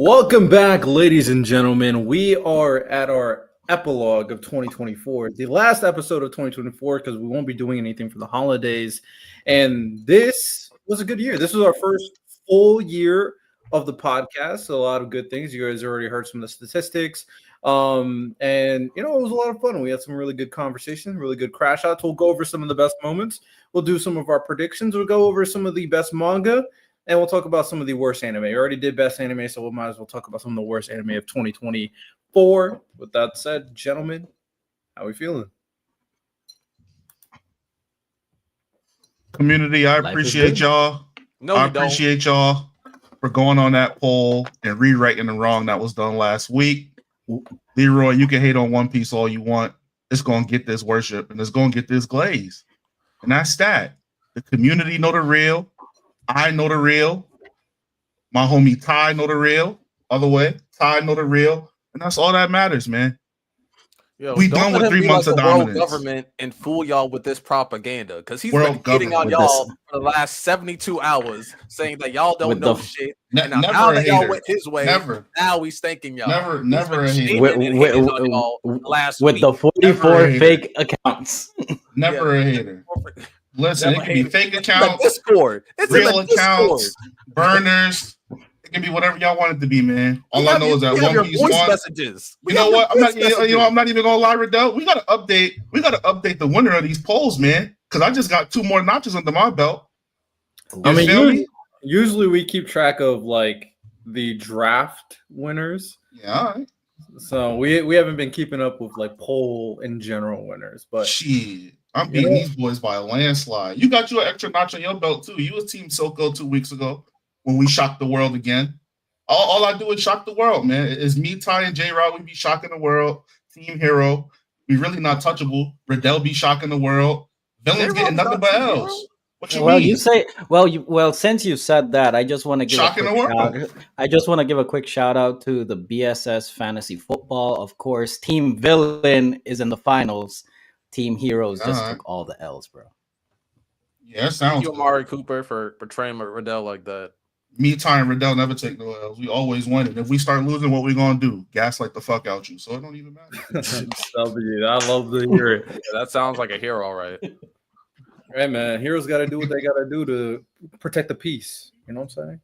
Welcome back, ladies and gentlemen. We are at our epilogue of 2024, the last episode of 2024, because we won't be doing anything for the holidays. And this was a good year. This was our first full year of the podcast. So a lot of good things. You guys already heard some of the statistics. And it was a lot of fun. We had some really good conversations, really good crash outs. We'll go over some of the best moments. We'll do some of our predictions. We'll go over some of the best manga. And we'll talk about some of the worst anime. We already did best anime, so we might as well talk about some of the worst anime of 2024. With that said, gentlemen, how are we feeling? Community, I appreciate y'all. I appreciate y'all for going on that poll and rewriting the wrong that was done last week. Leroy, you can hate on One Piece all you want. It's going to get this worship and it's going to get this glaze. And that's that. The community know the real. I know the real. My homie Ty know the real. Other way, Ty know the real. And that's all that matters, man. Yo, we done with 3 months of dominance. World government and fool y'all with this propaganda because he's been hitting on y'all for the last 72 hours saying that y'all don't know shit. And now that y'all went his way, now he's thanking y'all. Never a hater. With the 44 fake accounts. Never a hater. Listen, it can be fake accounts, Discord, real accounts, burners. It can be whatever y'all want it to be, man. All I know is that One Piece won. Messages. You know what? I'm not even gonna lie, Riddell. We gotta update the winner of these polls, man. Because I just got 2 more notches under my belt. Usually we keep track of like the draft winners. Yeah. All right. So we haven't been keeping up with like poll in general winners, but shit. I'm beating these boys by a landslide. You got your extra notch on your belt too. You was Team Soko 2 weeks ago when we shocked the world again. All I do is shock the world, man. It's me, Ty, and J-Rod. We be shocking the world. Team Hero. We really not touchable. Riddell be shocking the world. Villains getting nothing but L's. What you mean? You say since you said that, I just want to give a quick shout out to the BSS Fantasy Football. Of course, Team Villain is in the finals. Team Heroes just took all the L's, bro. Yeah, sounds good. Amari Cooper for portraying Riddell like that. Me, Ty, and Riddell never take no L's. We always win it. If we start losing, what we gonna do? Gaslight the fuck out you. So it don't even matter. I love to hear it. Yeah, that sounds like a hero, all right. Hey, man. Heroes got to do what they got to do to protect the peace. You know what I'm saying?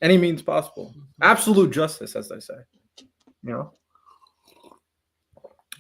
Any means possible. Absolute justice, as they say. You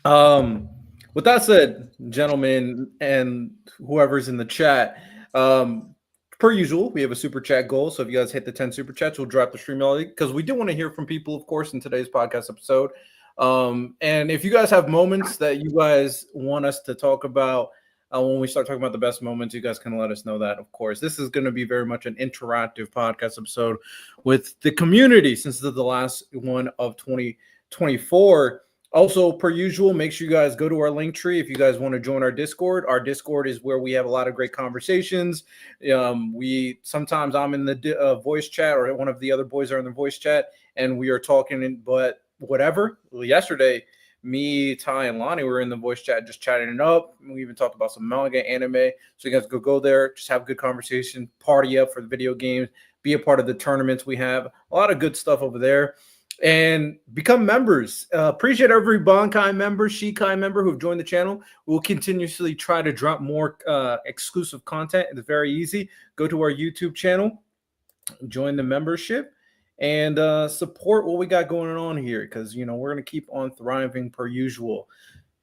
know? With that said, gentlemen, and whoever's in the chat, per usual, we have a super chat goal. So if you guys hit the 10 super chats, we'll drop the stream early because we do want to hear from people, of course, in today's podcast episode. And if you guys have moments that you guys want us to talk about when we start talking about the best moments, you guys can let us know that, of course. This is going to be very much an interactive podcast episode with the community since this is the last one of 2024. Also, per usual, make sure you guys go to our link tree if you guys want to join our Discord. Our Discord is where we have a lot of great conversations. Sometimes I'm in the voice chat or one of the other boys are in the voice chat, and we are talking. But whatever. Yesterday, me, Ty, and Lonnie were in the voice chat just chatting it up. We even talked about some manga, anime. So you guys go there, just have a good conversation, party up for the video games, be a part of the tournaments we have. A lot of good stuff over there. And become members. Appreciate every Bankai member, Shikai member who've joined the channel. We'll continuously try to drop more exclusive content. It's very easy. Go to our YouTube channel, join the membership, and support what we got going on here because, we're going to keep on thriving per usual.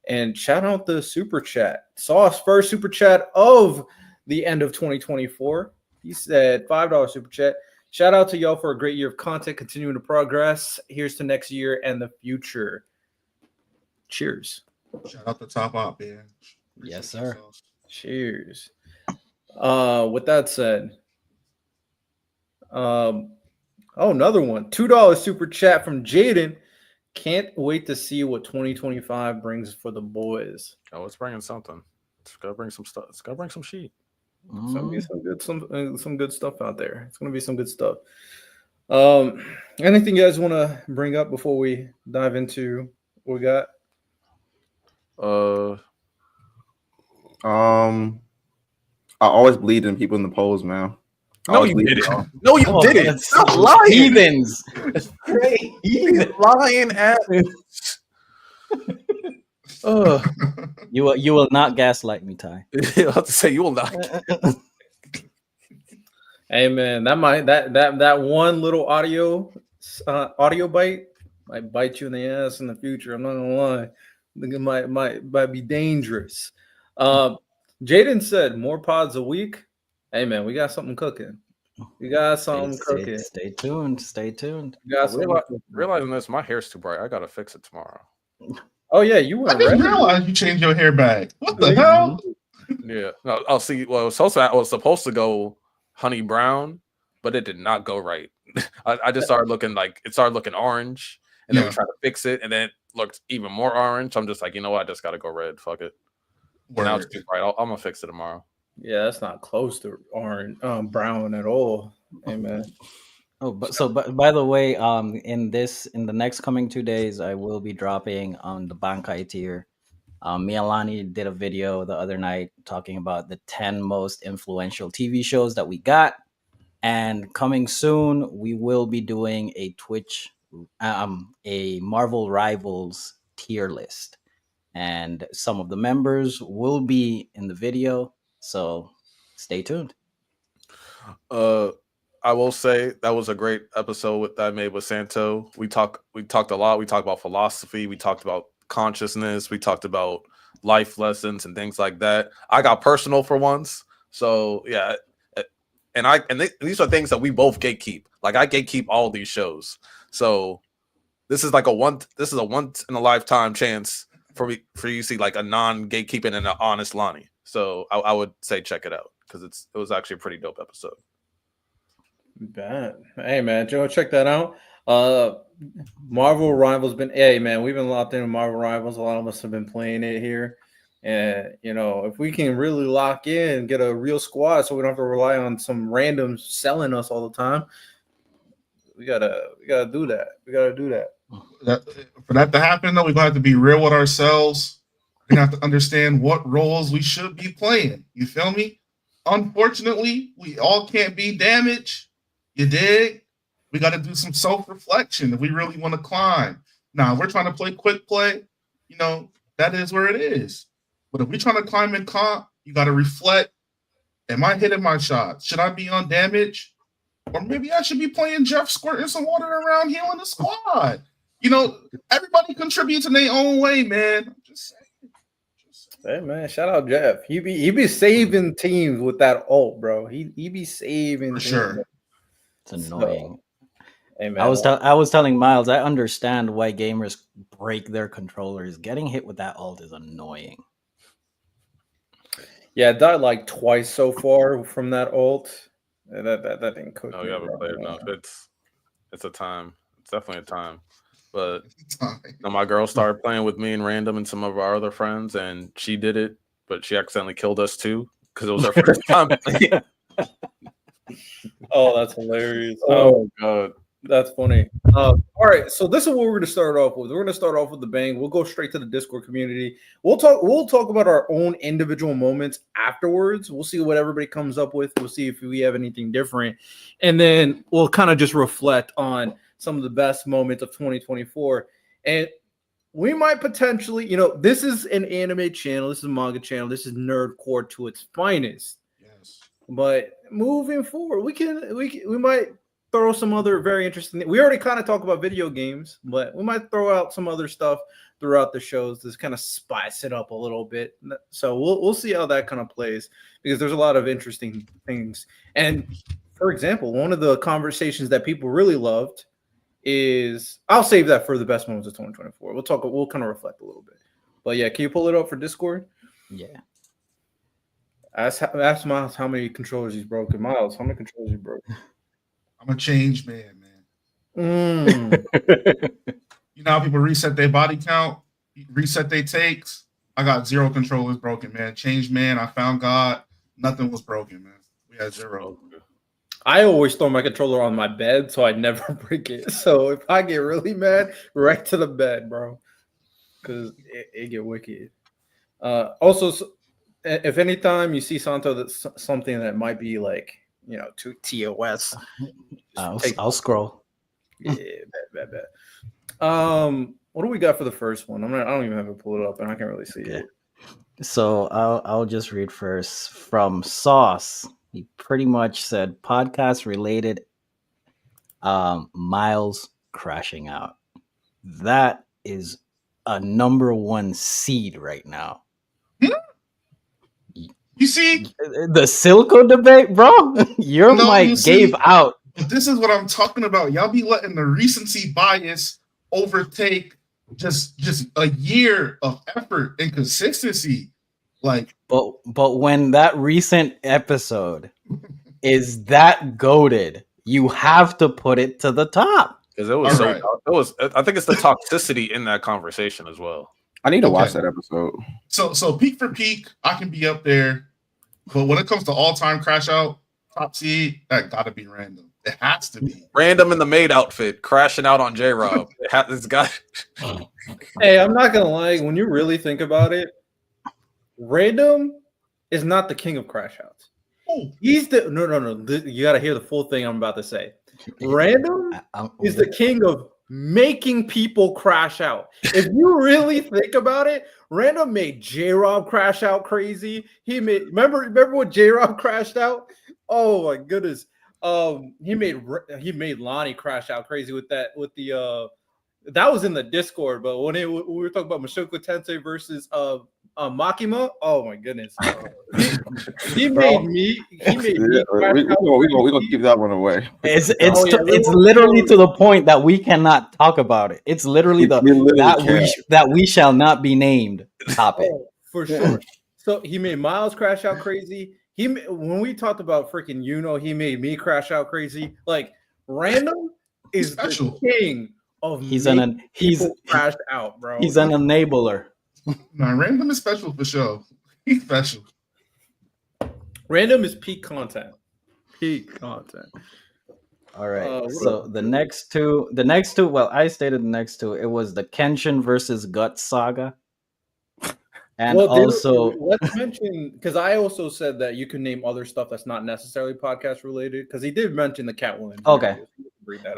And shout out the super chat. Sauce first super chat of the end of 2024. He said $5 super chat. Shout out to y'all for a great year of content, continuing to progress. Here's to next year and the future. Cheers. Shout out to Top Op, man. Yes, sir. Cheers. With that said, another one. $2 super chat from Jaden. Can't wait to see what 2025 brings for the boys. Oh, it's bringing something. It's gotta bring some stuff. It's gotta bring some sheet. It's gonna be some good stuff out there. It's gonna be some good stuff. Anything you guys want to bring up before we dive into what we got? I always believe in people in the polls, man. No, you didn't. No, you didn't. Stop lying. Heathens. Lying ass. You will not gaslight me, Ty. I have to say you will not. Hey man, that one little audio bite might bite you in the ass in the future. I'm not gonna lie. I think it might be dangerous. Jaden said more pods a week. Hey man, we got something cooking. We got something cooking. Stay tuned. Stay tuned. Realizing this, my hair's too bright. I gotta fix it tomorrow. Oh yeah, you went. I didn't realize you changed your hair back. What the hell? Yeah. No, I'll see. Well, it was supposed to go honey brown, but it did not go right. I just started looking orange, and then we tried to fix it, and then it looked even more orange. So I'm just like, you know what? I just got to go red. Fuck it. Now it's too bright. I'm gonna fix it tomorrow. Yeah, that's not close to orange, brown at all. Amen. But by the way, in the next coming 2 days, I will be dropping on the Bankai tier. Me and Lani did a video the other night talking about the 10 most influential TV shows that we got. And coming soon, we will be doing a a Marvel Rivals tier list. And some of the members will be in the video. So stay tuned. I will say that was a great episode that I made with Santo. We talked a lot. We talked about philosophy. We talked about consciousness. We talked about life lessons and things like that. I got personal for once. So yeah. And these are things that we both gatekeep. Like I gatekeep all these shows. So this is a once in a lifetime chance for you to see like a non-gatekeeping and an honest Lonnie. So I would say check it out because it was actually a pretty dope episode. Bad. Hey man, Joe, check that out. Marvel Rivals we've been locked into Marvel Rivals. A lot of us have been playing it here. And if we can really lock in, get a real squad so we don't have to rely on some randoms selling us all the time. We gotta do that. We gotta do that. For that to happen though, we're gonna have to be real with ourselves. We're gonna have to understand what roles we should be playing. You feel me? Unfortunately, we all can't be damaged. You dig? We got to do some self-reflection if we really want to climb. Now, we're trying to play quick play. That is where it is. But if we're trying to climb in comp, you got to reflect. Am I hitting my shots? Should I be on damage? Or maybe I should be playing Jeff squirting some water around healing the squad. Everybody contributes in their own way, man. I'm just saying. Hey man, shout out Jeff. He be saving teams with that ult, bro. He be saving for teams. Sure. It's annoying. Hey, man, I was telling Miles, I understand why gamers break their controllers. Getting hit with that ult is annoying. Yeah, I died like twice so far from that ult. That didn't cook. Oh, you haven't played enough. It's a time. It's definitely a time. But my girl started playing with me and random and some of our other friends, and she did it, but she accidentally killed us too because it was our first time. Oh, that's hilarious. Oh god, that's funny. All right, so this is what we're going to start off with. We're going to start off with the bang. We'll go straight to the Discord community. We'll talk about our own individual moments afterwards. We'll see what everybody comes up with. We'll see if we have anything different, and then we'll kind of just reflect on some of the best moments of 2024. And we might potentially, this is an anime channel. This is a manga channel. This is nerdcore to its finest. But moving forward, we might throw some other very interesting. We already kind of talk about video games, but we might throw out some other stuff throughout the shows to kind of spice it up a little bit. So we'll see how that kind of plays because there's a lot of interesting things. And for example, one of the conversations that people really loved is I'll save that for the best moments of 2024. We'll kind of reflect a little bit. But yeah, can you pull it up for Discord? Yeah. Ask Miles how many controllers he's broken. Miles, how many controllers you broken? I'm a changed man. You know how people reset their body count, reset their takes? I got 0 controllers broken, man. Changed man. I found God. Nothing was broken, man. We had 0. I always throw my controller on my bed, so I never break it. So if I get really mad, right to the bed, bro, because it get wicked. Also, if anytime you see Santo, that's something that might be like to TOS. I'll scroll. Yeah, bad. What do we got for the first one? I don't even have to pull it up, and I can't really see it. So I'll just read first from Sauce. He pretty much said podcast related. Miles crashing out. That is a number one seed right now. You see the Silco debate, bro. Your mic gave out. This is what I'm talking about. Y'all be letting the recency bias overtake just a year of effort and consistency. Like, but when that recent episode is that goated, you have to put it to the top because it was right. It was. I think it's the toxicity in that conversation as well. I need to watch that episode. So peak for peak, I can be up there, but when it comes to all time crash out top seed, that gotta be random. It has to be random in the maid outfit, crashing out on J-Rob. This guy. Hey, I'm not gonna lie. When you really think about it, Random is not the king of crash outs. He's the no. You gotta hear the full thing I'm about to say. Random is the king of making people crash out. If you really think about it, Random made J-Rob crash out crazy. He made remember when J-Rob crashed out? Oh my goodness. He made Lonnie crash out crazy with that that was in the Discord, but when we were talking about Mushoku Tensei versus Makima, oh my goodness. He made me we're gonna keep that one away. It's literally to the point that we cannot talk about it. It's literally that we shall not be named topic. For sure. So he made Miles crash out crazy. When we talked about freaking he made me crash out crazy. Like Random is the king of he's crashed out, bro. He's an enabler. No, Random is special for sure. He's special. Random is peak content. All right. So the next two. Well, I stated the next two. It was the Kenshin versus Guts saga. And also, let's mention, because I also said that you can name other stuff that's not necessarily podcast related. Because he did mention the Cat Williams. Okay.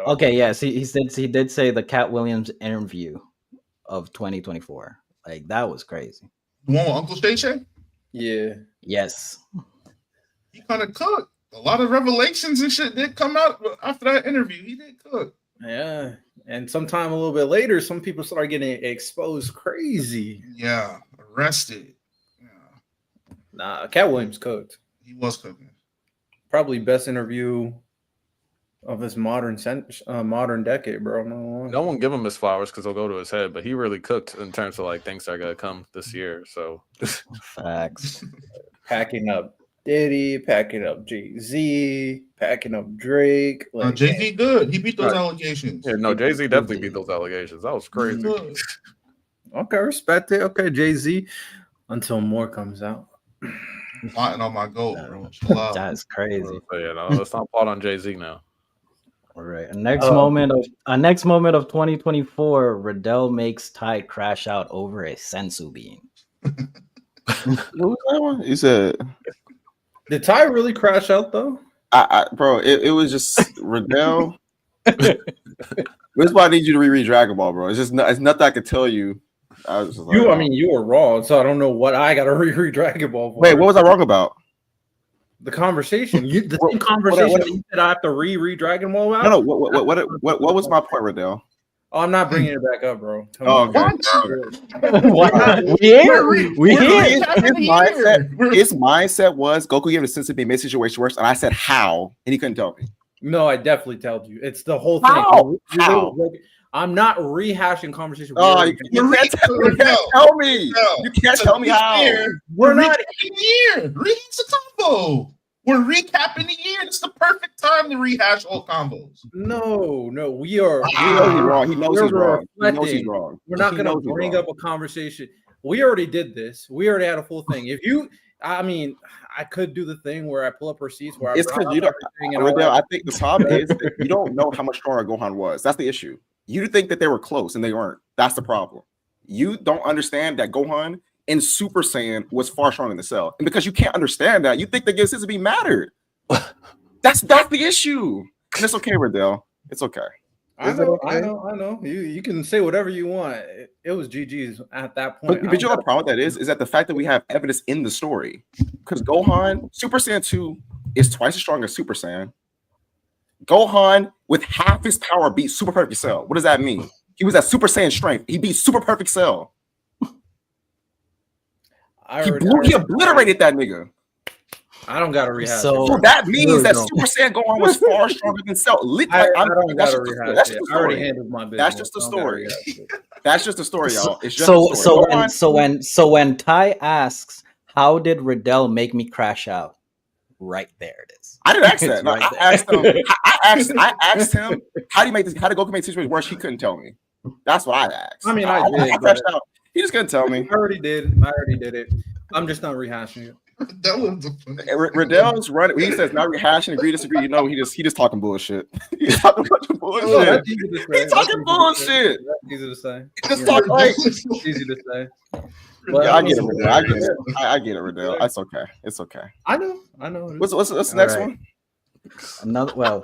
Okay. Yes, he did say the Cat Williams interview of 2024. Like that was crazy. The one with Uncle Shay? Yeah. Yes. He kind of cooked. A lot of revelations and shit did come out after that interview. He did cook. Yeah. And sometime a little bit later, some people started getting exposed crazy. Yeah. Arrested. Yeah. Nah, Cat Williams cooked. He was cooking. Probably best interview of this modern decade, bro. No one give him his flowers because they'll go to his head, but he really cooked in terms of like things that are gonna come this year. So facts. Packing up Diddy, packing up Jay-Z, packing up Drake. Like, Jay-Z good. He beat those allegations. Yeah, no, Jay-Z definitely beat those allegations. That was crazy. Okay, respect it. Okay, Jay-Z. Until more comes out. Fighting on my goal, bro. That's crazy. So, let's not plot on Jay-Z now. All right. A next moment of 2024, Riddell makes Ty crash out over a sensu bean. What was that one? He said, did Ty really crash out though? Bro, it was just Riddell. This is why I need you to reread Dragon Ball, bro. It's nothing I could tell you. I was just like, you were wrong, so I don't know what I got to reread Dragon Ball for. Wait, what was I wrong about? The conversation. Same conversation that you said I have to reread Dragon Ball about? No. What was my point, Riddell? Oh, I'm not bringing it back up, bro. His mindset was Goku gave the Sensei bean made the situation worse, and I said how, and he couldn't tell me. No, I definitely told you. It's the whole thing. How? I'm not rehashing conversation. Oh, you can't tell me. You can't tell me how. We're not in the year. Read the combo. We're recapping the year. It's the perfect time to rehash old combos. No, we are. He knows he's wrong. He knows he's wrong. He knows he's wrong. We're not going to bring up a conversation. We already did this. We already had a full thing. I could do the thing where I pull up receipts where it's because you don't. I think the problem is that you don't know how much stronger Gohan was. That's the issue. You think that they were close and they weren't. That's the problem. You don't understand that Gohan in Super Saiyan was far stronger than Cell. And because you can't understand that, you think that Sensei mattered. That's the issue. And it's okay, Riddell. It's okay. I know. You can say whatever you want. It was GG's at that point. But you know the problem with that is that the fact that we have evidence in the story. Because Gohan, Super Saiyan 2 is twice as strong as Super Saiyan. Gohan, with half his power, beat Super Perfect Cell. What does that mean? He was at Super Saiyan strength. He beat Super Perfect Cell. He obliterated that nigga. I don't gotta rehash. So that means that Super Saiyan Gohan was far stronger than Cell. I already handled my business. That's just the story. That's just the story, y'all. It's just so when Ty asks, "How did Riddell make me crash out?" Right there it is. I didn't ask that. No, I asked him how do Goku make situations worse? He couldn't tell me. That's what I asked. I mean, I did. crashed out. He just couldn't tell me. I already did it. I'm just not rehashing it. That was Riddell's running. He says not rehashing, agree, disagree. You know, he just talking bullshit. He's talking a bunch of bullshit. He's talking bullshit. That's easy to say. Just talk like easy to say. Well, I get it, Riddell. I get it, Riddell. It's okay. It's okay. I know. What's the next one? Another well,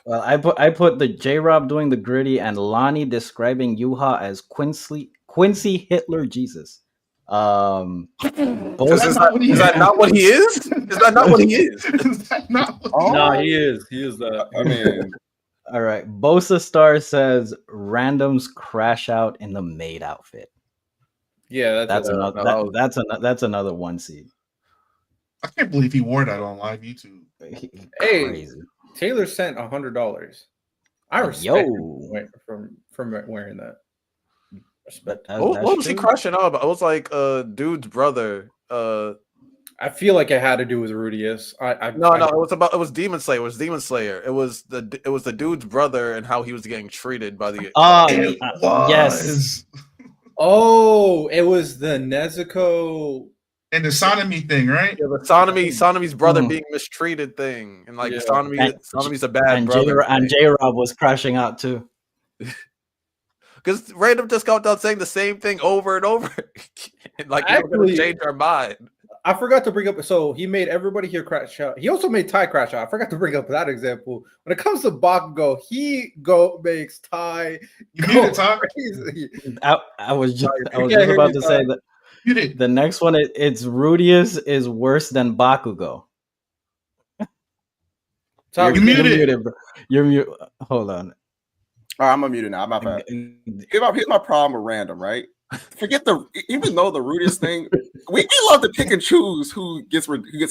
I put the J-Rob doing the gritty and Lonnie describing Yuha as Quincy Hitler Jesus. Is that not what he is? Is that not what he is? Is that not what No, he is. He is that. I mean, all right. Bosa Star says randoms crash out in the maid outfit. Yeah, that's another one seed. I can't believe he wore that on live YouTube. Crazy. Taylor sent $100. I respect him from wearing that. Respect. What was he crashing out about? It was like dude's brother. I feel like it had to do with Rudius. It was Demon Slayer. It was Demon Slayer. It was the dude's brother and how he was getting treated by the. Yes. Oh, it was the Nezuko and the Sonomi thing, right? Yeah, the Sonomi's brother being mistreated thing, and like Sonomi's a bad brother. And J-Rob was crashing out too. Because Random just got done saying the same thing over and over. And like, we're going to change our mind. I forgot to bring up. So he made everybody here crash out. He also made Ty crash out. I forgot to bring up that example. When it comes to Bakugo, he makes Ty go crazy. I was just about to say that. The next one, it's Rudius is worse than Bakugo. You're muted. You're muted. Hold on. All right, I'm unmuted now. I'm not bad. Here's my problem with random, right? Even though the Rudius thing, we love to pick and choose who gets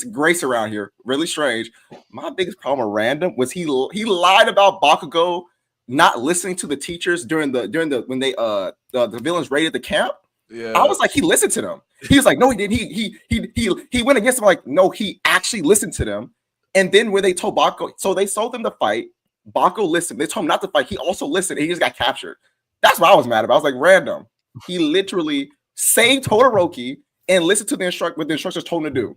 grace around here. Really strange. My biggest problem with random was he lied about Bakugo not listening to the teachers during the when they the villains raided the camp. Yeah, I was like, he listened to them. He was like, no, he didn't. He went against them. Like, no, he actually listened to them. And then when they told Bakugo, so they told them to fight. Bakugo listened. They told him not to fight. He also listened, and he just got captured. That's what I was mad about. I was like, random. He literally saved Todoroki and listened to what the instructors told him to do.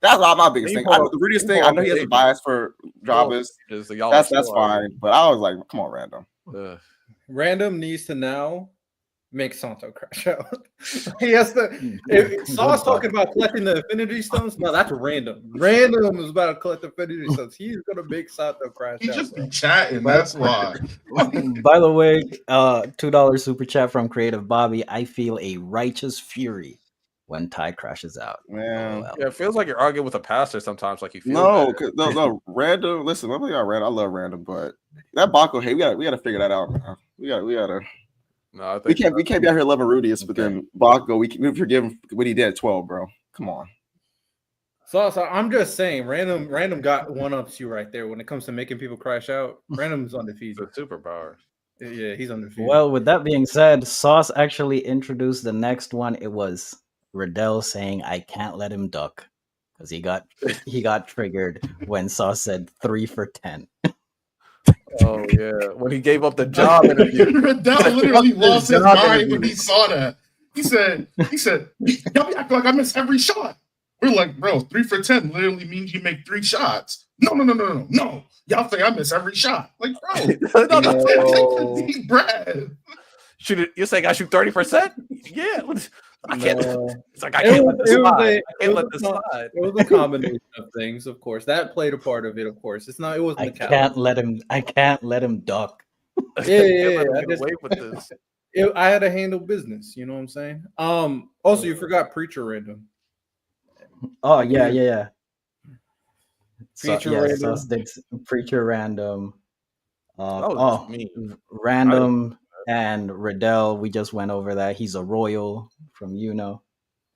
That's my biggest thing. I know the Rudius thing. I know he has a bias for Jabba's. That's fine. But I was like, come on, random. Random needs to now make Santo crash out. He has to. If Sauce talking about collecting the Infinity Stones, no, that's random. Random is about to collect the Infinity Stones. He's gonna make Santo crash out. He just be chatting. That's why. By the way, $2 super chat from Creative Bobby. I feel a righteous fury when Ty crashes out. Man, yeah, it feels like you're arguing with a pastor sometimes. Like you feel no, random. Listen, let me got random. I love random, but that Bakugo, hey, we gotta figure that out. Man. We gotta. No, we can't be out here loving Rudius, but then Bakugo, we forgive him what he did at 12, bro. Come on. So I'm just saying, random got one-ups you right there when it comes to making people crash out. Random's undefeated. It's a superpower. Yeah, he's undefeated. Well, with that being said, Sauce actually introduced the next one. It was Riddell saying, "I can't let him duck," because he got triggered when Sauce said 3 for 10. Oh yeah, when he gave up the job interview. Riddell literally lost his mind when he saw that. He said, y'all be acting like I miss every shot. We're like, bro, 3 for 10 literally means you make 3 shots. No. Y'all say I miss every shot. Like, bro, take a deep breath. You're saying I shoot 30%? Yeah. I can't. It's like I It can't was- let this it was slide. a- I can't it let was this not- slide. It was a combination of things, of course. That played a part of it, of course. It wasn't I the cap. can't let him duck. I Yeah, can't let him I get just- away with this. I had to handle business. You know what I'm saying? Also, you forgot Preacher Random. Oh yeah. Feature yeah, random. Susdix, Preacher Random. That was just me. Random and Riddell. We just went over that. He's a royal from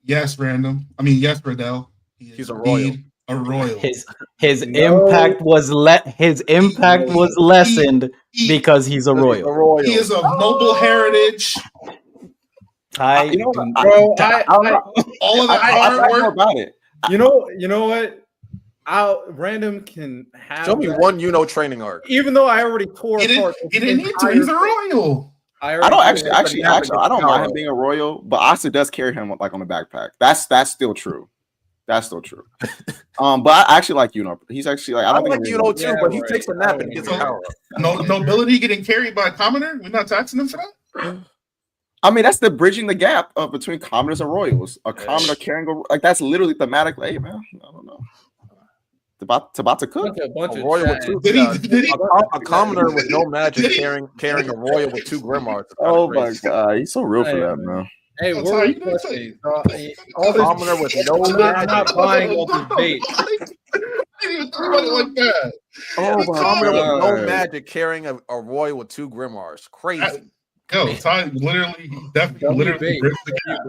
Yes, Random. I mean, yes, Riddell. He's a royal. A royal. His No. impact was lessened because he's a royal. He is of noble heritage. I You know, do- Bro, All of that I hard know work. about it. you know what? Random can have. Show me that. one training arc. Even though I already tore He apart. didn't need to. He's a royal. I don't actually, already I don't mind him being a royal, but Asa does carry him like on the backpack. That's still true. That's still true. But I actually like He's actually like I I don't like think too, but he takes a nap and gets a power up. No nobility getting carried by a commoner. We're not taxing him for that. I mean, that's the bridging the gap between commoners and royals. A commoner carrying like that's literally thematically. Hey man, I don't know. It's about to cook. A bunch A of royal chat. with Did he? a commoner with no magic carrying a royal with 2 grimoires. Oh my god, he's so real for Hey, that, man. Hey, I'm we're sorry, you didn't requesting. say- All this Commoner with no I'm magic. not buying all this bait. I didn't even think about it like that. Oh my Commoner with no God. magic carrying a royal with 2 grimoires. Crazy. Yo, Ty literally, he definitely, literally WB. bridged the gap.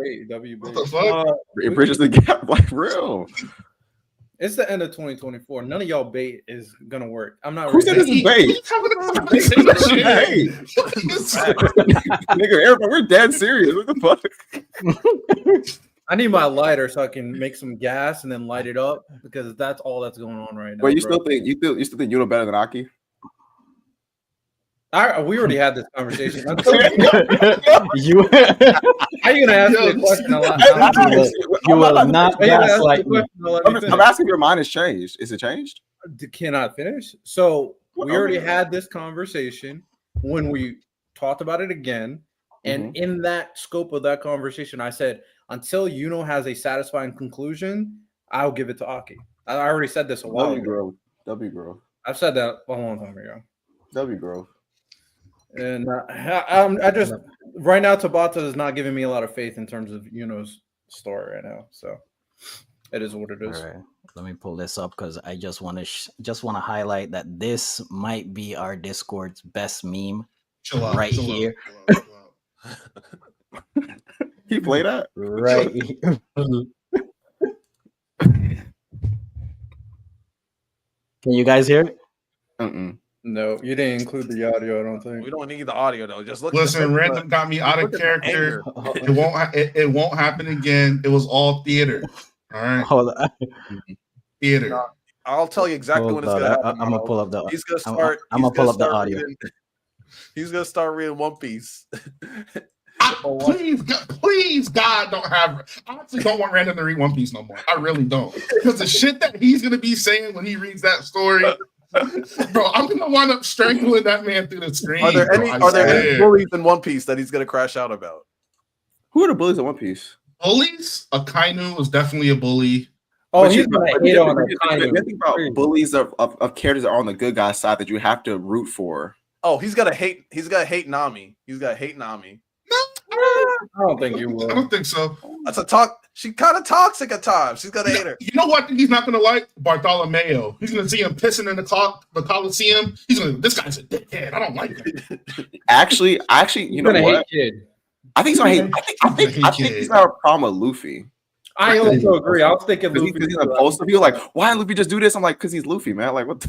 WB. What the fuck? It bridges the gap like real. It's the end of 2024. None of y'all bait is gonna work. I'm not. Who said this is bait? Hey, nigga, everybody, we're dead serious. What the fuck? I need my lighter so I can make some gas and then light it up because that's all that's going on right now. Wait, you bro. still think you know better than Aki? We already had this conversation. How you you gonna ask me a question? you will not gaslight me. I'm asking if your mind has changed. Is it changed? Cannot finish. So we already had this conversation when we talked about it again, and in that scope of that conversation, I said until has a satisfying conclusion, I'll give it to Aki. I already said this a while ago. W growth. I've said that a long time ago. W growth. And I just right now Tabata is not giving me a lot of faith in terms of story right now. So it is what it is. All right, let me pull this up because I just want to highlight that this might be our Discord's best meme right here. He played that right. Can you guys hear it? No, you didn't include the audio. I don't think We don't need the audio though. Just look. Listen, Random got me out of character. It won't happen again. It was all theater. All right. Hold on. Theater. No, I'll tell you exactly when it's gonna happen. I'm gonna pull up the. He's gonna start. I'm gonna pull up the audio. He's gonna start reading One Piece. Please, God, don't have. I actually don't want Random to read One Piece no more. I really don't, because the shit that he's gonna be saying when he reads that story, bro, I'm gonna wind up strangling that man through the screen. Are there any bullies in One Piece that he's gonna crash out about? Who are the bullies in One Piece? Bullies? Akainu was definitely a bully. Oh, he's gonna hate on Akainu. Think about bullies of characters that are on the good guy's side that you have to root for. Oh, he's gonna hate. He's gonna hate Nami. He's gonna hate Nami. I don't think you will. I don't think so. That's a talk. She kind of toxic at times. She's gonna hate her. You know what? He's not gonna like Bartholomew. He's gonna see him pissing in the Coliseum. He's gonna. This guy's a dickhead. I don't like him. Actually, you know what? Kid. I think he's gonna hate. I think he's got a problem with Luffy. I also agree. I was thinking Luffy. He's supposed to be like, why did Luffy just do this? I'm like, because he's Luffy, man. Like, what?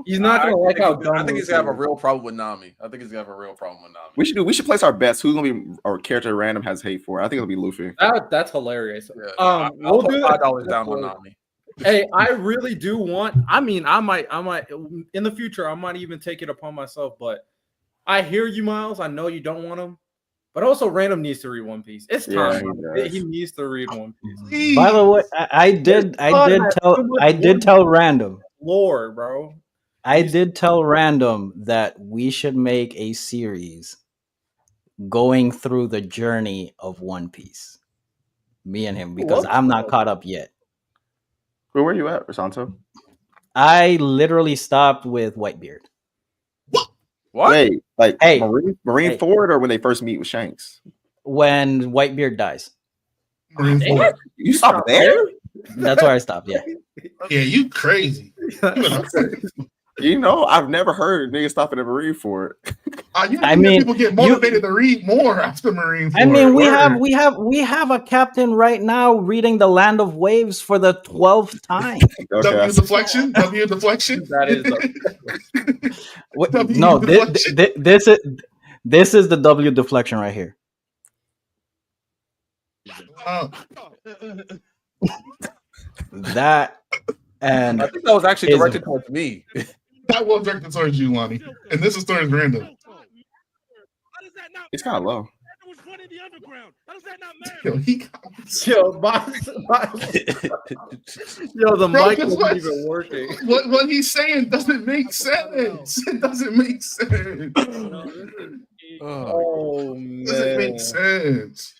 He's not gonna like how. I think he's gonna have a real problem with Nami. We should place our bets. Who's gonna be our character Random has hate for? I think it'll be Luffy. That's hilarious. Yeah, I'll put do $5 down on Nami. Hey, I really do want. I mean, I might in the future. I might even take it upon myself. But I hear you, Miles. I know you don't want him. But also, Random needs to read One Piece. It's time. Yeah, he needs to read One Piece. By the way, I did tell Random. Lord, bro. I did tell Random that we should make a series going through the journey of One Piece. Me and him, because I'm not caught up yet. Where were you at, Rasanto? I literally stopped with Whitebeard. What? Wait, like Hey. Marine Ford, or when they first meet with Shanks? When Whitebeard dies. Marine Ford. You stopped there? That's where I stopped. Yeah. Yeah, you crazy. You know, I've never heard niggas stopping at Marine Ford. I mean, people get motivated to read more after Marine Ford. I mean, we have a captain right now reading The Land of Waves for the 12th time. Okay, W deflection. W deflection. That is No, this is the W deflection right here. That, and I think that was actually directed towards me. That was directed towards you, Lonnie. And this is towards Random. it's kind of low. Yo, the Bro, mic isn't even working. What he's saying doesn't make sense. It doesn't make sense. Oh man, It doesn't make sense.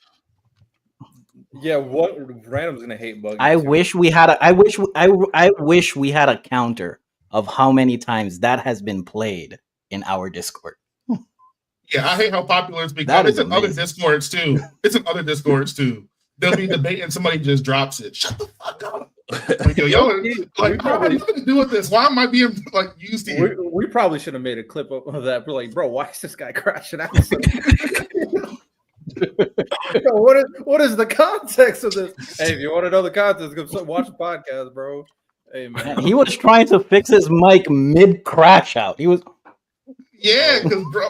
Yeah, what Random's gonna hate Buggy. I wish we had a I wish we had a counter of how many times that has been played in our Discord. Yeah, I hate how popular it's become. It's in other Discords too. They'll be debating, somebody just drops it. Shut the fuck up. Like, yo, like, bro, what are you gonna do with this? Why am I being like used to you? We probably should have made a clip of that. We're like, bro, why is this guy crashing out? What is the context of this? Hey, if you want to know the context, go watch the podcast, bro. Hey man, he was trying to fix his mic mid crash out. He was, yeah, because bro.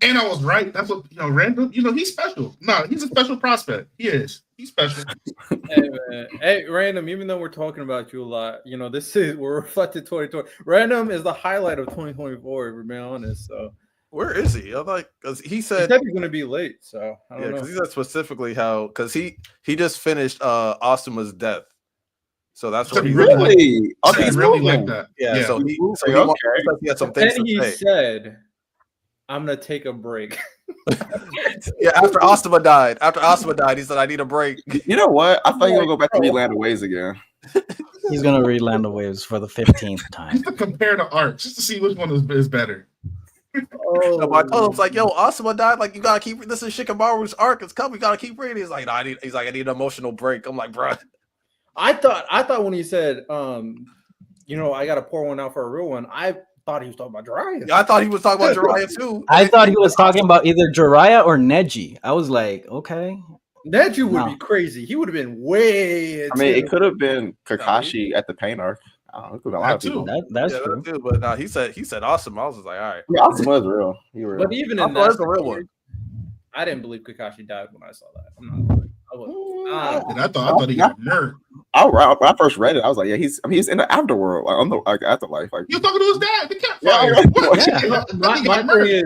And I was right. That's what Random. He's special. No, he's a special prospect. He is. He's special. Hey man, hey Random. Even though we're talking about you a lot, we're reflected 2020. Random is the highlight of 2024. If we're being honest, so. Where is he? I'm like, because he said he's going to be late, so I don't know. Because he said specifically because he just finished Asuma's death, so that's what he really like that. Yeah. So he had some things to say. He said, "I'm gonna take a break." Yeah, after Asuma died, he said, "I need a break." You know what? I thought you were gonna go back to read Land of Waves again. He's gonna read Land of Waves for the 15th time. Just to compare the arcs, just to see which one is better. So I told him, I was like, "Yo, Asuma died. Like, you gotta keep. This is Shikamaru's arc. It's coming. You gotta keep reading." He's like, "No, I need an emotional break." I'm like, "Bro." I thought when he said, I gotta pour one out for a real one. I thought he was talking about Jiraiya. Yeah, I thought he was talking about Jiraiya too. I thought he was talking about either Jiraiya or Neji. I was like, okay. Neji would be crazy. He would have been way. I mean, it could have been Kakashi at the pain arc. That's true. Too, but no, he said awesome. I was just like, all right. Yeah, Asuma is real. But even in that's the real one. I didn't believe Kakashi died when I saw that. I'm not. I thought he got murdered. When I first read it, I was like, yeah, he's in the afterworld, like on the afterlife. Like you're talking to his dad, the campfire. My thing is,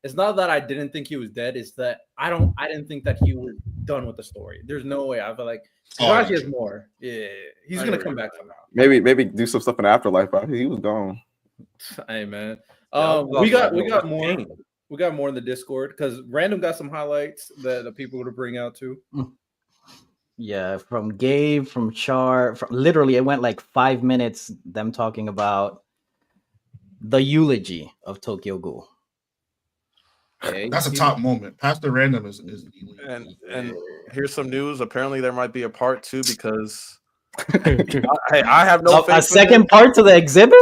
it's not that I didn't think he was dead. It's that I didn't think that he was done with the story. There's no way. I feel like Kakashi has more. Yeah, he's gonna come back somehow. Maybe do some stuff in the afterlife. But he was gone. Hey man, we got more. We got more in the Discord because Random got some highlights that the people would bring out too. Yeah, from Gabe, from Char, literally it went like 5 minutes. Them talking about the eulogy of Tokyo Ghoul. That's a top moment. Pastor Random is and here's some news. Apparently, there might be a part 2 because I have no faith a second part to the exhibit.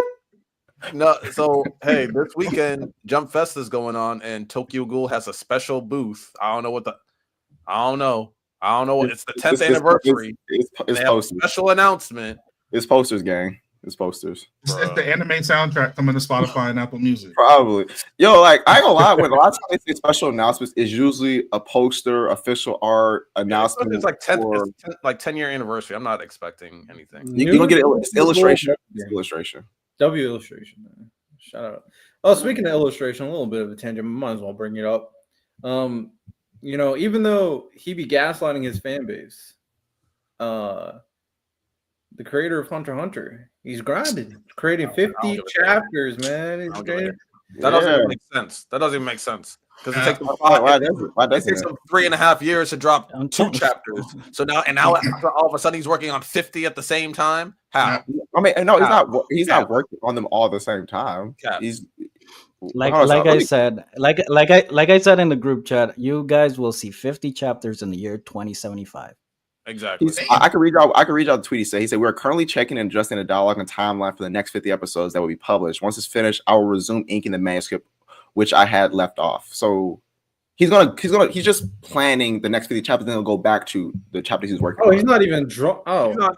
No, so hey, this weekend Jump Fest is going on, and Tokyo Ghoul has a special booth. I don't know. It's the 10th anniversary. It's posters. Special announcement. It's posters, gang. It's posters. It's the anime soundtrack coming to Spotify and Apple Music. Probably. Yo, like I ain't gonna lie, when a lot of times they say special announcements, it's usually a poster, official art announcement. It's like 10-year anniversary. I'm not expecting anything. You don't get illustration. It's illustration. W illustration, man. Shout out. Oh, speaking of illustration, a little bit of a tangent, might as well bring it up. Even though he be gaslighting his fan base, the creator of Hunter x Hunter, he's grinding, creating 50 chapters, man. That doesn't even make sense. Because it takes them why 3.5 years to drop 2 chapters. So now all of a sudden he's working on 50 at the same time. How? I mean, no, he's not working on them all at the same time. He's like I said in the group chat, you guys will see 50 chapters in the year 2075. Exactly. I can read out the tweet he said. He said, "We are currently checking and adjusting the dialogue and timeline for the next 50 episodes that will be published. Once it's finished, I will resume inking the manuscript, which I had left off." So he's just planning the next 50 chapters, then he'll go back to the chapters he's working on. He's not even the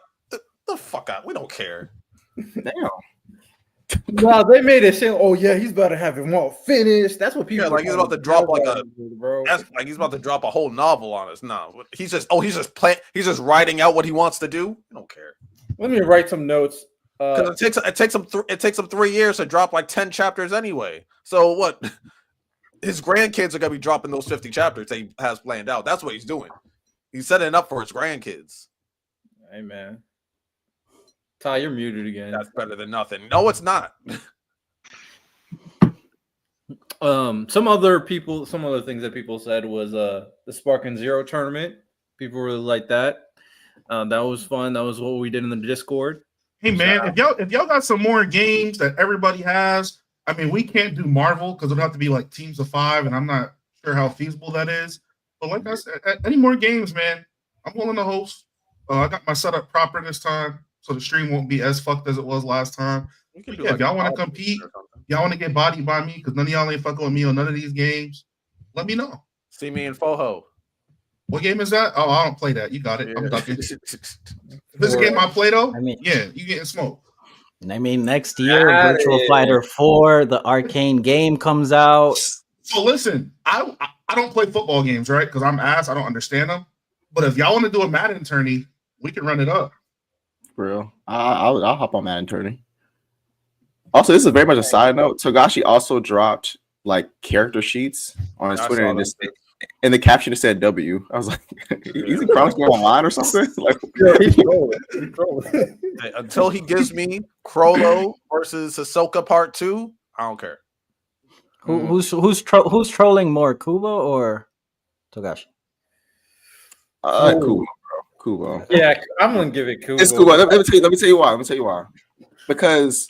fuck out. We don't care. Damn. No, they made it say, "Oh yeah, he's about to have it all finished." That's what people like he's about to drop he's about to drop a whole novel on us. No, he's just writing out what he wants to do. I don't care. Let me write some notes. Because it takes him 3 years to drop like 10 chapters anyway. So what? His grandkids are gonna be dropping those 50 chapters that he has planned out. That's what he's doing. He's setting it up for his grandkids. Hey man. Ty, you're muted again. That's better than nothing. No, it's not. Some other things that people said was the Spark and Zero tournament. People really like that. That was fun. That was what we did in the Discord. Hey man, if y'all got some more games that everybody has, I mean, we can't do Marvel because it'll have to be like teams of 5, and I'm not sure how feasible that is. But like I said, any more games, man, I'm willing to host. I got my setup proper this time, so the stream won't be as fucked as it was last time. Yeah, if y'all want to compete, y'all want to get bodied by me because none of y'all ain't fucking with me on none of these games, let me know. See me in Foho. What game is that? Oh, I don't play that. You got it. I'm ducking. If this is a game I play though, yeah, you getting smoked. I mean, next year, Virtual Fighter 4, the Arcane game comes out. So listen, I don't play football games, right? Because I'm ass. I don't understand them. But if y'all want to do a Madden tourney, we can run it up. For real, I'll hop on Madden tourney. Also, this is very much a side note. Togashi also dropped like character sheets on his Twitter, and in the caption it said W. I was like, is he chronicling online or something? Like, he's trolling. Until he gives me Crollo versus Hisoka Part 2, I don't care. Who's trolling more, Kubo or Togashi? Kubo, bro. Kubo. Yeah, I'm gonna give it Kubo. It's Kubo. Let me tell you why. Because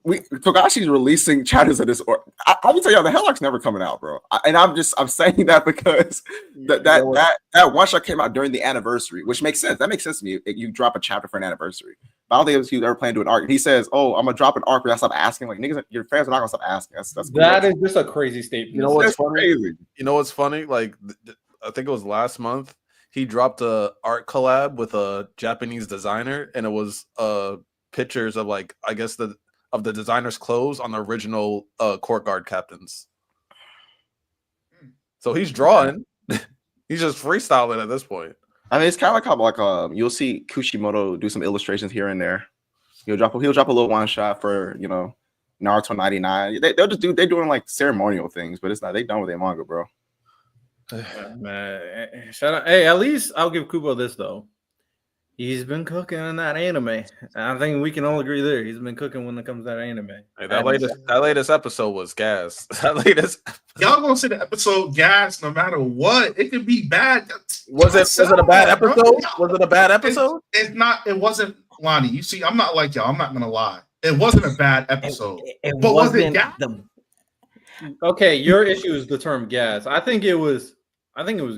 Togashi's releasing chapters of this. Let me tell y'all, the Helllark's never coming out, bro. I'm saying that because that one shot came out during the anniversary, which makes sense. That makes sense to me. You drop a chapter for an anniversary. But I don't think he was ever planning to do an arc. He says, "Oh, I'm gonna drop an arc." But I stop asking. Like niggas, your fans are not gonna stop asking. That's that is just a crazy statement. You know what's funny? Crazy. You know what's funny? Like I think it was last month. He dropped a art collab with a Japanese designer, and it was pictures of like I guess the designer's clothes on the original court guard captains. So he's drawing. He's just freestyling at this point. I mean, it's kind of like how you'll see Kushimoto do some illustrations here and there. He'll drop a little one shot for Naruto 99. They're doing like ceremonial things, but it's not. They done with their manga, bro. Man, shout out. Hey, at least I'll give Kubo this though. He's been cooking in that anime. I think we can all agree there. He's been cooking when it comes to that anime. Hey, that latest episode was gas. Y'all gonna say the episode gas no matter what. It could be bad. Was it a bad episode? Was it a bad episode? It's not. It wasn't, Lonnie. You see, I'm not like y'all. I'm not gonna lie. It wasn't a bad episode. But was it gas? Okay, your issue is the term gas. I think it was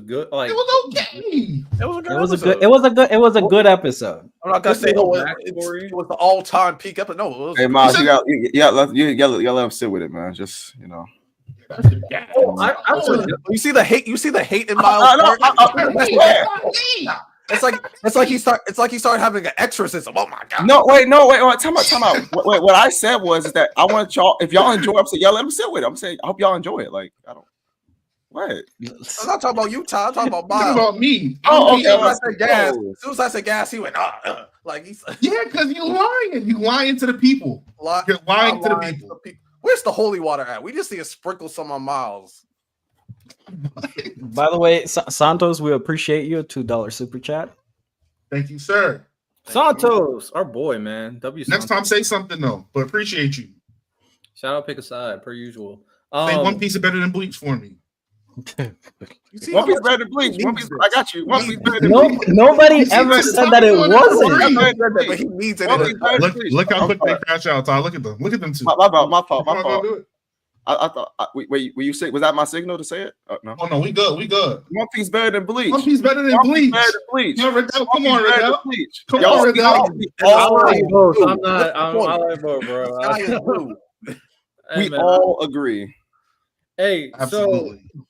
good. Like it was okay. It was a good episode. I'm not gonna say it was the all-time peak episode. No, hey, Miles, you let him sit with it, man. Just you see the hate. You see the hate in Miles. It's like he started having an exorcism. Oh my god! No, wait. Time out. What I said was that I want y'all. If y'all enjoy, I'm saying, let him sit with it. I'm saying, I hope y'all enjoy it. Like I don't. What? I'm not talking about you, Ty. I'm talking about Miles. Talking about me. Oh, okay. As soon as I said gas, he went like he's because you're lying. You're lying to the people. You're lying to the people. Where's the holy water at? We just need to sprinkle some on Miles. By the way, Santos, we appreciate you. $2 super chat. Thank you, sir. Santos, our boy, man. Next time, say something though, but appreciate you. Shout out, pick a side per usual. Say One Piece is better than Bleach for me. You see One Piece better than Bleach. One Piece, I got you. One Piece better than Bleach. Nobody ever said that it wasn't. But he needs it. Look how quick they crash out. Ty. Look at them. Look at them two. My fault. I thought. Wait, were you say? Was that my signal to say it? No. Oh no, we good. One Piece better than Bleach. One Piece better than Bleach. Yo, Riddell, come on, Riddell. Come on, Riddell. I'm not. I like both, bro. We all agree. Hey, Absolutely. so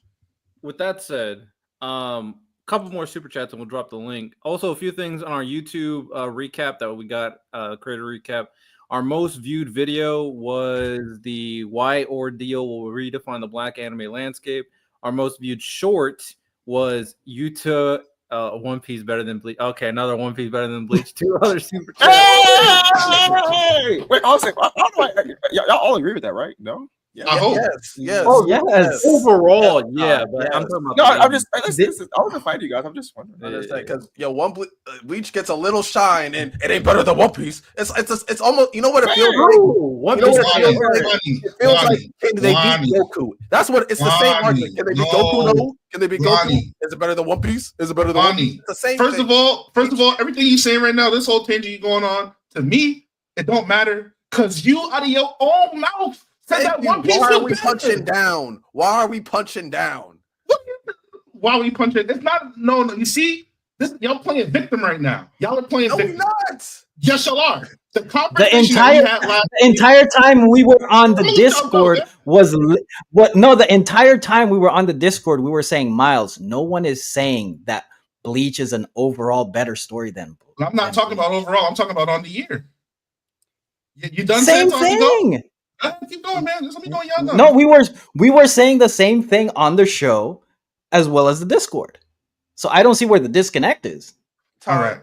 with that said, couple more super chats and we'll drop the link. Also, a few things on our YouTube recap that we got, creator recap. Our most viewed video was the Why Ordeal Will Redefine the Black Anime Landscape. Our most viewed short was Yuta One Piece better than Bleach. Okay, another One Piece better than Bleach. 2 other super chats. Hey! Wait, honestly, y'all all agree with that, right? No? Yeah, I hope. Yes. Oh, yes. Overall, yeah, but I'm talking about. No, I'm just. I wasn't fighting you guys. I'm just wondering. Because Bleach gets a little shine, and it ain't better than One Piece. It's almost, you know what it feels like. One Piece It feels like can they beat Goku? That's what it's the same argument. Can they beat Goku? No. Can they beat Goku? Is it better than One Piece? Is it better than One Piece? It's the same. First of all, everything you're saying right now, this whole tangent you going on, to me, it don't matter because you out of your own mouth. Why are we punching down? Why are we punching down? Why are we punching? It's not no. You see, y'all playing victim right now. Y'all are playing victim. No, not. Yes, y'all are. The entire time we were on the Discord was what? No, the entire time we were on the Discord, we were saying, Miles, no one is saying that Bleach is an overall better story than. I'm not talking about overall. I'm talking about on the year. You done? Same thing. Keep going, man. Just let me go. Y'all done. No, we were saying the same thing on the show as well as the Discord. So I don't see where the disconnect is. All right.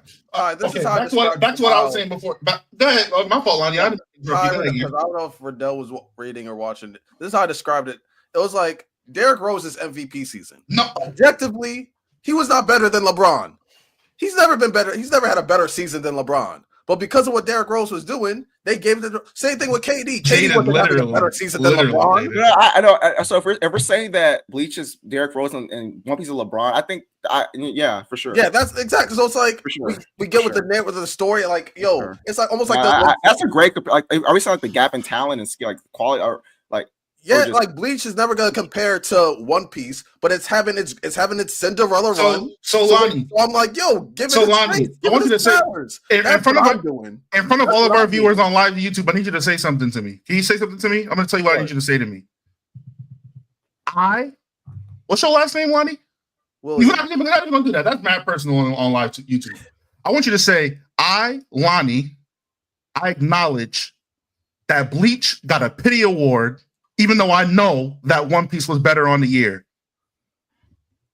This is back to what I was saying before. Go ahead. My fault, Lonnie. I don't know if Riddell was reading or watching it. This is how I described it. It was like Derrick Rose's MVP season. No, objectively, he was not better than LeBron. He's never been better. He's never had a better season than LeBron. But because of what Derrick Rose was doing, they gave it the same thing with KD. KD wasn't having a better season than LeBron. Yeah, I know. So if we're saying that Bleach is Derrick Rose and One Piece is LeBron, I think, yeah, for sure. Yeah, that's exactly. So it's like we get with the story, like it's like almost like that's a great. Like, are we saying like the gap in talent and skill, like quality, or like? Yeah, like Bleach is never going to compare to One Piece, but it's having its Cinderella run. So Lonnie, I'm like, give it. So Lonnie, I want you to say in front of all of our viewers on live YouTube, I need you to say something to me. Can you say something to me? I'm going to tell you what I need you to say to me. What's your last name, Lonnie? You're not even going to do that. That's mad personal on live YouTube. I want you to say, Lonnie, I acknowledge that Bleach got a pity award. Even though I know that One Piece was better on the year.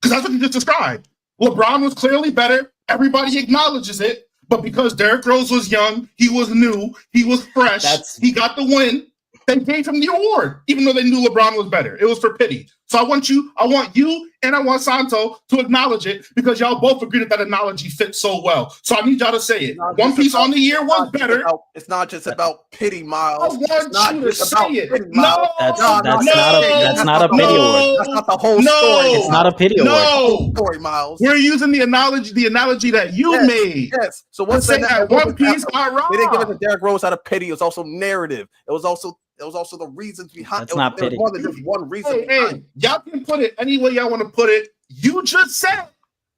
Because that's what you just described. LeBron was clearly better. Everybody acknowledges it. But because Derrick Rose was young, he was new, he was fresh, he got the win, they gave him the award, even though they knew LeBron was better. It was for pity. So I want you, and I want Santo to acknowledge it because y'all both agree that analogy fits so well. So I need y'all to say it. One Piece on the year was better. It's not just about pity, Miles. I want you to say it. No, that's not a pity award. That's not the whole story. It's not a pity award. Story, Miles. We're using the analogy that you made. Yes. So what's that? One Piece got wrong. They didn't give it to Derrick Rose out of pity. It was also narrative. It was also the reasons behind. That's not pity. More than just one reason. Hey, y'all can put it any way y'all want to put it. You just said.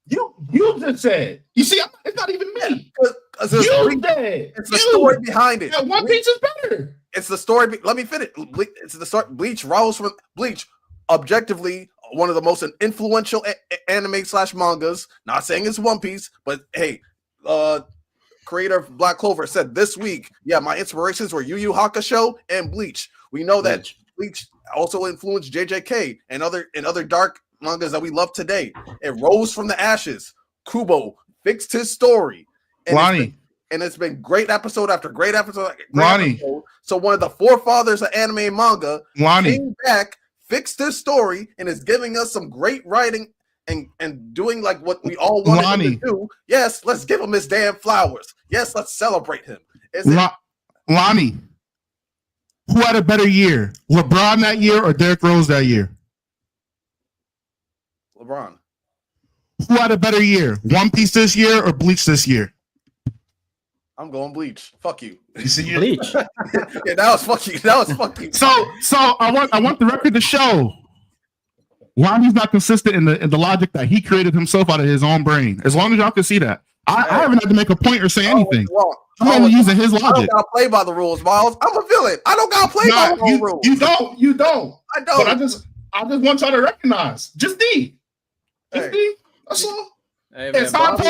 You just said. You see, it's not even me. It's the story behind it. Yeah, One Piece is better. It's the story. Let me finish. It's the story. Bleach rose from Bleach. Objectively, one of the most influential anime / mangas. Not saying it's One Piece, but hey, creator of Black Clover said this week, my inspirations were Yu Yu Hakusho and Bleach. We know that Bleach also influenced JJK and other dark mangas that we love today. It rose from the ashes. Kubo fixed his story. And it's been great episode after great episode. So one of the forefathers of anime and manga came back, fixed his story, and is giving us some great writing and doing like what we all wanted him to do. Yes, let's give him his damn flowers. Yes, let's celebrate him. Lonnie, who had a better year? LeBron that year or Derrick Rose that year? LeBron. Who had a better year, One Piece this year or Bleach this year? I'm going Bleach. Fuck you. You see, Bleach. Yeah, that was fuck you. That was fuck you. So I want the record to show why he's not consistent in the logic that he created himself out of his own brain. As long as y'all can see that, I haven't had to make a point or say anything. I'm only using his logic. I don't gotta play by the rules, Miles. I'm a villain. I don't gotta play by the rules. You don't. I don't. But I just want y'all to recognize. Just D. Just D. That's all. Hey, And Santo,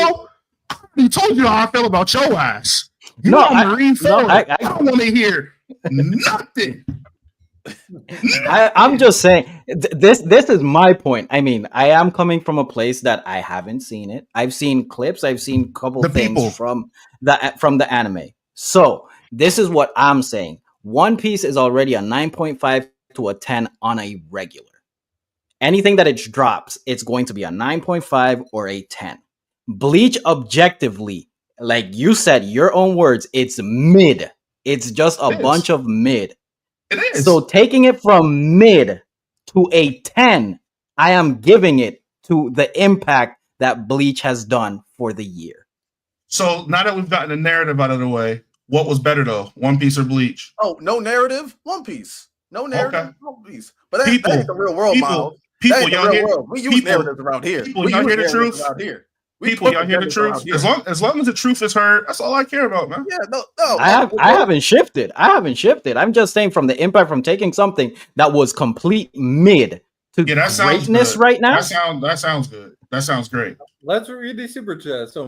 I already told you how I feel about your ass. You No, are Marine forward. I I don't want to hear nothing. I'm just saying this is my point. I mean, I am coming from a place that I haven't seen it. I've seen clips, I've seen a couple things from the anime. So this is what I'm saying. One Piece is already a 9.5 to a 10 on a regular. Anything that it drops, it's going to be a 9.5 or a 10. Bleach objectively, like you said, your own words, it's mid. It's just a bunch of mid. It is. So taking it from mid to a 10, I am giving it to the impact that Bleach has done for the year. So now that we've gotten the narrative out of the way, what was better though, One Piece or Bleach? Oh, no narrative, One Piece. No narrative, Okay. One Piece. But that ain't the real world, Miles. People, y'all hear? We use narratives around here. People, y'all hear the truth? People, y'all hear the truth? As long as the truth is heard, that's all I care about, man. Yeah, no. I haven't shifted. I'm just saying from the impact from taking something that was complete mid to greatness right now. That sounds good. That sounds great. Let's read the super chat. So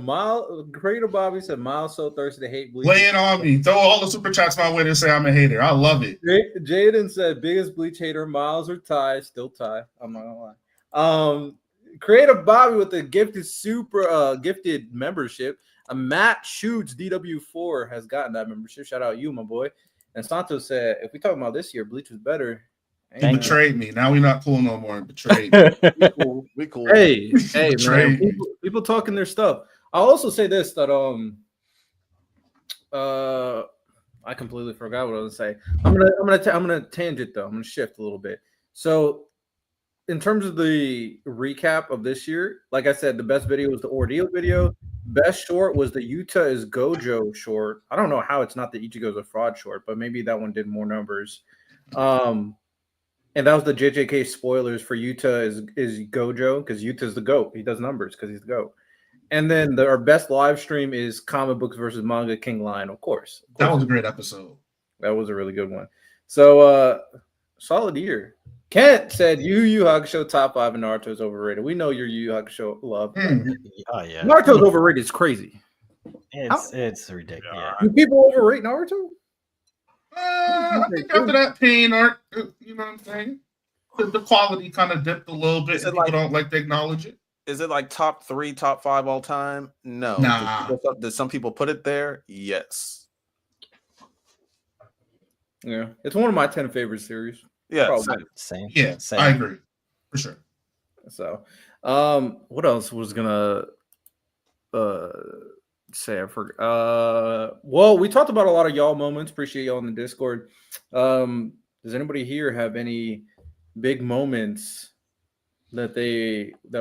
Creator Bobby said Miles so thirsty to hate Bleach. Lay it on me. Throw all the super chats my way and say I'm a hater. I love it. Jaden said biggest Bleach hater, Miles or Ty. Still Ty. I'm not gonna lie. Creative Bobby with the gifted membership. Matt Shoots DW4 has gotten that membership. Shout out you, my boy. And Santos said, if we talk about this year, Bleach was better. He betrayed me. Now we're not cool no more. Betrayed me. We cool. Hey, man. People talking their stuff. I'll also say this that I completely forgot what I was gonna say. I'm gonna tangent though. I'm gonna shift a little bit. So in terms of the recap of this year, like I said, the best video was the Ordeal video. Best short was the Yuta is Gojo short. I don't know how it's not the Ichigo's a fraud short, but maybe that one did more numbers. And that was the JJK spoilers for Yuta is Gojo because Yuta's the GOAT. He does numbers because he's the GOAT. And then our best live stream is comic books versus manga King Lion, of course. That was a great episode. That was a really good one. So solid year. Kent said Yu Yu Hakusho top 5 and Naruto is overrated. We know your Yu Yu Hakusho love. Oh yeah, Naruto's overrated. It's crazy. It's ridiculous. Yeah. Do people overrate Naruto? I think after that pain arc, you know what I'm saying? The quality kind of dipped a little bit. People don't like to acknowledge it. Is it like top 3, top 5 all time? No. Nah. Did some people put it there? Yes. Yeah, it's one of my 10 favorite series. Yeah, same. Yeah, same. I agree for sure. So, what else was gonna say? I forgot. Well, we talked about a lot of y'all moments. Appreciate y'all in the Discord. Does anybody here have any big moments that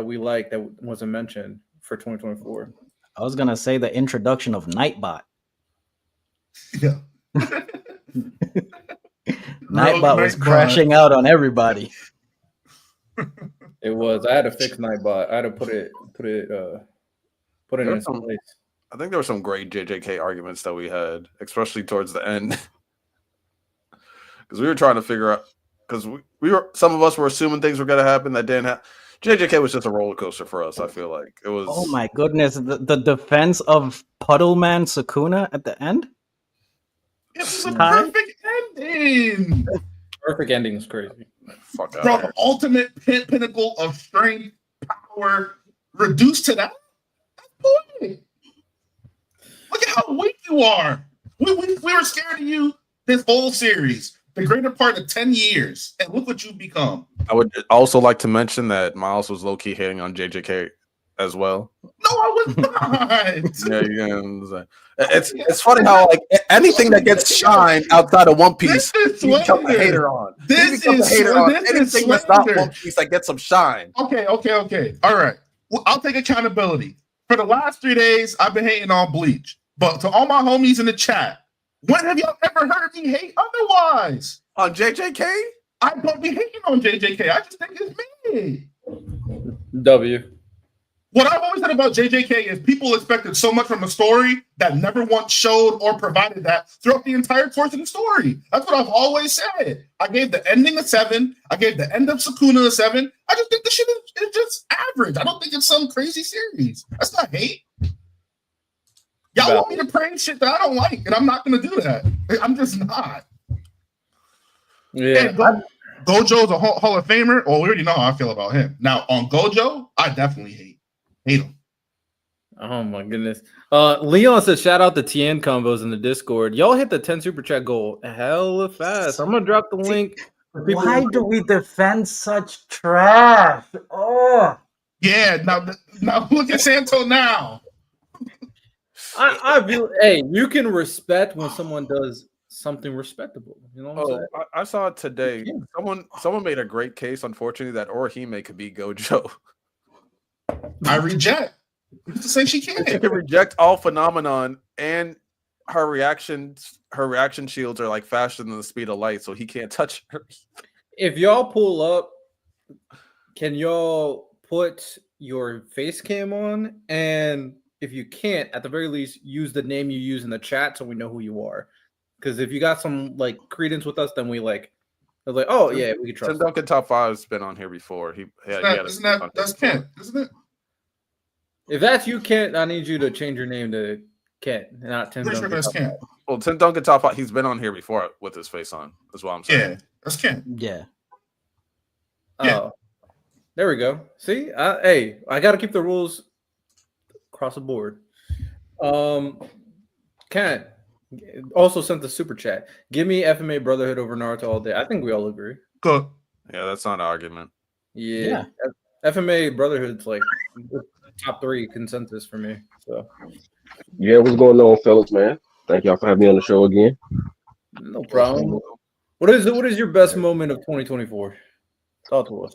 we like that wasn't mentioned for 2024? I was gonna say the introduction of Nightbot. Yeah. Nightbot was crashing out on everybody. It was. I had to fix Nightbot. I had to put it in its place. I think there were some great JJK arguments that we had, especially towards the end, because we were trying to figure out. Because some of us were assuming things were going to happen that didn't happen. JJK was just a roller coaster for us. I feel like it was. Oh my goodness! The defense of Puddleman Sukuna at the end. It was a perfect ending. Perfect ending is crazy. Fuck out. Bro, the ultimate pinnacle of strength, power, reduced to that. Boy, look at how weak you are. We were scared of you this whole series, the greater part of 10 years, and look what you've become. I would also like to mention that Miles was low-key hating on JJK as well. No, I was not. Yeah. It's funny how like anything that gets shine outside of One Piece, he becomes a hater on. This is anything that's not One Piece that gets some shine. Okay. All right. Well, I'll take accountability. For the last 3 days, I've been hating on Bleach. But to all my homies in the chat, when have y'all ever heard me hate otherwise? On JJK? I don't be hating on JJK. I just think it's me. W. What I've always said about JJK is people expected so much from a story that never once showed or provided that throughout the entire course of the story. That's what I've always said. I gave the ending a 7. I gave the end of Sukuna a 7. I just think the shit is just average. I don't think it's some crazy series. That's not hate. Y'all want me to praise shit that I don't like, and I'm not going to do that. I'm just not. Yeah. Gojo's a Hall of Famer. Well, we already know how I feel about him. Now, on Gojo, I definitely hate him. Oh my goodness. Leon says shout out the TN combos in the Discord. Y'all hit the 10 super chat goal hella fast. I'm gonna drop the link. Why do we defend such trash? Oh yeah, now look at Santo now. I feel hey, you can respect when someone does something respectable. You know what I'm saying? I saw it today. Someone made a great case, unfortunately, that Orihime could be Gojo. I reject. To say she can't. She can reject all phenomenon, and her reaction shields are like faster than the speed of light, so he can't touch her. If y'all pull up, can y'all put your face cam on? And if you can't, at the very least, use the name you use in the chat so we know who you are. Because if you got some like credence with us, then we like, oh yeah, we can trust. Tim Duncan Top 5's been on here before. That's Kent, isn't it? If that's you, Kent, I need you to change your name to Kent, not Tim Duncan. Sure that's Kent. Well, Tim Duncan Top 5, he's been on here before with his face on. That's what I'm saying. Yeah, that's Kent. yeah. Oh, there we go. See, I got to keep the rules across the board. Kent also sent the super chat. Give me FMA Brotherhood over Naruto all day. I think we all agree. Good. Yeah, that's not an argument. Yeah. FMA Brotherhood's like top 3 consensus for me. So yeah, what's going on, fellas, man? Thank y'all for having me on the show again. No problem. What is your best moment of 2024? Talk to us.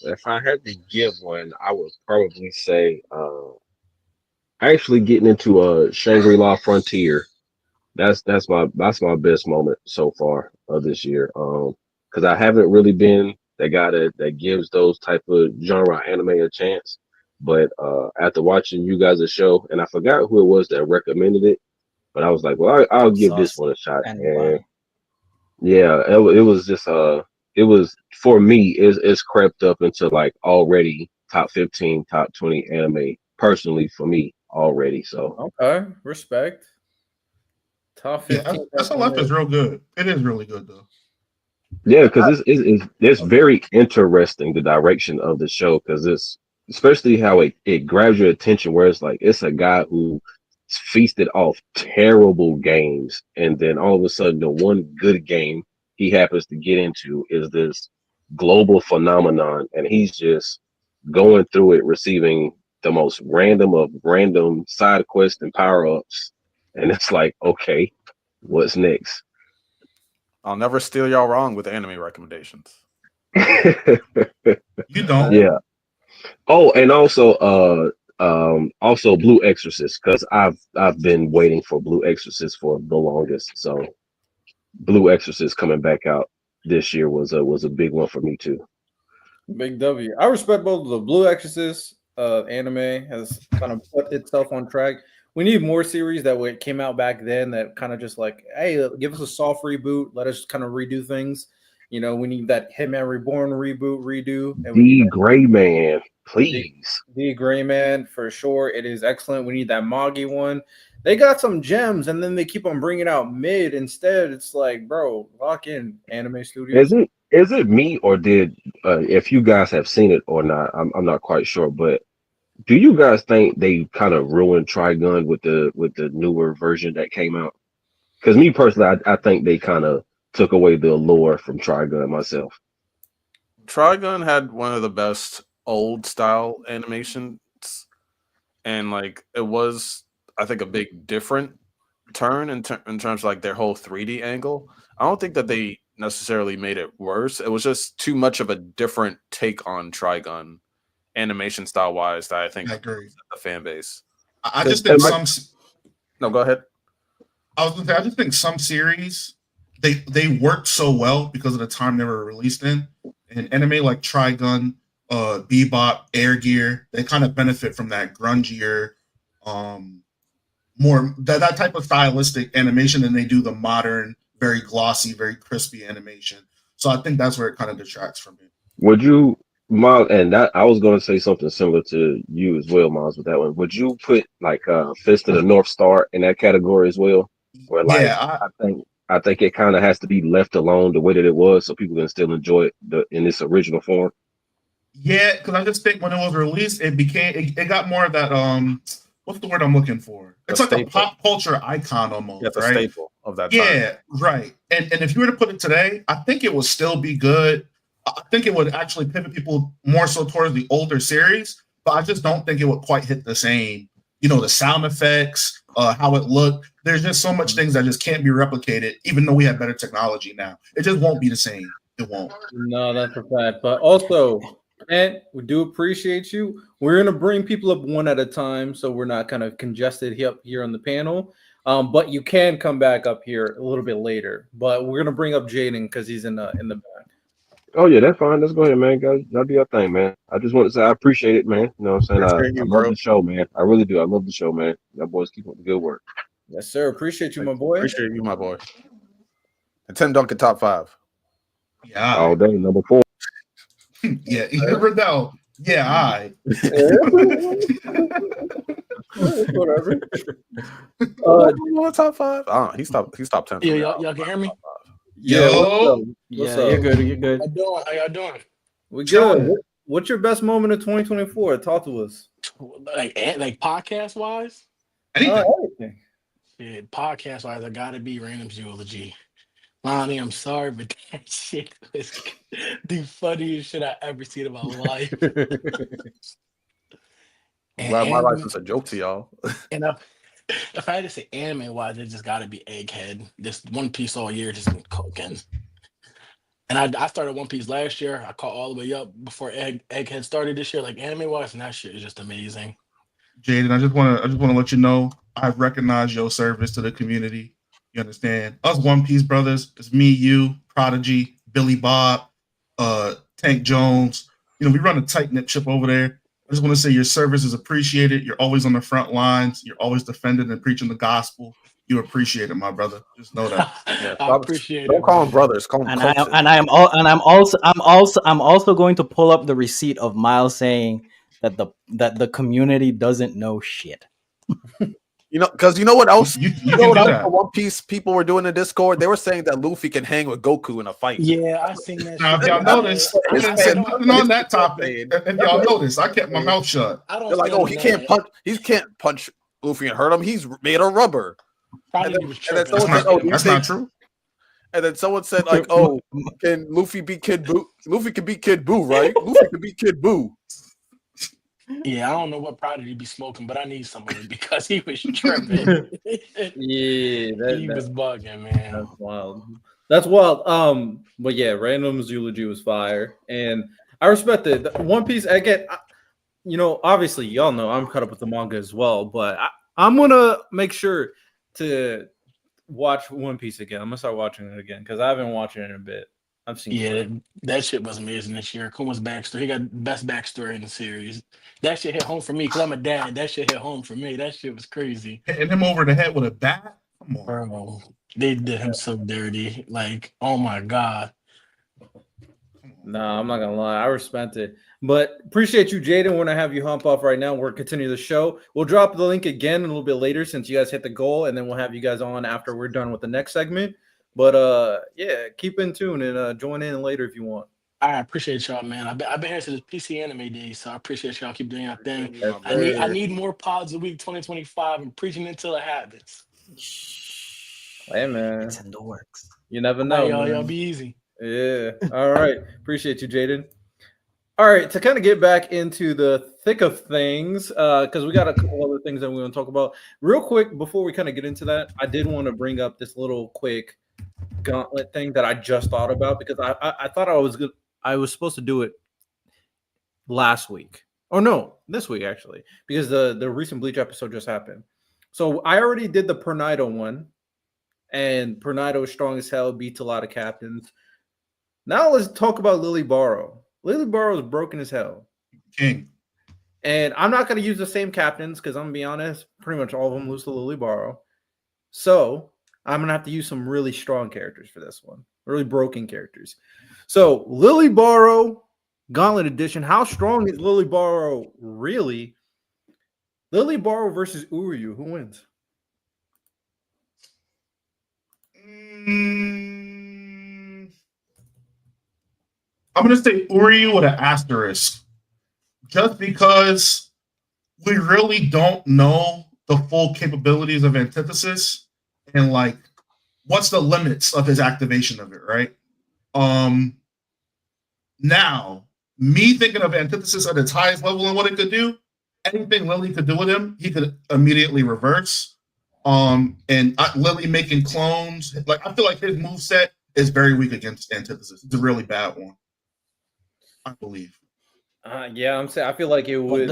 If I had to give one, I would probably say actually getting into Shangri-La Frontier. That's my best moment so far of this year. Because I haven't really been that guy that gives those type of genre anime a chance. But after watching you guys' show, and I forgot who it was that recommended it, but I was like, well, I'll give this one a shot. And yeah, it was just it was for me. It's crept up into like already top 15, top 20 anime personally for me already. So okay, respect. Top 15. Yeah, that's left is real good. It is really good though. Yeah, because it's very interesting the direction of the show, because it's especially how it grabs your attention, where it's like it's a guy who feasted off terrible games, and then all of a sudden the one good game he happens to get into is this global phenomenon, and he's just going through it, receiving the most random of random side quests and power-ups, and it's like, okay, what's next? I'll never steal y'all wrong with anime recommendations. You don't. Yeah. Oh, and also Blue Exorcist, because I've been waiting for Blue Exorcist for the longest. So Blue Exorcist coming back out this year was a big one for me too. Big W. I respect both the Blue Exorcist anime has kind of put itself on track. We need more series that came out back then that kind of just like, hey, give us a soft reboot. Let us kind of redo things. You know, we need that Hitman Reborn reboot, redo. And The Gray Man, please. The Gray Man, for sure. It is excellent. We need that Magi one. They got some gems, and then they keep on bringing out mid. Instead, it's like, bro, lock in Anime Studios. Is it me, or did if you guys have seen it or not? I'm not quite sure, but do you guys think they kind of ruined Trigun with the newer version that came out? Because me personally, I think they kind of took away the allure from Trigun myself. Trigun had one of the best old style animations, and like it was, I think, a big different turn in terms of like their whole 3D angle. I don't think that they necessarily made it worse. It was just too much of a different take on Trigun animation style wise that I think the fan base. I just think some. No, go ahead. I just think some series they worked so well because of the time they were released in. And anime like Trigun, Bebop, Air Gear, they kind of benefit from that grungier, more that type of stylistic animation than they do the modern, very glossy, very crispy animation. So I think that's where it kind of detracts from it. Would you, Miles, and that I was going to say something similar to you as well, Miles, with that one. Would you put like Fist of the North Star in that category as well? Where like I think it kind of has to be left alone the way that it was, so people can still enjoy it in its original form. Yeah, because I just think when it was released, it got more of that what's the word I'm looking for? It's like a pop culture icon almost. It's right? A staple of that time. Yeah, right. And if you were to put it today, I think it would still be good. I think it would actually pivot people more so towards the older series, but I just don't think it would quite hit the same. The sound effects, how it looked. There's just so much things that just can't be replicated, even though we have better technology now. It just won't be the same. It won't. No, that's a fact. But also, and we do appreciate you. We're going to bring people up one at a time, so we're not kind of congested here on the panel. But you can come back up here a little bit later. But we're going to bring up Jaden because he's in the back. Oh yeah, that's fine. Let's go ahead, man. Guys, y'all do your thing, man. I just want to say I appreciate it, man. You know what I'm saying? I love the show, man. I really do. I love the show, man. Y'all boys keep up the good work. Yes, sir. Appreciate you, my boy. Appreciate you, my boy. And Tim Duncan top 5. Yeah. All day, number 4. Yeah, you never know. Yeah, I. Whatever. Top 5? He's top 10. Yeah, y'all can hear me? Yo. What's up? You're good. You're good. How y'all doing? We good. What's your best moment of 2024? Talk to us. Like podcast wise? Anything. Yeah, podcast wise, I gotta be Random's eulogy. Lonnie, I'm sorry, but that shit was the funniest shit I ever seen in my life. Glad my life is a joke to y'all. And if I had to say anime wise, it just gotta be Egghead. This One Piece all year just been cooking. And I started One Piece last year. I caught all the way up before Egghead started this year. Like anime wise, and that shit is just amazing. Jaden, I just want to let you know I recognize your service to the community. You understand? Us One Piece brothers, it's me, you, Prodigy, Billy Bob, Tank Jones. We run a tight-knit ship over there. I just want to say your service is appreciated. You're always on the front lines. You're always defending and preaching the gospel. You appreciate it, my brother. Just know that. Yeah, I appreciate it. Don't call them brothers. Call them I'm also going to pull up the receipt of Miles saying that the community doesn't know shit. Because you know what else? You know what else the One Piece people were doing in Discord? They were saying that Luffy can hang with Goku in a fight. Yeah, I seen that. Now, if y'all notice, I didn't say nothing on that topic. If y'all notice, I kept my mouth shut. They're like, he can't punch. He can't punch Luffy and hurt him. He's made of rubber. That's not true. And then someone said, like, can Luffy beat Kid Buu? Luffy can beat Kid Buu, right? Luffy can beat Kid Buu. Yeah, I don't know what Prodigy be smoking, but I need somebody because he was tripping. He was bugging, man. That's wild. That's wild. But yeah, Random's eulogy was fire, and I respect it. One Piece, obviously y'all know I'm caught up with the manga as well, but I'm gonna make sure to watch One Piece again. I'm gonna start watching it again because I haven't watched it in a bit. I've seen. Yeah, that shit was amazing this year. Kuma's backstory, he got best backstory in the series. That shit hit home for me because I'm a dad. That shit hit home for me. That shit was crazy. Hitting him over the head with a bat. Come on, bro. They did him so dirty. Like, oh my god. Nah, I'm not gonna lie. I respect it. But appreciate you, Jaden. We're gonna have you hump off right now. We're continuing the show. We'll drop the link again a little bit later since you guys hit the goal, and then we'll have you guys on after we're done with the next segment. But yeah, keep in tune and join in later if you want. I appreciate y'all, man. I've been here since PC Anime Days, so I appreciate y'all. Keep doing your thing. I need more pods a week 2025. I'm preaching until it happens. Hey man, it's in the works. You never know. Y'all be easy. Yeah. All right. Appreciate you, Jaden. All right, to kind of get back into the thick of things, because we got a couple other things that we want to talk about. Real quick, before we kind of get into that, I did want to bring up this little quick gauntlet thing that I just thought about because I thought I was supposed to do it last week. Oh no, this week actually, because the recent Bleach episode just happened. So I already did the Pernido one, and Pernido is strong as hell, beats a lot of captains. Now let's talk about Lily Barrow. Lily Barrow is broken as hell. King. And I'm not going to use the same captains because I'm going to be honest, pretty much all of them lose to Lily Barrow. So I'm going to have to use some really strong characters for this one, really broken characters. So Lily Barrow, Gauntlet Edition. How strong is Lily Barrow really? Lily Barrow versus Uryu. Who wins? I'm going to say Uryu with an asterisk. Just because we really don't know the full capabilities of Antithesis and like what's the limits of his activation of it, right? Now, me thinking of Antithesis at its highest level and what it could do, anything Lily could do with him, he could immediately reverse. And Lily making clones, like I feel like his moveset is very weak against Antithesis. It's a really bad one, I believe. Yeah, I'm saying I feel like it would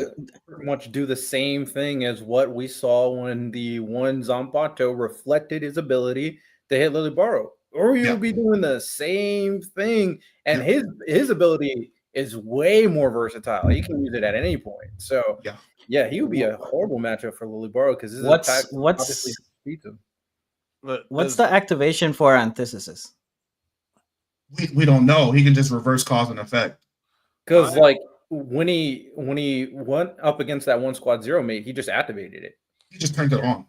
pretty much do the same thing as what we saw when the one Zanpakuto reflected his ability to hit Lily Barrow. Or you would be doing the same thing, and his ability is way more versatile. He can use it at any point. So yeah, he would be a horrible matchup for Lily Barrow because his attack obviously beats him. What's the activation for Antithesis? We don't know. He can just reverse cause and effect. Because like when he went up against that one squad zero mate, he just activated it. He just turned it on.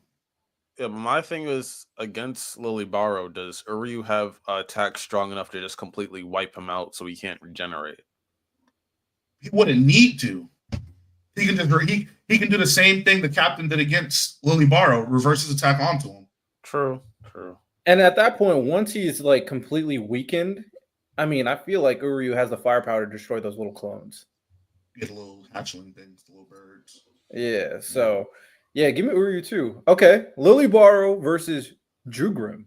Yeah, but my thing is against Lily Barrow, does Uryu have attack strong enough to just completely wipe him out so he can't regenerate? He wouldn't need to. He can just he can do the same thing the captain did against Lily Barrow, reverse his attack onto him. True. And at that point, once he's like completely weakened, I mean, I feel like Uryu has the firepower to destroy those little clones. Get little hatchling things, little birds. Yeah, so yeah, give me Uryu too. Okay, Lily Barrow versus Drugrim.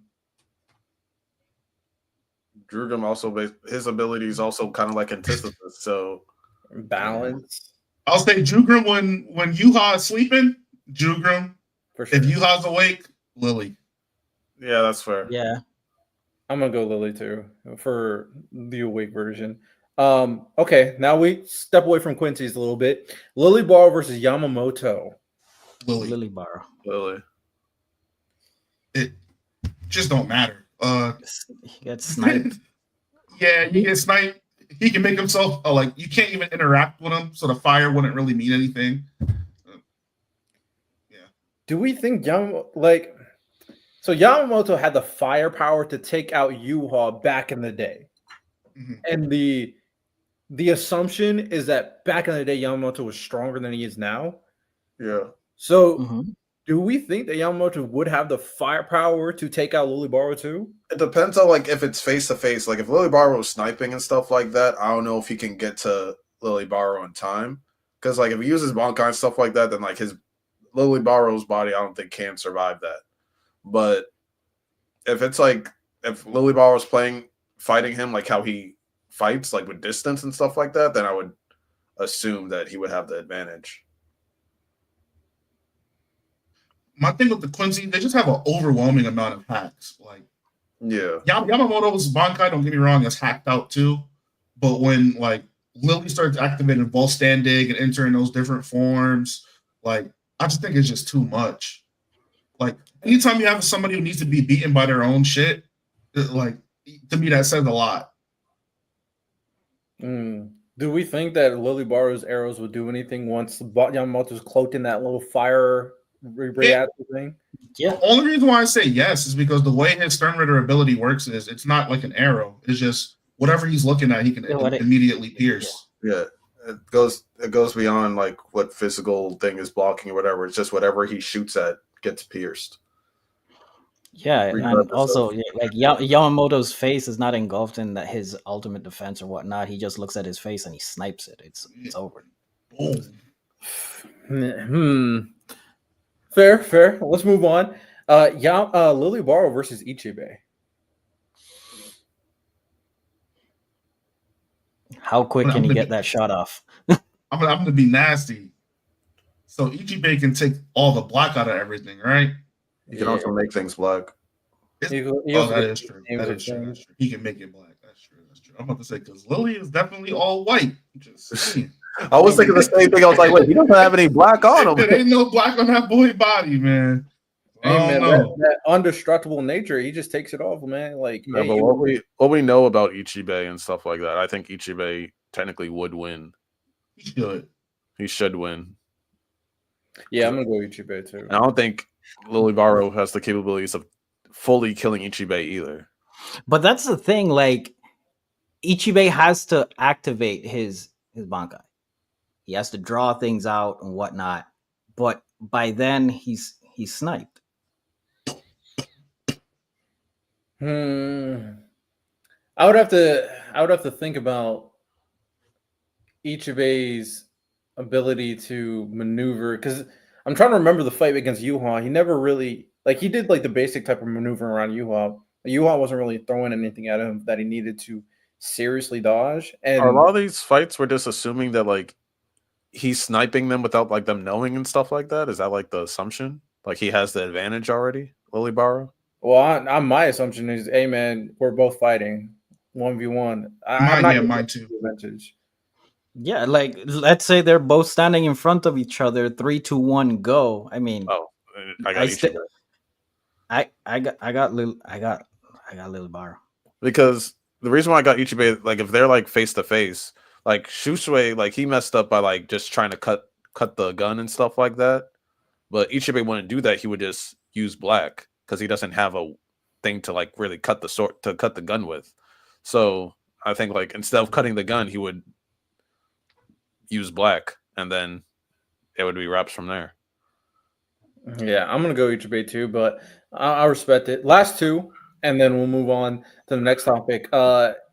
Drugrim also his ability is also kind of like Antithesis, so balance. I'll say Drugrim when Yuha is sleeping, Drugrim. For sure. If Yuha's awake, Lily. Yeah, that's fair. Yeah. I'm gonna go Lily too for the awake version. Okay, now we step away from Quincy's a little bit. Lily Barrow versus Yamamoto. Lily Barrow. Lily. It just don't matter. He gets sniped. Yeah, he gets sniped. He can make himself like you can't even interact with him, so the fire wouldn't really mean anything. Yeah. Do we think Yamamoto had the firepower to take out Yuha back in the day? Mm-hmm. And the assumption is that back in the day Yamamoto was stronger than he is now. Yeah. So do we think that Yamamoto would have the firepower to take out Lily Barrow too? It depends on like if it's face to face. Like if Lily Barrow was sniping and stuff like that, I don't know if he can get to Lily Barrow in time. Because like if he uses Bankai and stuff like that, then like his Lily Barrow's body, I don't think can survive that. But if it's like if Lily Barrow's fighting him like how he fights, like with distance and stuff like that, then I would assume that he would have the advantage. My thing with the Quincy, they just have an overwhelming amount of hacks. Like, yeah, Yamamoto's Bankai, don't get me wrong, is hacked out too. But when like Lily starts activating Volstandig and entering those different forms, like I just think it's just too much. Like anytime you have somebody who needs to be beaten by their own shit, like to me that says a lot. Do we think that Lily Barrow's arrows would do anything once Yamamoto's cloaked in that little fire reactor thing? Yeah. The only reason why I say yes is because the way his Stern Ritter ability works is it's not like an arrow. It's just whatever he's looking at, he can immediately pierce. Yeah. It goes beyond like what physical thing is blocking or whatever. It's just whatever he shoots at gets pierced. Yeah, and also like Yamamoto's face is not engulfed in his ultimate defense or whatnot. He just looks at his face and he snipes it. It's over. Fair. Let's move on. Lily Barrow versus Ichibei. How quick can he get that shot off? I'm gonna be nasty. So Ichibei can take all the black out of everything, right? He can also make things black. That is true. That is true. He can make it black. That's true. I'm about to say because Lily is definitely all white. I was thinking the same thing. I was like, wait, he doesn't have any black on him. There ain't no black on that boy body, man. Hey, man, that indestructible nature, he just takes it off, man. Like, yeah, but what we know about Ichibei and stuff like that, I think Ichibei technically would win. He should win. Yeah, I'm gonna go Ichibei too. And I don't think Lily Barrow has the capabilities of fully killing Ichibei either. But that's the thing, like Ichibei has to activate his Bankai. He has to draw things out and whatnot. But by then he's sniped. I would have to think about Ichibei's ability to maneuver, because I'm trying to remember the fight against Yuha. He never really he did like the basic type of maneuver around Yuha. Yuha wasn't really throwing anything at him that he needed to seriously dodge. And a lot of these fights were just assuming that like he's sniping them without like them knowing and stuff like that. Is that like the assumption? Like he has the advantage already, Lily Barrow? Well, my assumption is, hey man, we're both fighting 1v1. Mine too. Advantage. Yeah, like let's say they're both standing in front of each other, 3, 2, 1, go. I mean, I got Lily Barrow. Because the reason why I got Ichibei, like if they're like face to face, like Shusui, like he messed up by like just trying to cut the gun and stuff like that. But Ichibei wouldn't do that. He would just use black because he doesn't have a thing to like really cut the gun with. So I think like instead of cutting the gun, he would use black, and then it would be wraps from there. Yeah, I'm gonna go Ichibei too, but I respect it. Last two, and then we'll move on to the next topic.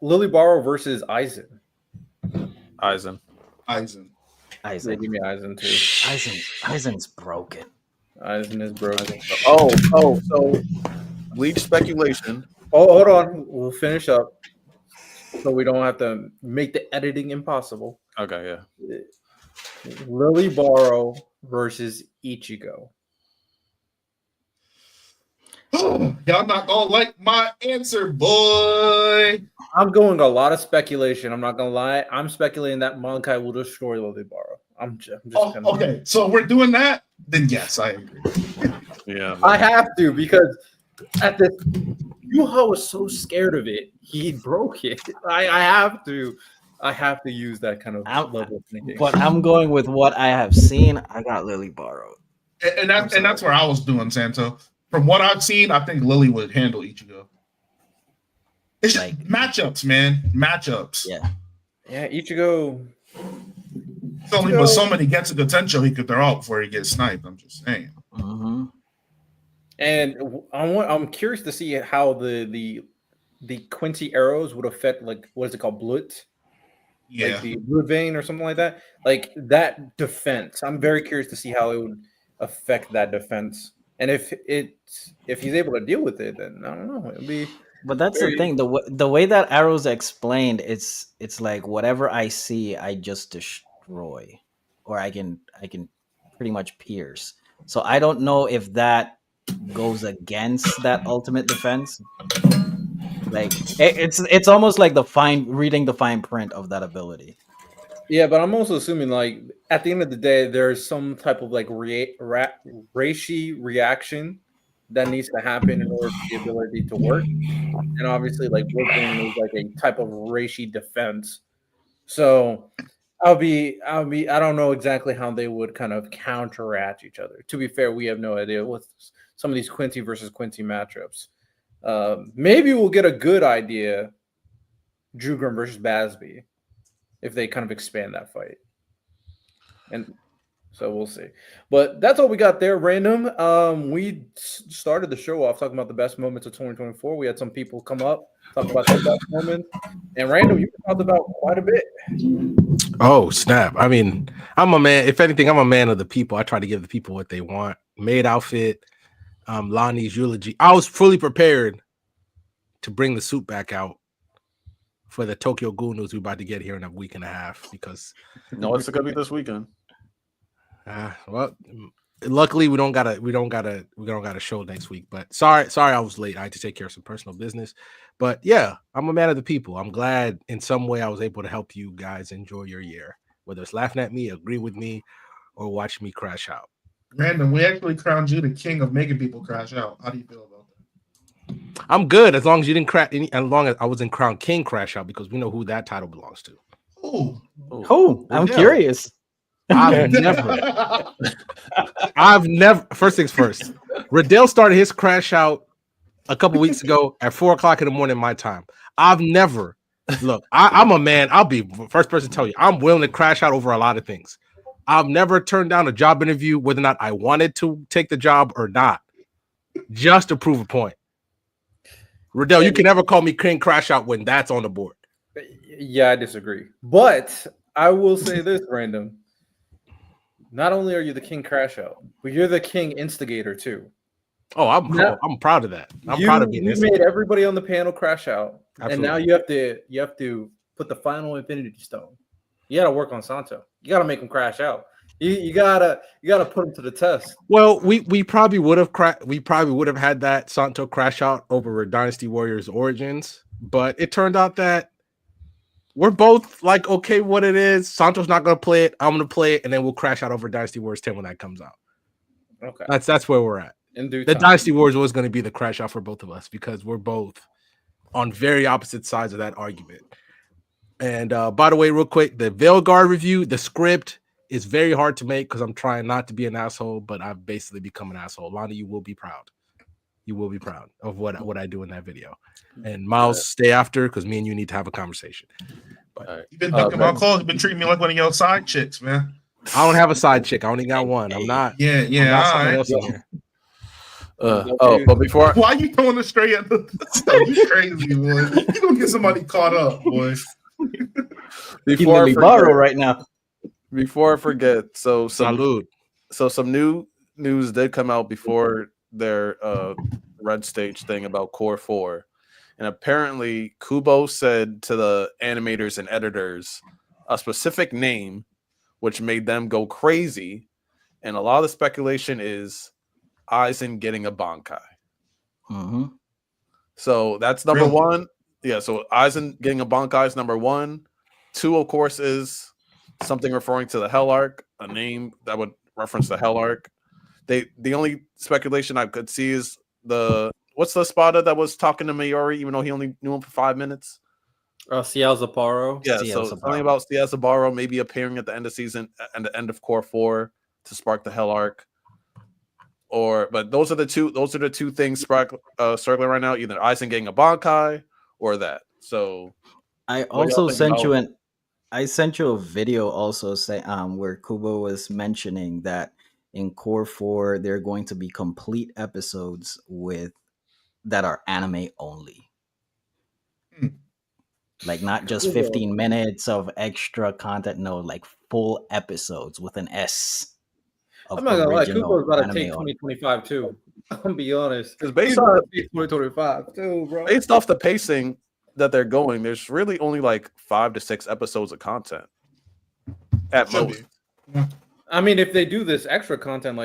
Lily Barrow versus Aizen. Aizen. Give me Aizen too. Aizen's broken. Aizen is broken. So Bleach speculation. Oh, hold on. We'll finish up so we don't have to make the editing impossible. Okay, yeah. Lily Barrow versus Ichigo. Y'all not gonna like my answer, boy. I'm going a lot of speculation. I'm not gonna lie. I'm speculating that Mankai will destroy Lily Barrow. I'm just okay. So we're doing that. Then yes, I agree. Yeah, I have to, because at this, Yuha was so scared of it, he broke it. I have to use that kind of level of thinking. But I'm going with what I have seen. I got Lily Barrow, and that's where I was doing, Santo. From what I've seen, I think Lily would handle Ichigo. It's just matchups, man. Matchups. Yeah, Ichigo. It's only but so many gets a potential he could throw out before he gets sniped. I'm just saying. Mm-hmm. And I'm curious to see how the Quincy arrows would affect, like, what is it called, Blut? Yeah, like the Blood Vein or something like that. Like that defense. I'm very curious to see how it would affect that defense. And if he's able to deal with it, then I don't know. It'll be. But that's the thing. The way that Arrow's explained, it's like whatever I see, I just destroy, or I can pretty much pierce. So I don't know if that goes against that ultimate defense. Like it's almost like reading the fine print of that ability. Yeah, but I'm also assuming, like, at the end of the day, there's some type of like reishi reaction that needs to happen in order for the ability to work. And obviously, like, working is like a type of reishi defense. So I don't know exactly how they would kind of counteract each other. To be fair, we have no idea with some of these Quincy versus Quincy matchups. Maybe we'll get a good idea, Jugrim versus Basby, if they kind of expand that fight. And So we'll see. But that's all we got there, random. We started the show off talking about the best moments of 2024. We had some people come up, talk about their best moments. And random, you talked about quite a bit. Oh, snap. I mean, I'm a man. If anything, I'm a man of the people. I try to give the people what they want. Maid outfit, Lonnie's eulogy. I was fully prepared to bring the suit back out for the Tokyo Ghoul news we're about to get here in a week and a half because no, it's gonna be this weekend. Well, luckily we don't got a show next week. But sorry, I was late. I had to take care of some personal business. But yeah, I'm a man of the people. I'm glad in some way I was able to help you guys enjoy your year, whether it's laughing at me, agree with me, or watch me crash out. Random, we actually crowned you the king of making people crash out. How do you feel about that? I'm good as long as you didn't crash. As long as I wasn't crowned king crash out because we know who that title belongs to. Who? I'm curious. I've never. First things first. Riddell started his crash out a couple weeks ago at 4:00 in the morning my time. I've never. Look, I'm a man. I'll be the first person to tell you I'm willing to crash out over a lot of things. I've never turned down a job interview, whether or not I wanted to take the job or not, just to prove a point. Riddell, you can never call me king crash out when that's on the board. Yeah, I disagree. But I will say this, random. Not only are you the king crash out, but you're the king instigator too. Oh, I'm proud of that. I'm proud of being you made everybody on the panel crash out. Absolutely. And now you have to put the final infinity stone. You got to work on Santo. You got to make him crash out. You gotta put him to the test. Well, we probably would have had that Santo crash out over Dynasty Warriors Origins, but it turned out that we're both like okay what it is. Santo's not gonna play it. I'm gonna play it, and then we'll crash out over Dynasty Warriors 10 when that comes out. Okay, that's where we're at. The Dynasty Warriors was going to be the crash out for both of us because we're both on very opposite sides of that argument. And by the way, real quick, the Veilguard review, the script is very hard to make because I'm trying not to be an asshole, but I've basically become an asshole. Lonnie, you will be proud. You will be proud of what I do in that video. And Miles, stay after because me and you need to have a conversation. But you've been ducking my calls. You've been treating me like one of your side chicks, man. I don't have a side chick. I only got one. I'm not. Yeah. Somebody else in here. But before, why you throwing it straight at the stuff? You crazy, boy. You gonna get somebody caught up, boy. Before I borrow right now. Before I forget, some new news did come out before their Red Stage thing about Core 4. And apparently Kubo said to the animators and editors a specific name, which made them go crazy. And a lot of the speculation is Aizen getting a Bankai. Mm-hmm. So that's number one. Yeah, so Aizen getting a Bankai is number one. Two, of course, is something referring to the Hell Arc, a name that would reference the Hell Arc. The only speculation I could see is what's the spotter that was talking to Mayori, even though he only knew him for 5 minutes? Ciel Zaparo. Yeah, so something about Ciel Zaparo maybe appearing at the end of season and the end of Core 4 to spark the Hell Arc. But those are the two things circling right now, either Aizen getting a Bankai or that. So I also sent you a video also where Kubo was mentioning that in Core 4 they're going to be complete episodes that are anime only. Like not just 15 minutes of extra content, no, like full episodes with an S. I'm not gonna lie, Kubo's about to take 2025 too. I'm be honest. Because based on 2025 too, bro. Based off the pacing that they're going, there's really only like 5 to 6 episodes of content at most. I mean, if they do this extra content,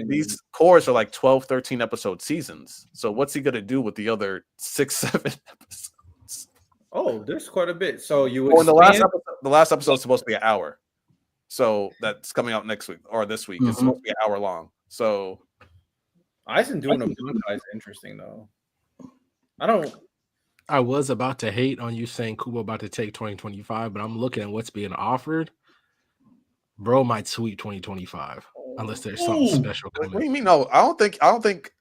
these cores are like 12, 13 episode seasons. So what's he gonna do with the other 6, 7 episodes? Oh, there's quite a bit. So the last episode is supposed to be an hour. So that's coming out next week or this week. Mm-hmm. It's supposed to be an hour long. So Aizen doing a Bankai is interesting though. I was about to hate on you saying Kubo about to take 2025, but I'm looking at what's being offered. Bro might sweep 2025 unless there's something special coming. What do you mean? No, I don't think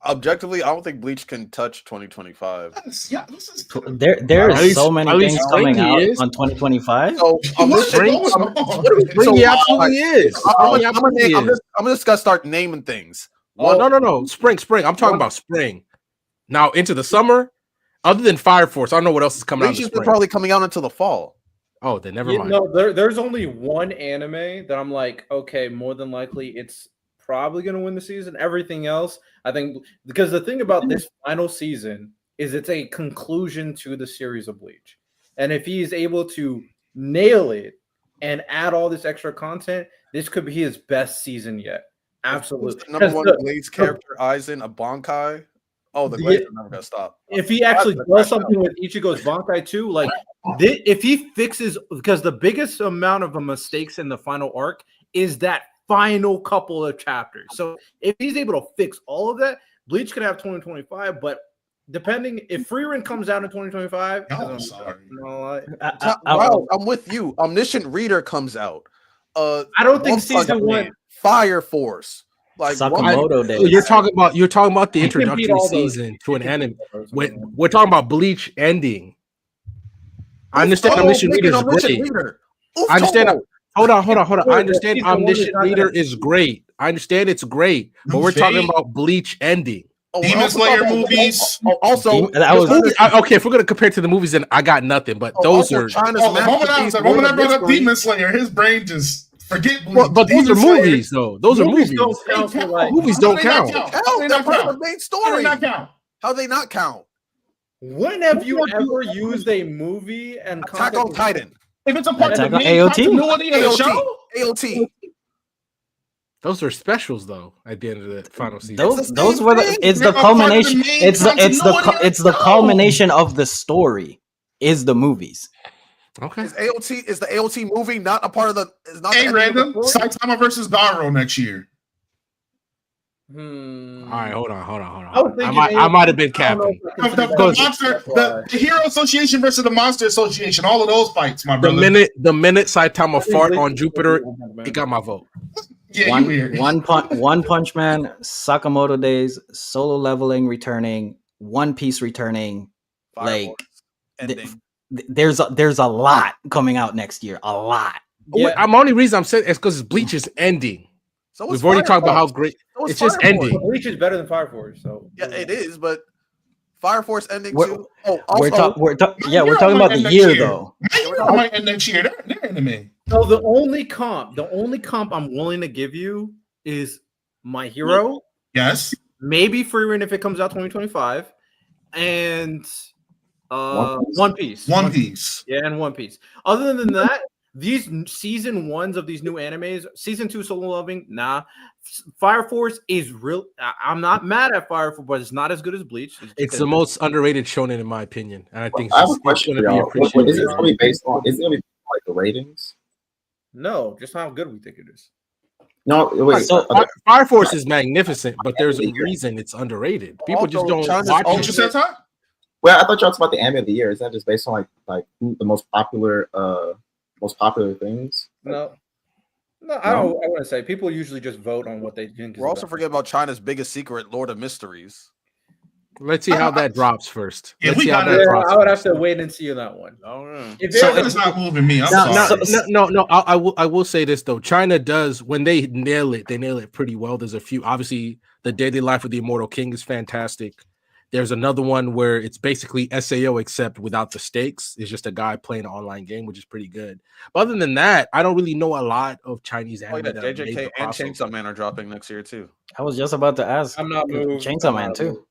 Objectively, I don't think Bleach can touch 2025. Yeah, this is there is so many things coming out on 2025. So I'm just Spring, he absolutely is. I'm just gonna start naming things. No. Spring. I'm talking about spring. Now into the summer. Other than Fire Force, I don't know what else is coming out. Bleach is probably coming out until the fall. Oh, then never mind. No, there's only one anime that I'm like, okay, more than likely it's probably going to win the season. Everything else, I think, because the thing about this final season is it's a conclusion to the series of Bleach. And if he's able to nail it and add all this extra content, this could be his best season yet. Absolutely. Number one Blaze character, Aizen, a Bankai. Oh, the Blaze are never going to stop. If he actually does something with Ichigo's Bankai too, like if he fixes, because the biggest amount of mistakes in the final arc is that final couple of chapters. So if he's able to fix all of that, Bleach could have 2025. But depending if Freerin comes out in 2025, I'm sorry. I'm with you. Omniscient Reader comes out. I don't think season one. Fire Force. Like Sakamoto Days. You're talking about the introductory season to an anime. We're talking about Bleach ending. I understand Omniscient Reader is great. I understand. Hold on. I understand Omniscient Reader is great. I understand it's great, but we're talking about Bleach ending. Demon Slayer movies. Also, okay. If we're gonna compare to the movies, then I got nothing. But those are China's masterpiece. The moment I brought up Demon Slayer, his brain just forget. But those are movies, though. Those are movies. Movies don't count. They're part of the main story. How they not count? When have you ever used a movie and Attack on Titan? If it's a part of the main continuity of the show, AOT. Those are specials, though. At the end of the final season, those were it's the culmination. It's the culmination of the story. Is the movies. Okay. Is the AOT movie not a part of the? Is not random Saitama versus Garo next year. All right, hold on. I might have been capping. The Hero Association versus the Monster Association. All of those fights, my brother. The minute Saitama fart on Jupiter, he got my vote. Yeah, One Punch Man, Sakamoto Days, Solo Leveling returning, One Piece returning. There's a lot coming out next year. A lot. Yeah. I'm only reason I'm saying it's because Bleach is ending. So we've already talked about how great it's just ending. Bleach is better than Fire Force, so yeah, it is. But Fire Force ending too. We're talking about the year though. Might end next year. They're anime. So the only comp I'm willing to give you is My Hero. Yes. Maybe Freerin if it comes out 2025, and One Piece. One Piece. Yeah, and One Piece. Other than that, these season ones of these new animes, season 2 Solo Leveling, nah. Fire Force is real. I'm not mad at Fire Force, but it's not as good as Bleach. It's the most underrated shonen in my opinion, and I think I have a question for y'all. Is it going to be based on? Is it going to be like the ratings? No, just how good we think it is. No, wait. So Fire Force is magnificent, but there's a reason it's underrated. People just don't watch it. Well, I thought y'all talking about the anime of the year. Is that just based on like who the most popular things? No, I want to say people usually just vote on what they think. We're also forgetting about China's biggest secret, Lord of Mysteries. Let's see how that drops first. Yeah, I would have to wait and see that one. It's not moving me. I'm sorry. No. I will say this though. China does when they nail it pretty well. There's a few. Obviously, the Daily Life of the Immortal King is fantastic. There's another one where it's basically SAO except without the stakes. It's just a guy playing an online game, which is pretty good. But other than that, I don't really know a lot of Chinese anime. JJK and Chainsaw Man are dropping next year too. I was just about to ask. I'm not moved. Chainsaw Man too.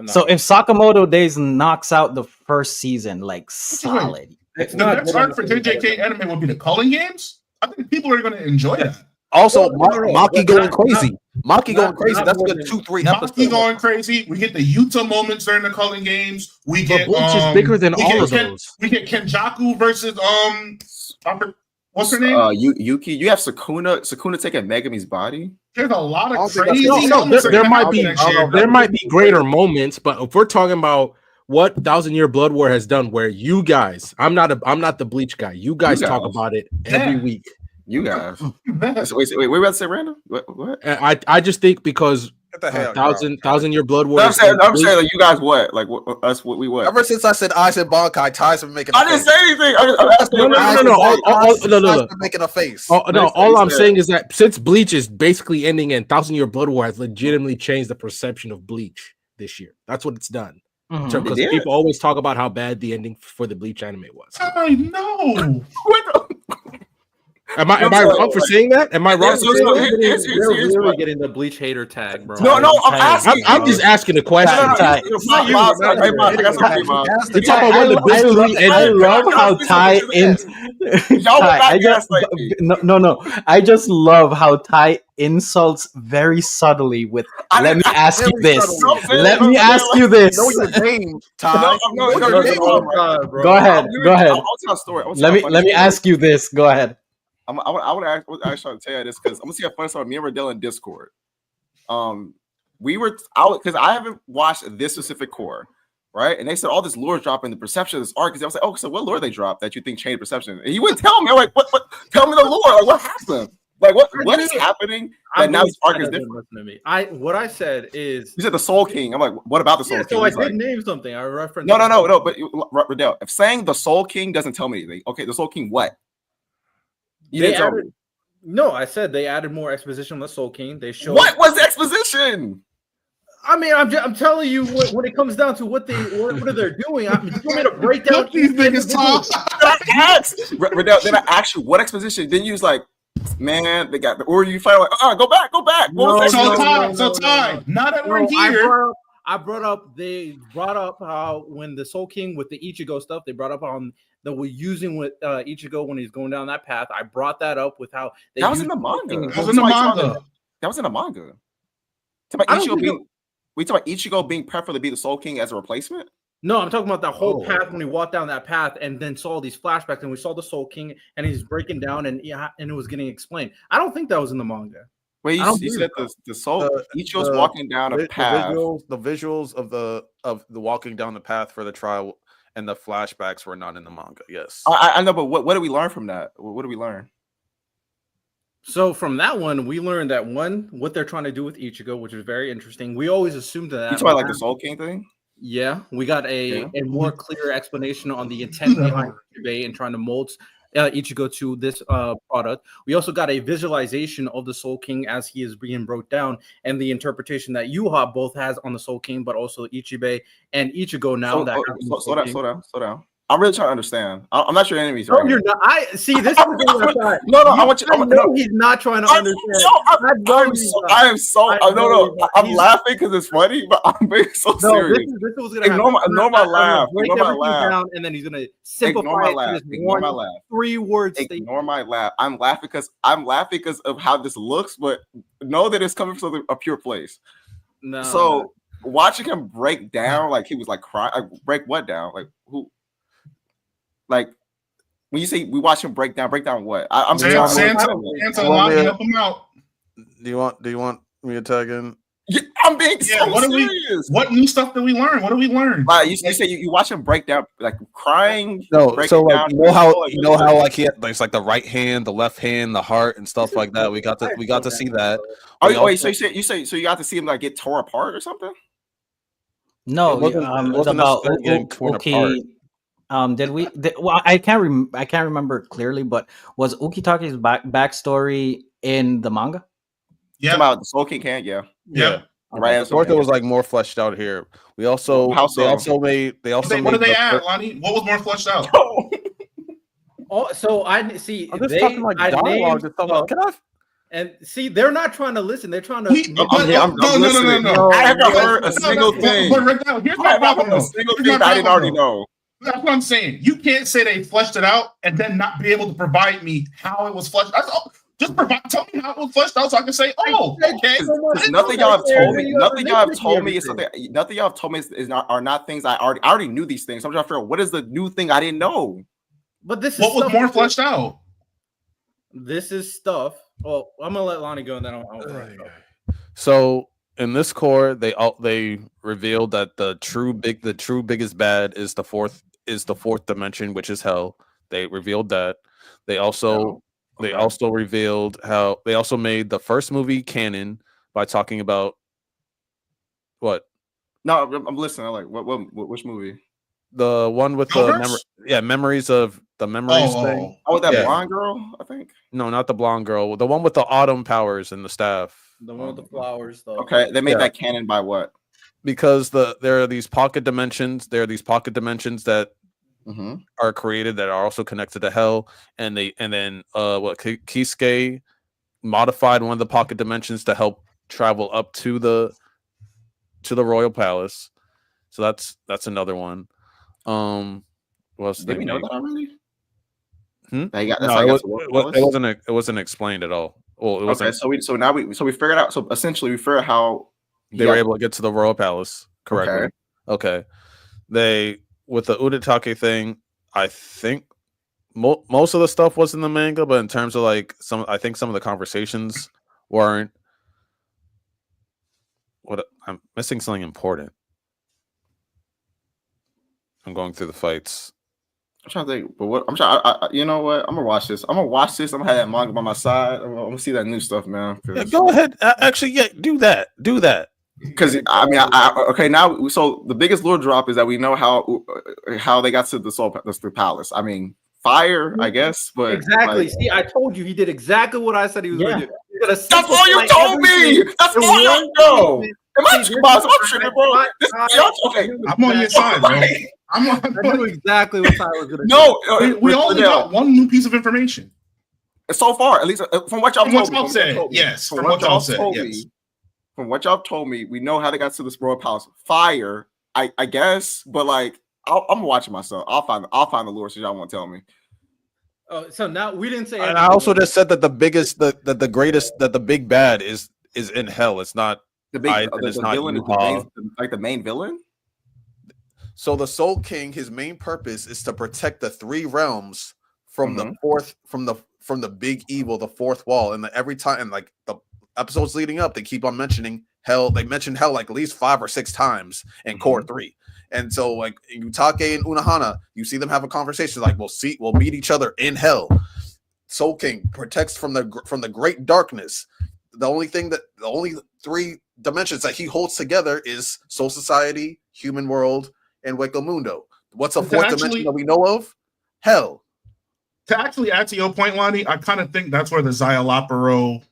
So if Sakamoto Days knocks out the first season, like solid, it's not best art for JJK anime would be the Culling Games. I think people are going to enjoy that. Also, Maki going crazy. Maki going crazy. That's good 2-3 episodes. Maki going crazy. We get the Yuta moments during the Culling Games. We get Bleach is bigger than all of those. We get Kenjaku versus what's her name? Yuki. You have Sukuna taking Megami's body. There's a lot of crazy. There might be greater moments, but if we're talking about what 1,000-Year Blood War has done, where you guys, I'm not the Bleach guy. You guys talk about it every week. You guys. Wait, we're about to say random? What? I just think because Get the hell thousand year blood war. I'm saying like you guys what? Like us what we what? Ever since I said Bankai, Ty's been making. I didn't say anything. I'm asking. No. Making a face. All I'm saying is that since Bleach is basically ending, and 1,000-Year Blood War has legitimately changed the perception of Bleach this year. That's what it's done. Because people always talk about how bad the ending for the Bleach anime was. I know. Am I wrong for saying that? Am I wrong? You're really getting the Bleach hater tag, bro. No, I'm asking. I'm just asking a question. I love how Ty I just love how Ty insults very subtly with let me ask you this. Let me ask you this. Know your name, Ty. Go ahead. Let me ask you this. Go ahead. I would actually tell you this because I'm gonna see a fun story. Me and Riddell in Discord. We were out because I haven't watched this specific core, right? And they said all this lore dropping the perception of this arc. Because I was like, oh, so what lore they dropped that you think changed perception? And he wouldn't tell me. I'm like, what? Tell me the lore. Like, what happened? Like, what is happening? That now this arc is different. Listen to me. What I said is you said the Soul King. I'm like, what about the Soul King? So I did name something. I referenced. No. But Riddell, if saying the Soul King doesn't tell me anything, okay, the Soul King what? No, I said they added more exposition on the Soul King. They showed what was the exposition? I mean, I'm telling you when it comes down to what are they doing. You want me to break down these niggas talk? I asked Riddell, then I asked you what exposition. Then you was like, man, they got the or you find like, go back. So Ty, now that we're here. They brought up how when the Soul King with the Ichigo stuff, they brought up on that we're using with Ichigo when he's going down that path. I brought that up with how that was in the manga. That was in the manga. That was in the manga. We talk about Ichigo being preferred to be the Soul King as a replacement. No, I'm talking about the whole path when he walked down that path and then saw these flashbacks and we saw the Soul King and he's breaking down and it was getting explained. I don't think that was in the manga. Wait, you said the Soul Ichigo's walking down a path. The visuals of the walking down the path for the trial and the flashbacks were not in the manga. Yes, I know, but what did we learn from that? What did we learn? So from that one, we learned that what they're trying to do with Ichigo, which is very interesting. We always assumed that. You talking like the Soul King thing? Yeah, we got a more clear explanation on the intent behind Ichigo and trying to mold Ichigo to this product. We also got a visualization of the Soul King as he is being broke down, and the interpretation that Yuha both has on the Soul King, but also Ichibei and Ichigo now. Slow down. I'm really trying to understand. I'm not your enemies. No, you're not. I see. This is the no. I want you. No, he's not trying to understand. I'm laughing because it's funny, but I'm being so serious. This was gonna ignore my laugh. And then he's gonna simplify it to my laugh. 3 words. Ignore my laugh. I'm laughing because of how this looks, but know that it's coming from a pure place. No. So watching him break down, like he was like crying. Break what down? Like who? Like when you say we watch him break down what? I'm Santo, help him out. Do you want me to tag in? Yeah, I'm being so serious. What new stuff did we learn? What did we learn? You say you watch him break down, like crying. No, so like you know how like he had like, it's like the right hand, the left hand, the heart, and stuff like that. We got to see that. So you say you got to see him like get tore apart or something? No, it's about getting torn apart. Well, I can't remember clearly, but was Ukitake's backstory in the manga? Yeah, about the Soul King can, yeah. Right. It was like more fleshed out here. We also what did they add, Lonnie? What was more fleshed out? So I see. I'm just talking like dialogue. Can I? And see, they're not trying to listen. They're trying to. No. I haven't heard a single thing. Here's my problem. A single thing I didn't already know. That's what I'm saying. You can't say they fleshed it out and then not be able to provide me how it was fleshed. Just tell me how it was fleshed out so I can say, oh, okay. Nothing y'all have told me. Nothing y'all have told me is something. Nothing y'all have told me are not things I already knew these things. So I'm trying to figure out what is the new thing I didn't know. But this is what was more fleshed out. This is stuff. Well, I'm gonna let Lonnie go and then I'll So in this core, they revealed that the true biggest bad is the fourth dimension, which is hell. They revealed that. They also revealed how they also made the first movie canon by talking about What? No, I'm listening. I'm like, which movie? The one with the memories of the memories thing. Oh, that blonde girl, I think. No, not the blonde girl. The one with the autumn powers and the staff. The one with the flowers, though. Okay, they made that canon by what? Because there are these pocket dimensions. There are these pocket dimensions that are created that are also connected to hell, and then Kisuke modified one of the pocket dimensions to help travel up to the royal palace. So that's another one. What else did we know that already? It wasn't explained at all. Well, it wasn't. Okay, so we figured out. So essentially, we figured out how they were able to get to the royal palace correctly. Okay. They with the Udatake thing, I think most of the stuff was in the manga, but in terms of like I think some of the conversations weren't. What I'm missing something important. I'm going through the fights. I'm trying to think, but what I'm trying. You know what? I'm gonna watch this. I'm gonna have that manga by my side. I'm gonna see that new stuff, man. Yeah, go ahead. Actually, yeah, do that. Because I mean, okay. Now, so the biggest lore drop is that we know how they got to the palace. I mean, fire, I guess, but exactly. Like, see, I told you he did exactly what I said he was going to do. That's all you told me. That's all you know. I'm tripping, bro. Okay, I'm on your side, bro. I knew exactly what I was going to do. No, we only got one new piece of information. So far, at least from what y'all told me. Yes, from what y'all told me. From what y'all told me, we know how they got to this royal palace. Fire, I guess, but like I'm watching myself. I'll find the lore so y'all won't tell me. So now we didn't say. And I also just said that the biggest, the greatest, that the big bad is in hell. It's not the big. It's not villain is like the main villain. So the Soul King, his main purpose is to protect the three realms from the fourth, from the big evil, the fourth wall. And every time, and like the episodes leading up, they keep on mentioning hell. They mentioned hell like at least 5 or 6 times in Core 3. And so like Utake and Unohana, you see them have a conversation like we'll meet each other in hell. Soul King protects from the great darkness. The only 3 dimensions that he holds together is Soul Society, Human World, and Weko Mundo. What's a 4th dimension that we know of? Hell. To actually add to your point, Lonnie, I kind of think that's where the Xayalaparo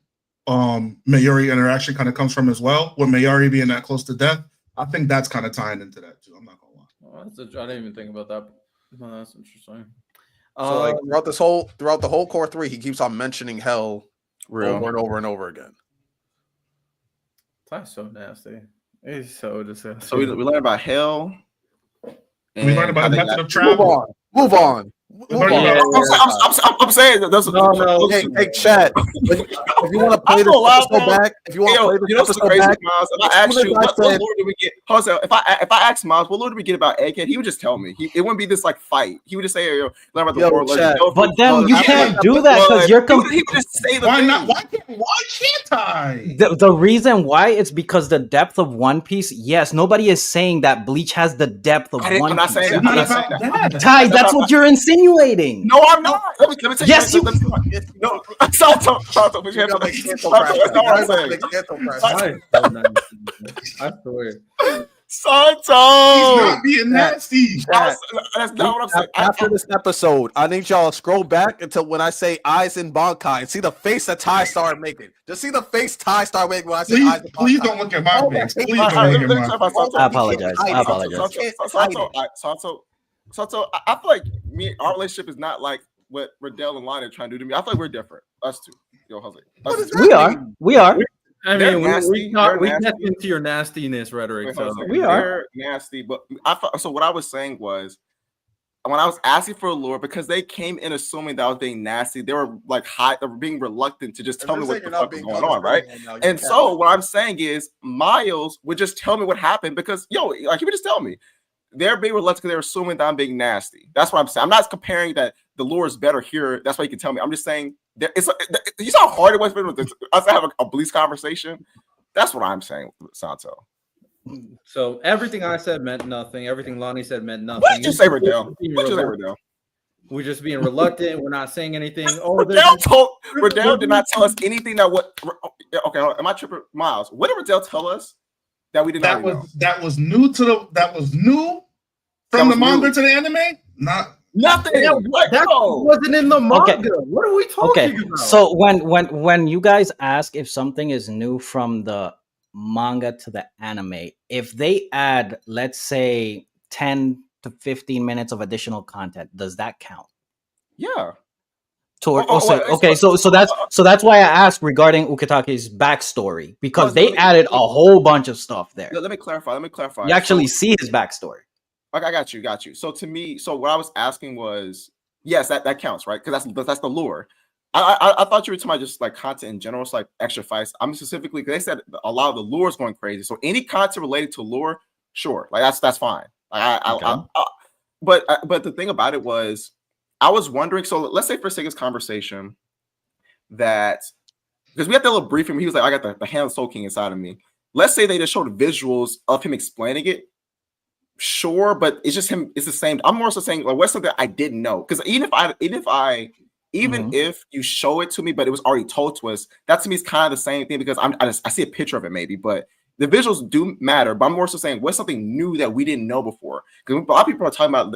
Mayuri interaction kind of comes from as well, with Mayuri being that close to death. I think that's kind of tying into that too. I'm not gonna lie. I didn't even think about that. Well, that's interesting. So like throughout the whole Core 3, he keeps on mentioning hell over and over and over again. That's so nasty. It's so disgusting. So we learned about hell. We learned about the method of travel. Move on. I'm saying that that's no. Hey, chat. If you want to play this episode back, if you want to play this episode back, Miles, if I asked you, what lore did we get? If I asked Miles, what lore did we get about Egghead? He would just tell me. It wouldn't be this like fight. He would just say, "Learn about the lore." But then you can't do that because you're. He would just say the why thing. not? Why can't I? The reason why it's because the depth of One Piece. Yes, nobody is saying that Bleach has the depth of One Piece. I'm not saying that. I'm not saying that. Ty, that's what you're insinuating. No, I'm not. Let me tell you. Yes, you. No, Sato, I swear. Sato, he's not being nasty. That's not what I'm saying. After this episode, I need y'all to scroll back until when I say eyes in Bankai and see the face that Ty started making. Just see the face Ty started making when I say eyes in Bankai. Please don't look at my face. Please don't look at my face. I apologize. Sato, I feel like our relationship is not like what Riddell and Lonnie are trying to do to me. I feel like we're different. Us two. Yo, Jose. We are. I mean, we get into your nastiness rhetoric. So we are nasty, but so what I was saying was when I was asking for a lore, because they came in assuming that I was being nasty, they were like they were being reluctant to just tell me what the fuck was going on, right? And so what I'm saying is Miles would just tell me what happened because he would just tell me. They're being reluctant because they're assuming that I'm being nasty. That's what I'm saying. I'm not comparing that the lore is better here. That's why you can tell me. I'm just saying you saw how hard it was for us to have a Bleach conversation. That's what I'm saying, Santo. So everything I said meant nothing. Everything Lonnie said meant nothing. What did you say, Riddell? We're just being reluctant. We're not saying anything. Riddell did not tell us anything that what. Okay, am I tripping, Miles? What did Riddell tell us that we didn't that know? That was new from the manga to the anime? Nothing. That wasn't in the manga. Okay. What are we talking about? So when you guys ask if something is new from the manga to the anime, if they add, let's say, 10 to 15 minutes of additional content, does that count? Yeah. So that's why I asked regarding Ukitake's backstory, because they added a whole bunch of stuff there. Let me clarify. You actually see his backstory. Okay, I got you. So to me, what I was asking was, yes, that counts, right? Because that's the lure. I thought you were talking about just like content in general, so like extra fights. I'm specifically because they said a lot of the lure is going crazy. So any content related to lure, sure, like that's fine. But the thing about it was, I was wondering. So let's say for sake of this conversation, that because we had that little briefing, he was like, "I got the hand of Soul King inside of me." Let's say they just showed visuals of him explaining it. Sure, but it's just him. It's the same. I'm more so saying, like, what's something I didn't know? Because even if you show it to me, but it was already told to us, that to me is kind of the same thing. Because I see a picture of it maybe, but the visuals do matter. But I'm more so saying, what's something new that we didn't know before? Because a lot of people are talking about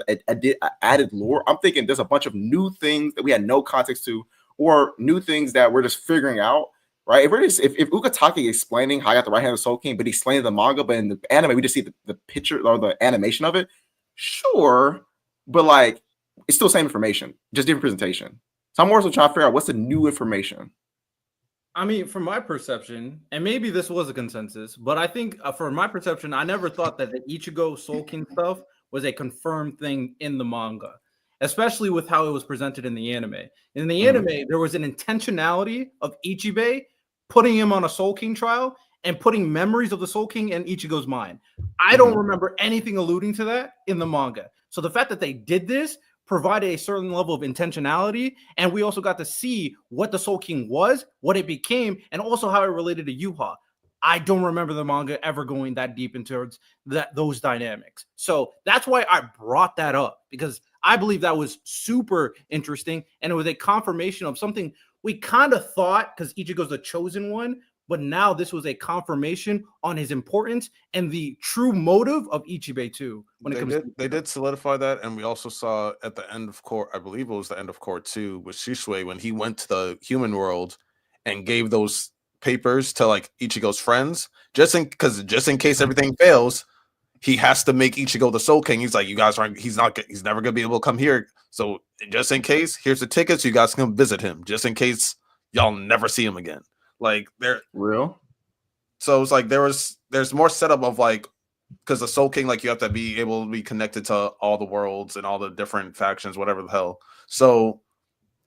added lore. I'm thinking there's a bunch of new things that we had no context to, or new things that we're just figuring out. Right? If Ukitake explaining how I got the right hand of Soul King, but he's explaining the manga, but in the anime we just see the picture or the animation of it, sure, but like it's still the same information, just different presentation. So I'm also trying to figure out what's the new information. I mean, from my perception, and maybe this was a consensus, but I think from my perception, I never thought that the Ichigo Soul King stuff was a confirmed thing in the manga, especially with how it was presented in the anime. In the anime, there was an intentionality of Ichibei putting him on a Soul King trial and putting memories of the Soul King in Ichigo's mind. I don't remember anything alluding to that in the manga. So the fact that they did this provided a certain level of intentionality, and we also got to see what the Soul King was, what it became, and also how it related to Yuha. I don't remember the manga ever going that deep into those dynamics. So that's why I brought that up, because I believe that was super interesting, and it was a confirmation of something we kind of thought, because Ichigo's the chosen one, but now this was a confirmation on his importance and the true motive of Ichibei too. They did solidify that, and we also saw at the end of court, I believe it was the end of court 2 with Shisui, when he went to the human world and gave those papers to like Ichigo's friends, just in case everything fails, he has to make Ichigo the Soul King. He's like, you guys aren't. He's never gonna be able to come here. So just in case, here's the tickets. You guys can visit him. Just in case y'all never see him again. Like they're real. So it's like there's more setup of like, because the Soul King, like you have to be able to be connected to all the worlds and all the different factions, whatever the hell. So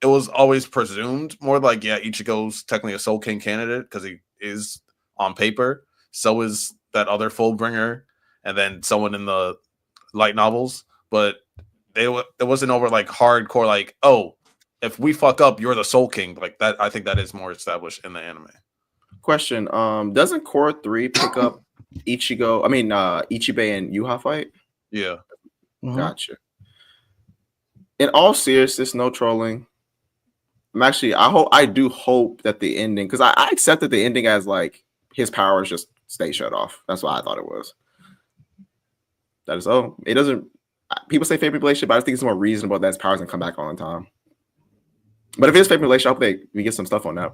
it was always presumed more like, yeah, Ichigo's technically a Soul King candidate because he is on paper. So is that other Fullbringer, and then someone in the light novels. But it wasn't over like hardcore, like, oh, if we fuck up, you're the Soul King. Like that, I think that is more established in the anime. Question: doesn't Core 3 pick up Ichibei and Yuha fight? Yeah. Gotcha. In all seriousness, no trolling. I do hope that the ending, because I accepted the ending as like his powers just stay shut off. That's what I thought it was. That is it doesn't. People say favorite relationship, but I think it's more reasonable that his powers can come back on time. But if it's favorite relationship, I hope we get some stuff on that.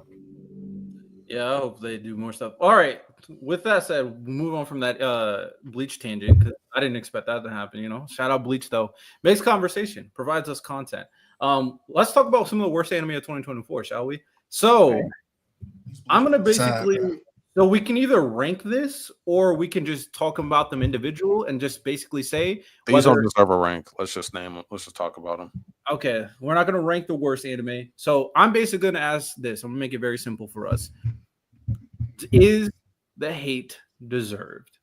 Yeah, I hope they do more stuff. All right. With that said, we'll move on from that Bleach tangent, because I didn't expect that to happen. You know, shout out Bleach though. Makes conversation, provides us content. Let's talk about some of the worst anime of 2024, shall we? So I'm gonna basically. So we can either rank this, or we can just talk about them individual and just basically say these don't deserve a rank. Let's just name them. Let's just talk about them. Okay, we're not going to rank the worst anime. So I'm basically going to ask this. I'm going to make it very simple for us. Is the hate deserved?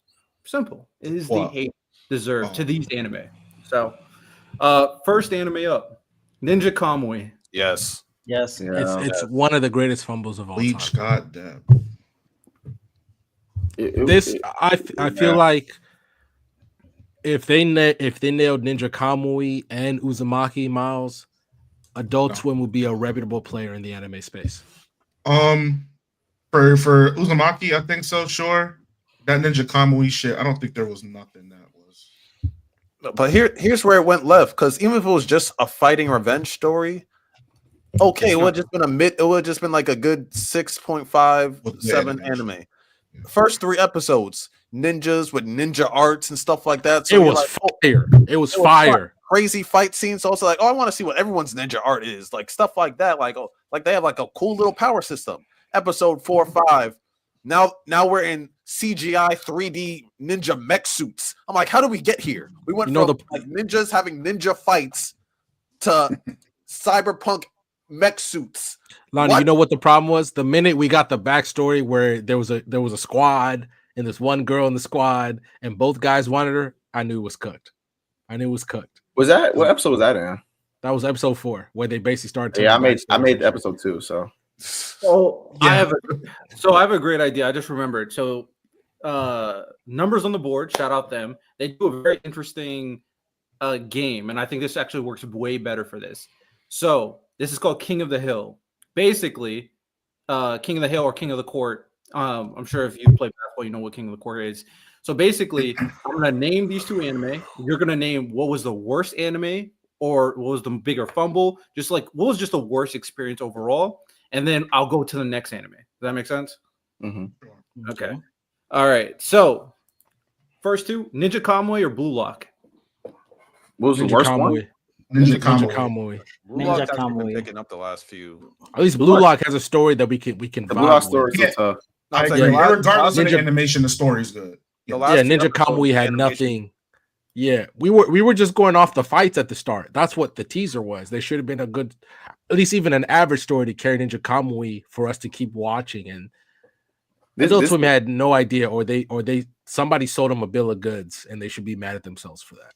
Simple. Is the hate deserved to these anime? So first anime up, Ninja Kamui. Yes. Yes. It's one of the greatest fumbles of all Bleach, time. goddamn. I feel like if they nailed Ninja Kamui and Uzumaki, Miles, Adult Swim would be a reputable player in the anime space. For Uzumaki, I think so, sure. that Ninja Kamui shit, I don't think there was nothing that was. But here's where it went left, because even if it was just a fighting revenge story, okay, it would have just been like a good 6.57 anime. First 3 episodes, ninjas with ninja arts and stuff like that. So it was fire. It was fire. Crazy fight scenes. So it's like, oh, I want to see what everyone's ninja art is, like stuff like that. Like, oh, like they have like a cool little power system. Episode 4 or 5. Now we're in CGI 3D ninja mech suits. I'm like, how do we get here? We went from like ninjas having ninja fights to cyberpunk mech suits. Lonnie, you know what the problem was? The minute we got the backstory where there was a squad and this one girl in the squad and both guys wanted her, I knew it was cooked. Was that what episode was that in? That was episode 4 where they basically started. Yeah, I made episode 2. So I have a great idea. I just remembered. So numbers on the board. Shout out them. They do a very interesting game, and I think this actually works way better for this. So this is called King of the Hill. Basically, King of the Hill or King of the Court. I'm sure if you play basketball, you know what King of the Court is. So basically, I'm gonna name these 2 anime. You're gonna name what was the worst anime or what was the bigger fumble. Just like what was just the worst experience overall, and then I'll go to the next anime. Does that make sense? Mm-hmm. Okay. All right. So first 2, Ninja Kamui or Blue Lock? What was the worst one? Ninja Kamui. Blue Lock has been picking up the last few. At least Blue Lock has a story that we can. The Blue Lock story is tough. Regardless of the animation, the story's good. Ninja Kamui had nothing. Yeah, we were just going off the fights at the start. That's what the teaser was. There should have been a good, at least even an average story to carry Ninja Kamui for us to keep watching. And Adult Swim had no idea, or somebody sold them a bill of goods, and they should be mad at themselves for that.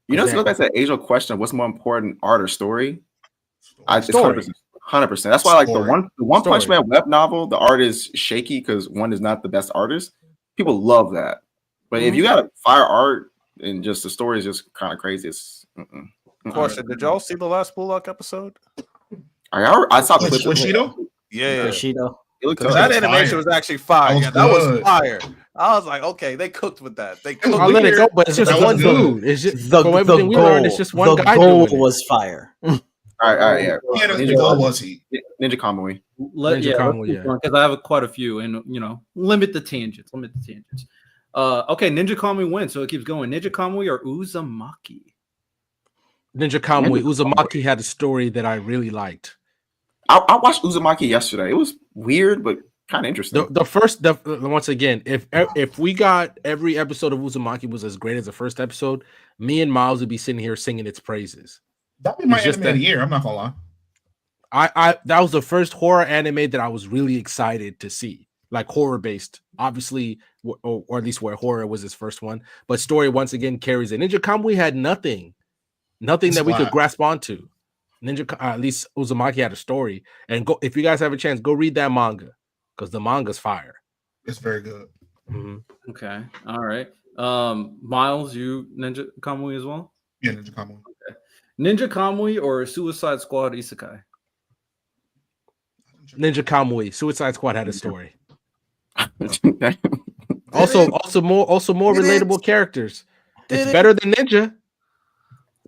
You know, so that's an age old question. What's more important, art or story? It's 100%. That's why, like the One Punch Man web novel, the art is shaky because one is not the best artist. People love that, but if you got a fire art and just the story is just kind of crazy, it's. Question: did y'all see the last Blue Lock episode? I saw clips. Bushido? Yeah, Bushido. That animation was actually fire. That was fire. I was like, okay, they cooked with that. They cooked. I'll let it go, but it's just one dude. It's just the goal. It's just one guy. The goal was fire. All right, yeah. Ninja was he? Ninja Kamui. Because I have quite a few, and limit the tangents. Okay, Ninja Kamui wins, so it keeps going. Ninja Kamui or Uzumaki? Ninja Kamui. Uzumaki had a story that I really liked. I watched Uzumaki yesterday. It was weird, but kind of interesting. Once again, if we got every episode of Uzumaki was as great as the first episode, me and Miles would be sitting here singing its praises. That'd be my anime of the year. I'm not gonna lie. I that was the first horror anime that I was really excited to see, like horror based, obviously, or at least where horror was his first one. But story once again carries it. Ninja Kamui had nothing that we could grasp onto. At least Uzumaki had a story. And if you guys have a chance, go read that manga because the manga's fire. It's very good. Mm-hmm. Okay, all right. Miles, you Ninja Kamui as well? Yeah, Ninja Kamui. Okay. Ninja Kamui or Suicide Squad Isekai? Ninja Kamui. Suicide Squad had a story. also more relatable characters. It's better than Ninja.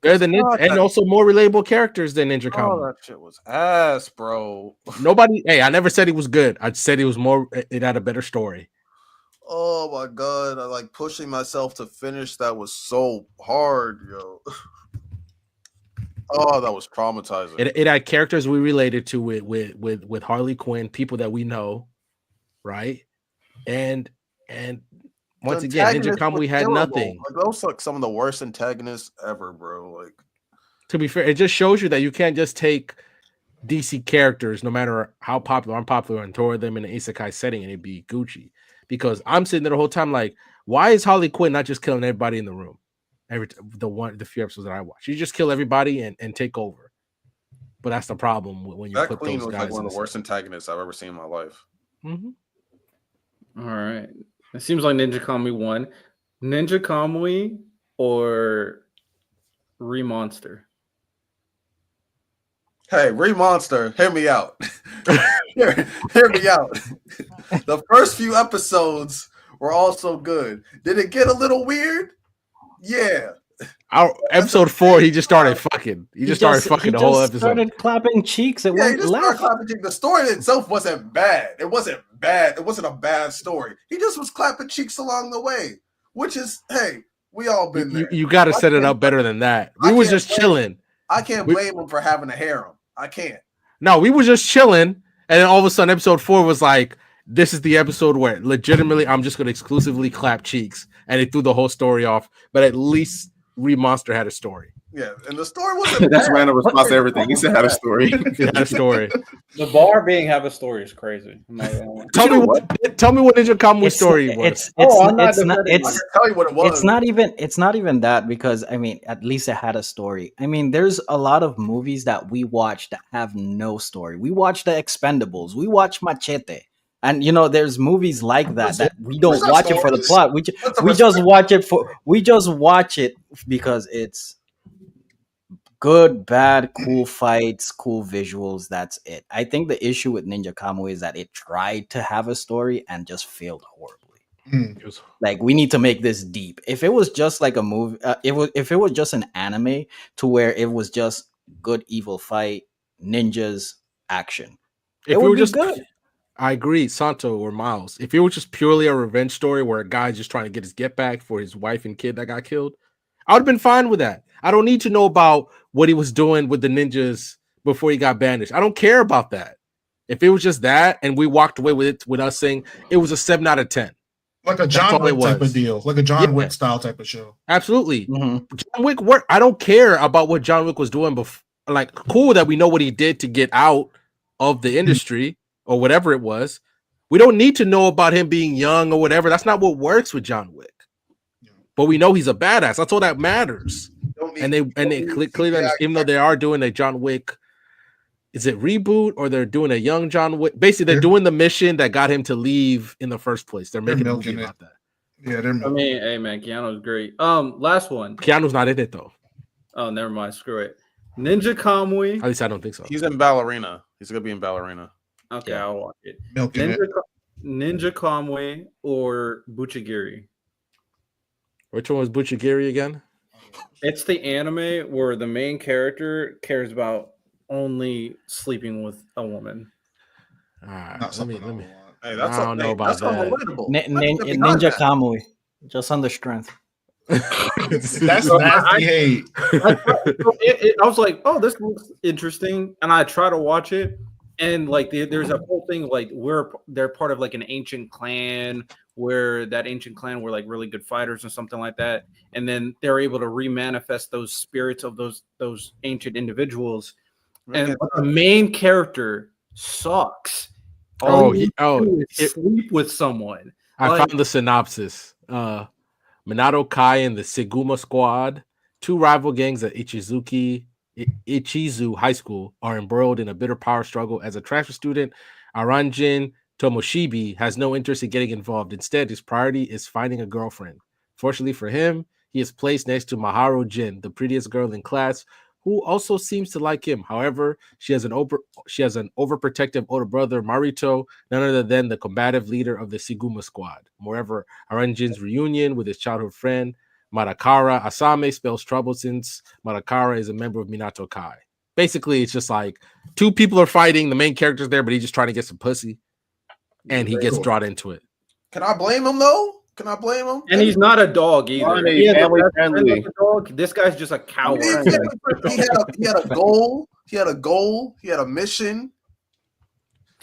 And also more relatable characters than Ninja Kamui. Oh, that shit was ass, bro. I never said it was good. I said it had a better story. Oh my god, I like pushing myself to finish. That was so hard, yo. Oh, that was traumatizing. It had characters we related to with Harley Quinn, people that we know, right? And once again, Ninja Kamui had nothing. Like, those like some of the worst antagonists ever, bro. Like, to be fair, it just shows you that you can't just take DC characters, no matter how popular or unpopular, and throw them in an isekai setting and it'd be Gucci. Because I'm sitting there the whole time like, why is Harley Quinn not just killing everybody in the room? The few episodes that I watch, you just kill everybody and take over. But that's the problem when you put those guys. Like one of the worst antagonists I've ever seen in my life. Mm-hmm. All right. It seems like Ninja Kamui won. Ninja Kamui or Remonster? Hey, Remonster, hear me out. hear me out. The first few episodes were also good. Did it get a little weird? Yeah. Our episode 4, he just started fucking. He just started fucking the whole episode. Started clapping cheeks. It went left. The story itself wasn't bad. It wasn't bad. It wasn't a bad story. He just was clapping cheeks along the way, which is, hey, we all been there. You got to set it up better than that. We was just chilling. I can't blame him for having a harem. I can't. No, we were just chilling, and then all of a sudden, episode 4 was like, this is the episode where legitimately I'm just going to exclusively clap cheeks, and it threw the whole story off. But at least Monster had a story. Yeah, and the story wasn't. That's random response to everything. He said had a story. He had a story. The bar being have a story is crazy. Tell me what Ninja Kamui's story was. It's not. I can tell you what it was. It's not even that, because I mean, at least it had a story. I mean, there's a lot of movies that we watch that have no story. We watch The Expendables. We watch Machete. And you know, there's movies like that we don't watch it for the plot. We just watch it because it's good, bad, cool fights, cool visuals. That's it. I think the issue with Ninja Kamui is that it tried to have a story and just failed horribly. Like, we need to make this deep. If it was just like a movie, if it was just an anime to where it was just good, evil fight, ninjas, action, If it we were would be just good. I agree, Santo or Miles. If it was just purely a revenge story where a guy's just trying to get his get back for his wife and kid that got killed, I would have been fine with that. I don't need to know about what he was doing with the ninjas before he got banished. I don't care about that. If it was just that and we walked away with it, with us saying it was a 7 out of 10. Like a John Wick type of deal. Like a John Wick style type of show. Absolutely. John Wick work. I don't care about what John Wick was doing before. Like, cool that we know what he did to get out of the industry or whatever it was. We don't need to know about him being young or whatever. That's not what works with John Wick. But we know he's a badass. That's all that matters. And they clearly, even though they are doing a John Wick, is it reboot or they're doing a young John Wick? Basically, they're doing the mission that got him to leave in the first place. They're making a movie about that. Yeah, they're. I mean, hey man, Keanu's great. Last one. Keanu's not in it though. Oh, never mind. Screw it. Ninja Kamui. At least I don't think so. He's in Ballerina. He's gonna be in Ballerina. Okay, I'll watch it. Ninja Kamui or Buchigiri. Which one was Buchigiri again? It's the anime where the main character cares about only sleeping with a woman. All right, let me. Hey, that's I don't know about that. Ninja Kamui, just on the strength. That's nasty hate. I was like, oh, this looks interesting, and I try to watch it, and like there's a whole thing like they're part of like an ancient clan where that ancient clan were like really good fighters or something like that, and then they're able to remanifest those spirits of those ancient individuals, and the main character sucks. Sleep with someone. I found the synopsis. Minato Kai and the Siguma Squad, 2 rival gangs at Ichizu High School, are embroiled in a bitter power struggle. As a transfer student, Aranjin Tomoshibi has no interest in getting involved. Instead, his priority is finding a girlfriend. Fortunately for him, he is placed next to Maharu Jin, the prettiest girl in class, who also seems to like him. However, she has an overprotective older brother, Marito, none other than the combative leader of the Siguma Squad. Moreover, Aranjin's reunion with his childhood friend, Marakara Asame, spells trouble since Marakara is a member of Minato Kai. Basically, it's just like 2 people are fighting, the main character's there, but he's just trying to get some pussy, and he gets drawn into it. Can I blame him, though? Can I blame him? And he's not a dog either. This guy's just a coward. He had a goal. He had a mission.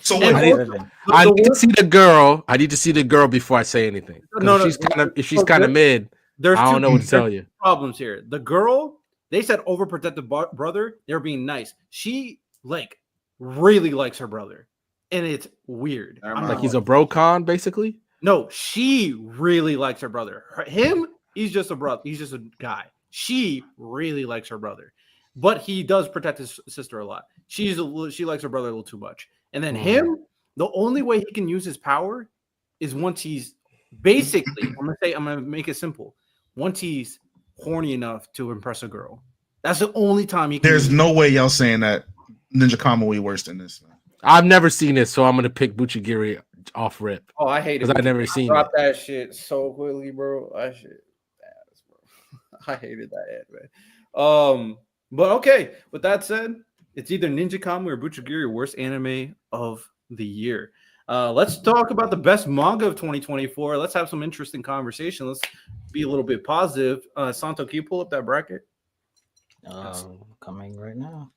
So I need to see the girl. I need to see the girl before I say anything. If she's kind of mid, I don't know what to tell you. Problems here. The girl, they said overprotective brother. They're being nice. She like really likes her brother, and it's weird. Like he's a bro con, basically. No, she really likes her brother. Him, he's just a brother. He's just a guy. She really likes her brother, but he does protect his sister a lot. She likes her brother a little too much. And then him, the only way he can use his power is once he's basically. I'm gonna make it simple. Once he's horny enough to impress a girl, that's the only time he can. There's no way y'all saying that Ninja Kamui worse than this. I've never seen it, so I'm gonna pick Buchigiri off rip. Oh, I hate it because I've never seen dropped it. that shit so quickly, bro. That shit ass, bro. I hated that anime. But okay. With that said, it's either Ninja Kami or Buchigiri, worst anime of the year. Let's talk about the best manga of 2024. Let's have some interesting conversation. Let's be a little bit positive. Santo, can you pull up that bracket? Coming right now.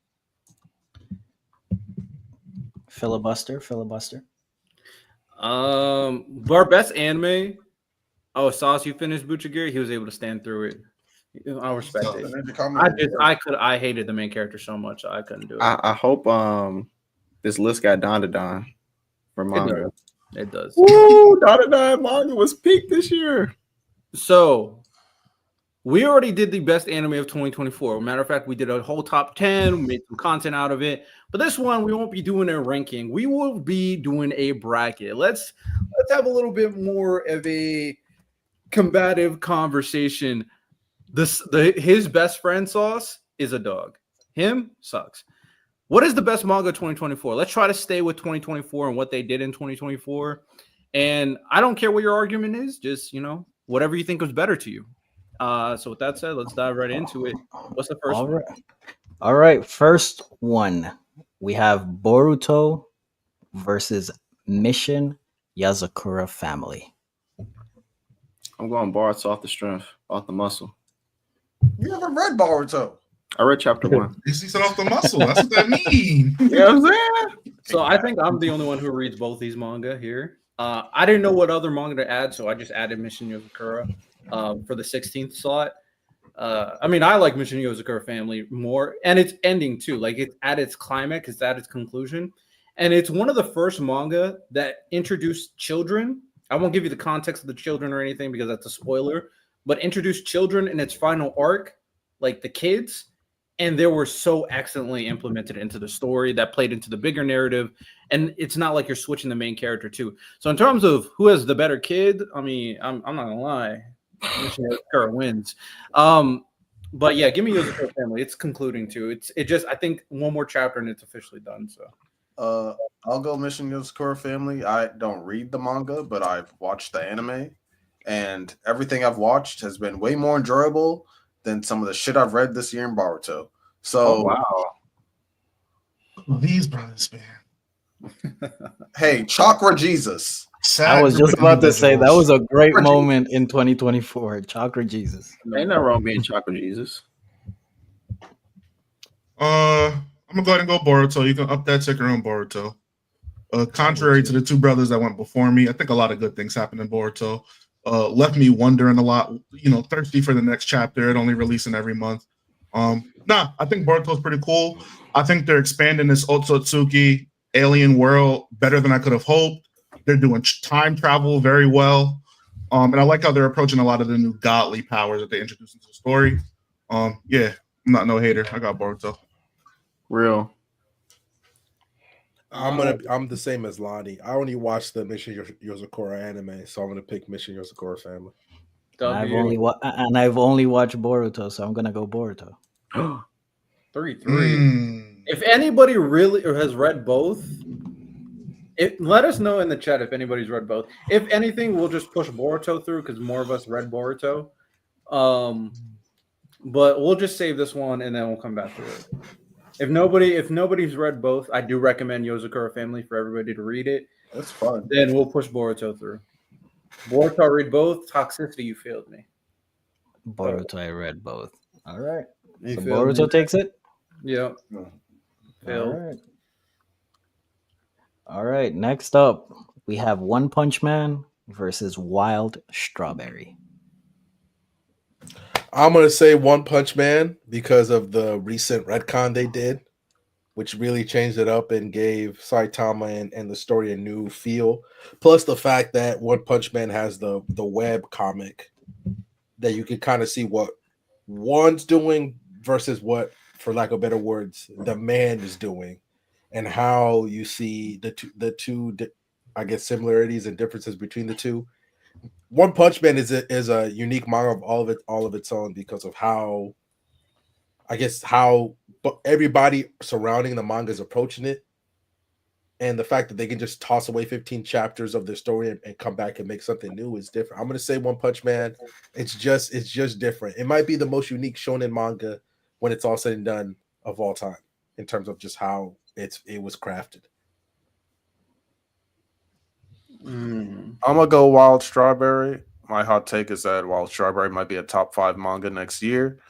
Filibuster. Our best anime. Oh, Sauce, you finished Buchigiri. He was able to stand through it. I respect it. I hated the main character so much I couldn't do it. I hope this list got Don for manga. It does. Woo, Don manga was peak this year. So we already did the best anime of 2024. Matter of fact, we did a whole top 10, we made some content out of it. But this one, we won't be doing a ranking. We will be doing a bracket. Let's have a little bit more of a combative conversation. His best friend Sauce is a dog. Him sucks. What is the best manga of 2024? Let's try to stay with 2024 and what they did in 2024. And I don't care what your argument is, just whatever you think was better to you. So with that said, let's dive right into it. What's the first one? All right. First one, we have Boruto versus Mission Yazakura Family. I'm going Boruto off the strength, off the muscle. You haven't read Boruto. I read chapter 1. He said off the muscle. That's what that means. You know what I'm saying? So I think I'm the only one who reads both these manga here. I didn't know what other manga to add, so I just added Mission Yazakura for the 16th slot. I mean, I like Mission Yazakura Family more, and it's ending too. Like it's at its climax, it's at its conclusion, and it's one of the first manga that introduced children. I won't give you the context of the children or anything because that's a spoiler, but introduced children in its final arc, like the kids, and they were so excellently implemented into the story that played into the bigger narrative. And it's not like you're switching the main character too. So in terms of who has the better kid, I mean, I'm not gonna lie, Mission Yazakura wins. But yeah, give me Yazakura Family. It's concluding too. It just I think one more chapter and it's officially done. So I'll go Mission Yazakura Family. I don't read the manga, but I've watched the anime, and everything I've watched has been way more enjoyable than some of the shit I've read this year in Boruto. So wow, these brothers, man. Hey, Chakra Jesus. I was just about to say that was a great moment in 2024. Chakra Jesus. Ain't nothing wrong being Chakra Jesus. I'm gonna go ahead and go Boruto. You can up that ticker on Boruto. Contrary to the two brothers that went before me, I think a lot of good things happened in Boruto. Left me wondering a lot, thirsty for the next chapter. It only releasing every month. I think Boruto's pretty cool. I think they're expanding this Otsutsuki alien world better than I could have hoped. They're doing time travel very well. And I like how they're approaching a lot of the new godly powers that they introduced into the story. Yeah, I'm not no hater. I got Boruto. Real. I'm the same as Lonnie. I only watched the Mission Yazakura anime, so I'm gonna pick Mission Yazakura Family. I've only watched Boruto, so I'm gonna go Boruto. 3-3. If anybody really has read both, let us know in the chat if anybody's read both. If anything, we'll just push Boruto through because more of us read Boruto. But we'll just save this one and then we'll come back to it. If nobody's read both, I do recommend Yazakura Family for everybody to read it. That's fun. Then we'll push Boruto through. Boruto, read both. Toxicity, you failed me. Boruto, I read both. All right. So Boruto takes it? Yep. Failed. All right. Next up, we have One Punch Man versus Wild Strawberry. I'm going to say One Punch Man because of the recent retcon they did, which really changed it up and gave Saitama and the story a new feel. Plus the fact that One Punch Man has the web comic that you can kind of see what one's doing versus what, for lack of better words, the man is doing, and how you see the two I guess similarities and differences between the two. One Punch Man is a unique manga of all of its own because of how everybody surrounding the manga is approaching it, and the fact that they can just toss away 15 chapters of their story and come back and make something new is different. I'm gonna say One Punch Man. It's just different. It might be the most unique shonen manga when it's all said and done of all time in terms of just how it was crafted. I'm gonna go Wild Strawberry. My hot take is that Wild Strawberry might be a top 5 manga next year.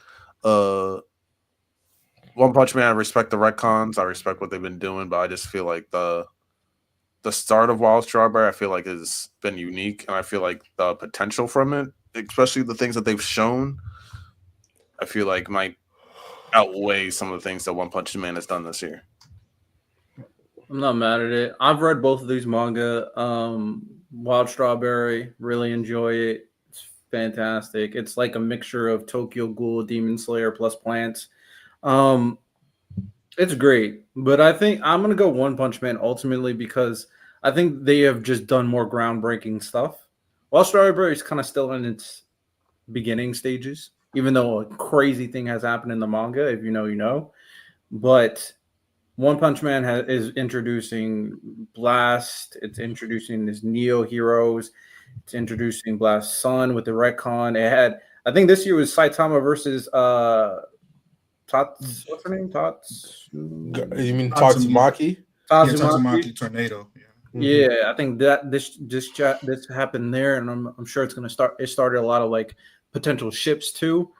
One Punch Man, I respect the retcons. I respect what they've been doing, but I just feel like the start of Wild Strawberry, I feel like has been unique, and I feel like the potential from it, especially the things that they've shown, I feel like might outweigh some of the things that One Punch Man has done this year. I'm not mad at it. I've read both of these manga. Wild Strawberry, really enjoy it. It's fantastic. It's like a mixture of Tokyo Ghoul, Demon Slayer plus plants. It's great, but I think I'm gonna go One Punch Man ultimately because I think they have just done more groundbreaking stuff. While Strawberry is kind of still in its beginning stages, even though a crazy thing has happened in the manga. If you know, you know. But One Punch Man is introducing Blast. It's introducing his Neo heroes. It's introducing Blast's son with the retcon. It had, I think this year was Saitama versus Tots. What's her name? Tots. You mean Tatsumaki? Tatsumaki Tornado. Yeah, I think that this happened there, and I'm sure it's gonna start. It started a lot of like potential ships too,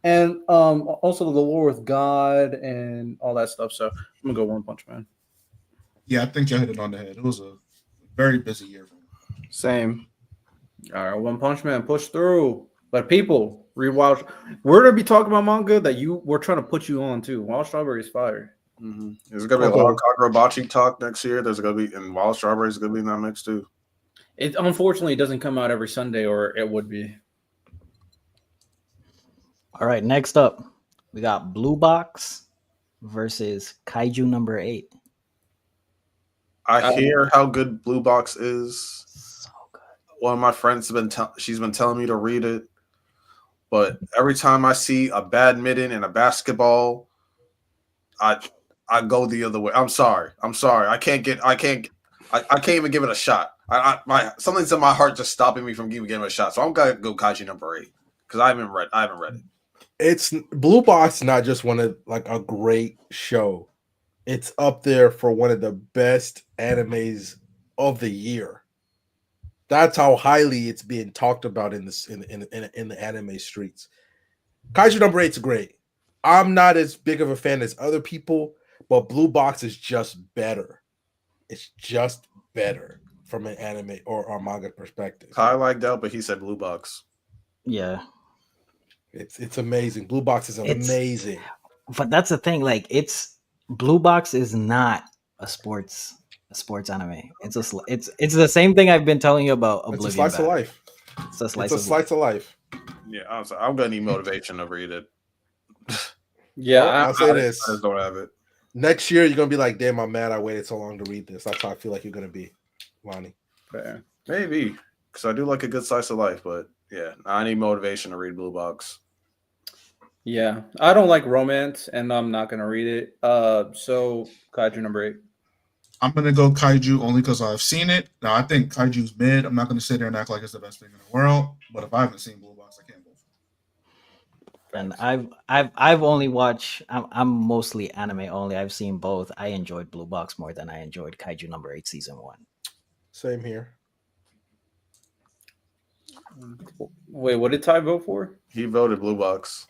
and also the lore with God and all that stuff. So I'm gonna go One Punch Man. Yeah, I think you hit it on the head. It was a very busy year. Same. All right, One Punch Man, push through. But people, read Wild. We're gonna be talking about manga that we're trying to put you on too. Wild Strawberry is fire. Mm-hmm. There's gonna be a lot of Kagurabachi talk next year. There's gonna be, and Wild Strawberry is gonna be in that mix too. It unfortunately doesn't come out every Sunday, or it would be. All right, next up, we got Blue Box versus Kaiju number 8. I hear how good Blue Box is. So good. One of my friends she's been telling me to read it, but every time I see a badminton and a basketball, I go the other way. I'm sorry. I can't even give it a shot. Something's in my heart just stopping me from giving it a shot. So I'm gonna go Kaiju number 8 because I haven't read it. It's Blue Box, not just one of like a great show. It's up there for one of the best animes of the year. That's how highly it's being talked about in the anime streets. Kaiju number 8 is great. I'm not as big of a fan as other people, but Blue Box is just better. It's just better from an anime or manga perspective. I like that, but he said Blue Box. Yeah. It's amazing. Blue Box is amazing. But that's the thing. Like, Blue Box is not a sports anime. It's the same thing I've been telling you about Oblivion. It's a slice of life. It's a slice of life. Yeah, I'm gonna need motivation to read it. Yeah, I'll say this. I just don't have it. Next year, you're gonna be like, "Damn, I'm mad I waited so long to read this." That's how I feel like you're gonna be, Lonnie. Fair. Maybe because I do like a good slice of life, but yeah, I need motivation to read Blue Box. Yeah, I don't like romance, and I'm not gonna read it. So Kaiju number 8. I'm gonna go Kaiju only because I've seen it. Now I think Kaiju's mid. I'm not gonna sit there and act like it's the best thing in the world. But if I haven't seen Blue Box, I can't go. And I've only watched. I'm mostly anime only. I've seen both. I enjoyed Blue Box more than I enjoyed Kaiju number 8 season 1. Same here. Wait, what did Ty vote for? He voted Blue Box.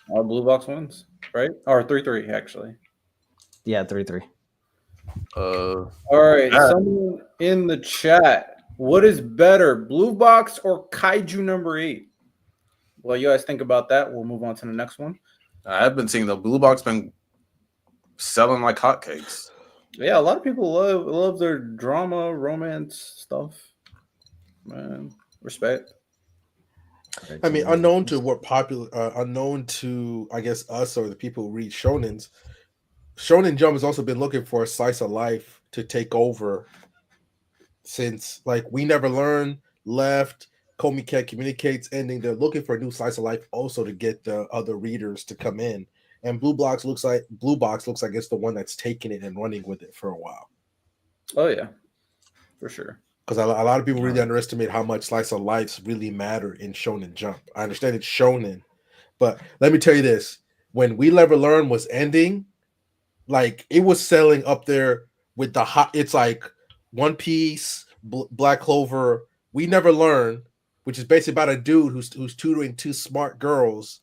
Blue Box wins, right? Or 3-3 actually. Yeah, 3-3. All right, someone in the chat. What is better, Blue Box or Kaiju number 8? Well, you guys think about that. We'll move on to the next one. I've been seeing the Blue Box been selling like hotcakes. Yeah, a lot of people love their drama, romance stuff. Man, respect. I mean, unknown to I guess us or the people who read shonens, Shonen Jump has also been looking for a slice of life to take over since like We Never Learn left, Komi Can't Communicate's ending. They're looking for a new slice of life also to get the other readers to come in. And Blue Box looks like it's the one that's taking it and running with it for a while. Oh yeah, for sure. Because a lot of people really underestimate how much slice of lives really matter in Shonen Jump. I understand it's Shonen, but let me tell you this: when We Never Learn was ending, like it was selling up there with the hot. It's like One Piece, Black Clover, We Never Learn, which is basically about a dude who's tutoring two smart girls,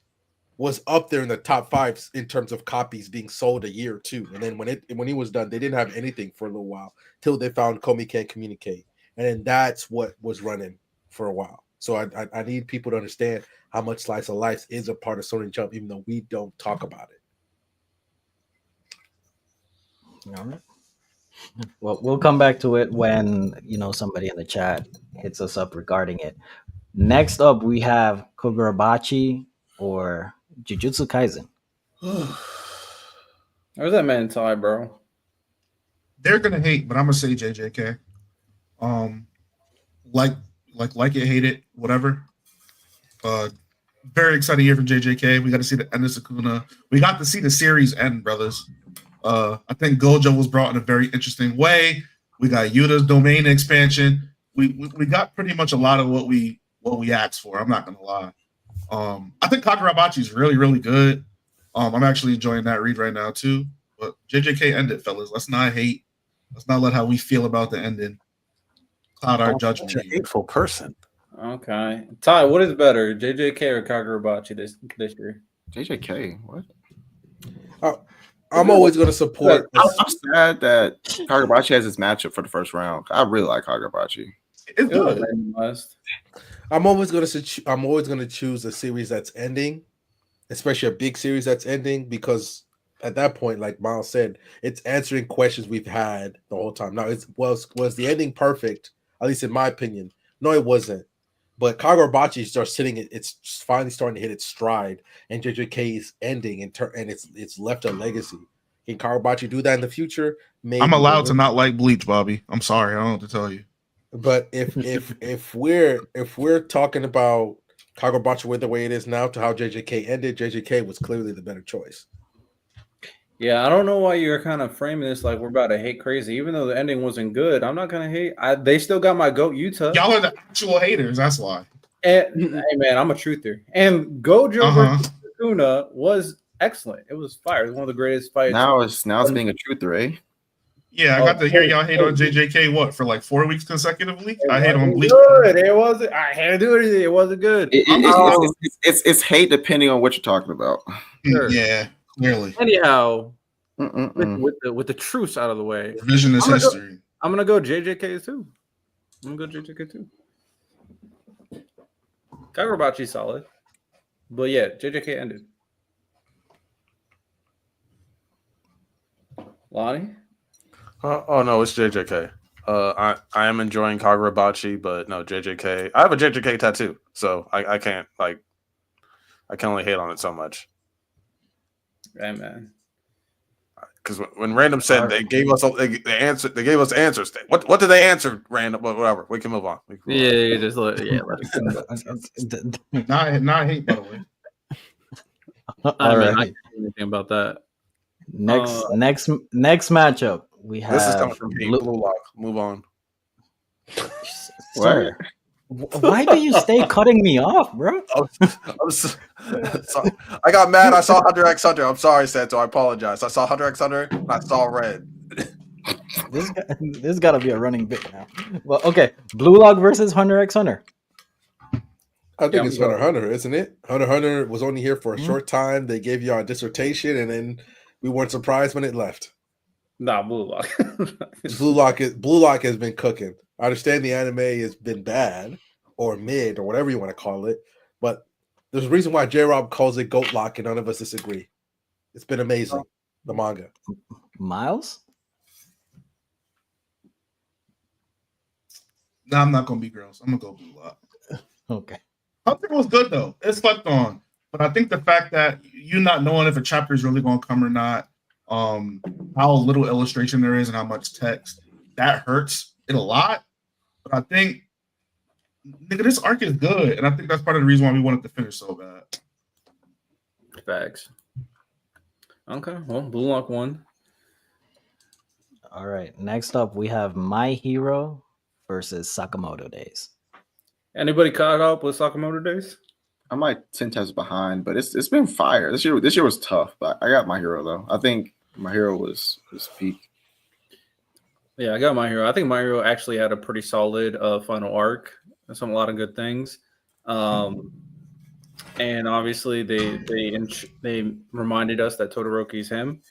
was up there in the top 5 in terms of copies being sold a year or two. And then when he was done, they didn't have anything for a little while till they found Komi Can't Communicate. And then that's what was running for a while. So I need people to understand how much slice of life is a part of Shonen Jump, even though we don't talk about it. All right. Well, we'll come back to it when somebody in the chat hits us up regarding it. Next up, we have Kogurabachi or Jujutsu Kaisen. Where's that man tie, bro? They're gonna hate, but I'm gonna say JJK. Like it, hate it, whatever. Very exciting year for JJK. We got to see the end of Sukuna. We got to see the series end, brothers. I think Gojo was brought in a very interesting way. We got Yuta's domain expansion. We got pretty much a lot of what we asked for. I'm not gonna lie. I think Kagurabachi is really, really good. I'm actually enjoying that read right now too. But JJK ended, fellas. Let's not hate. Let's not let how we feel about the ending cloud our judgment. Such a hateful person. Okay, Ty, what is better, JJK or Kagurabachi this year? JJK, what? I'm always going to support. I'm sad that Kagurabachi has his matchup for the first round. I really like Kagurabachi. It's good. I'm always going to choose a series that's ending, especially a big series that's ending, because at that point, like Miles said, it's answering questions we've had the whole time. Now, was the ending perfect? At least in my opinion, no, it wasn't. But Kagurabachi starts sitting; it's finally starting to hit its stride, and JJK is ending, and it's left a legacy. Can Kagurabachi do that in the future? Maybe. I'm allowed to not like Bleach, Bobby. I'm sorry, I don't know what to tell you. But if we're talking about Kagurabachi the way it is now to how JJK ended, JJK was clearly the better choice. Yeah, I don't know why you're kind of framing this like we're about to hate crazy. Even though the ending wasn't good, I'm not gonna hate. They still got my goat Utah. Y'all are the actual haters. That's why. And hey, man, I'm a truther. And Gojo versus Sukuna was excellent. It was fire. It was one of the greatest fights. Now it's being a truther, eh? Yeah, I got to hear y'all hate on JJK for like 4 weeks consecutively. I hate on Bleach. Good. It wasn't. I had to do anything. It wasn't good. It's hate depending on what you're talking about. Sure. Yeah. Clearly. Anyhow, with the truce out of the way, revisionist history. I'm gonna go JJK too. I'm gonna go JJK too. Kagurabachi solid, but yeah, JJK ended. Lonnie? Oh no, it's JJK. I am enjoying Kagurabachi, but no, JJK. I have a JJK tattoo, so I can't I can only hate on it so much. Hey man, because when Random said they gave us the answer, they gave us answers. What did they answer? Random, whatever. We can move on. Let it not hate, by the way. I mean, I can't do anything about that. Next matchup we have. This is coming from Blue Lock. Move on. Sir, why do you stay cutting me off, bro? I got mad. I saw Hunter x Hunter. I'm sorry, Santo. I apologize. I saw Hunter x Hunter. And I saw red. This got to be a running bit now. Well, okay. Blue Lock versus Hunter x Hunter. I think it's Hunter x Hunter, isn't it? Hunter x Hunter was only here for a short time. They gave you our dissertation, and then we weren't surprised when it left. Nah, Blue Lock. Blue Lock has been cooking. I understand the anime has been bad or mid or whatever you want to call it, but there's a reason why J-Rob calls it Goat Lock and none of us disagree. It's been amazing, the manga. Miles? No, I'm not going to be girls. I'm going to go Blue Lock. Okay. Hunter was good, though. It's slept on. But I think the fact that you not knowing if a chapter is really going to come or not, how little illustration there is and how much text, that hurts it a lot. But I think, nigga, this arc is good, and I think that's part of the reason why we wanted to finish so bad. Facts. Okay, well, Blue Lock won. All right. Next up, we have My Hero versus Sakamoto Days. Anybody caught up with Sakamoto Days? I'm like 10 times behind, but it's been fire. This year was tough, but I got My Hero though. I think My Hero was peak. Yeah, I got My Hero. I think My Hero actually had a pretty solid final arc. A lot of good things. And obviously they reminded us that Todoroki's him.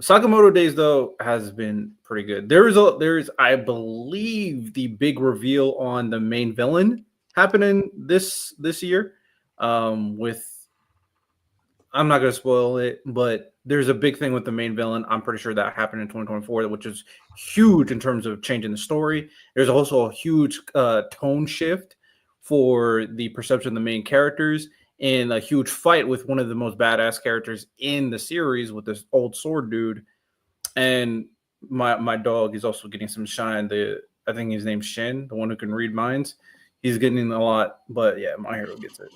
Sakamoto Days though has been pretty good. There's I believe the big reveal on the main villain happening this year. With I'm not gonna spoil it, but there's a big thing with the main villain. I'm pretty sure that happened in 2024, which is huge in terms of changing the story. There's also a huge tone shift for the perception of the main characters, and a huge fight with one of the most badass characters in the series with this old sword dude. And my dog is also getting some shine. I think his name's Shin, the one who can read minds. He's getting a lot, but yeah, My Hero gets it.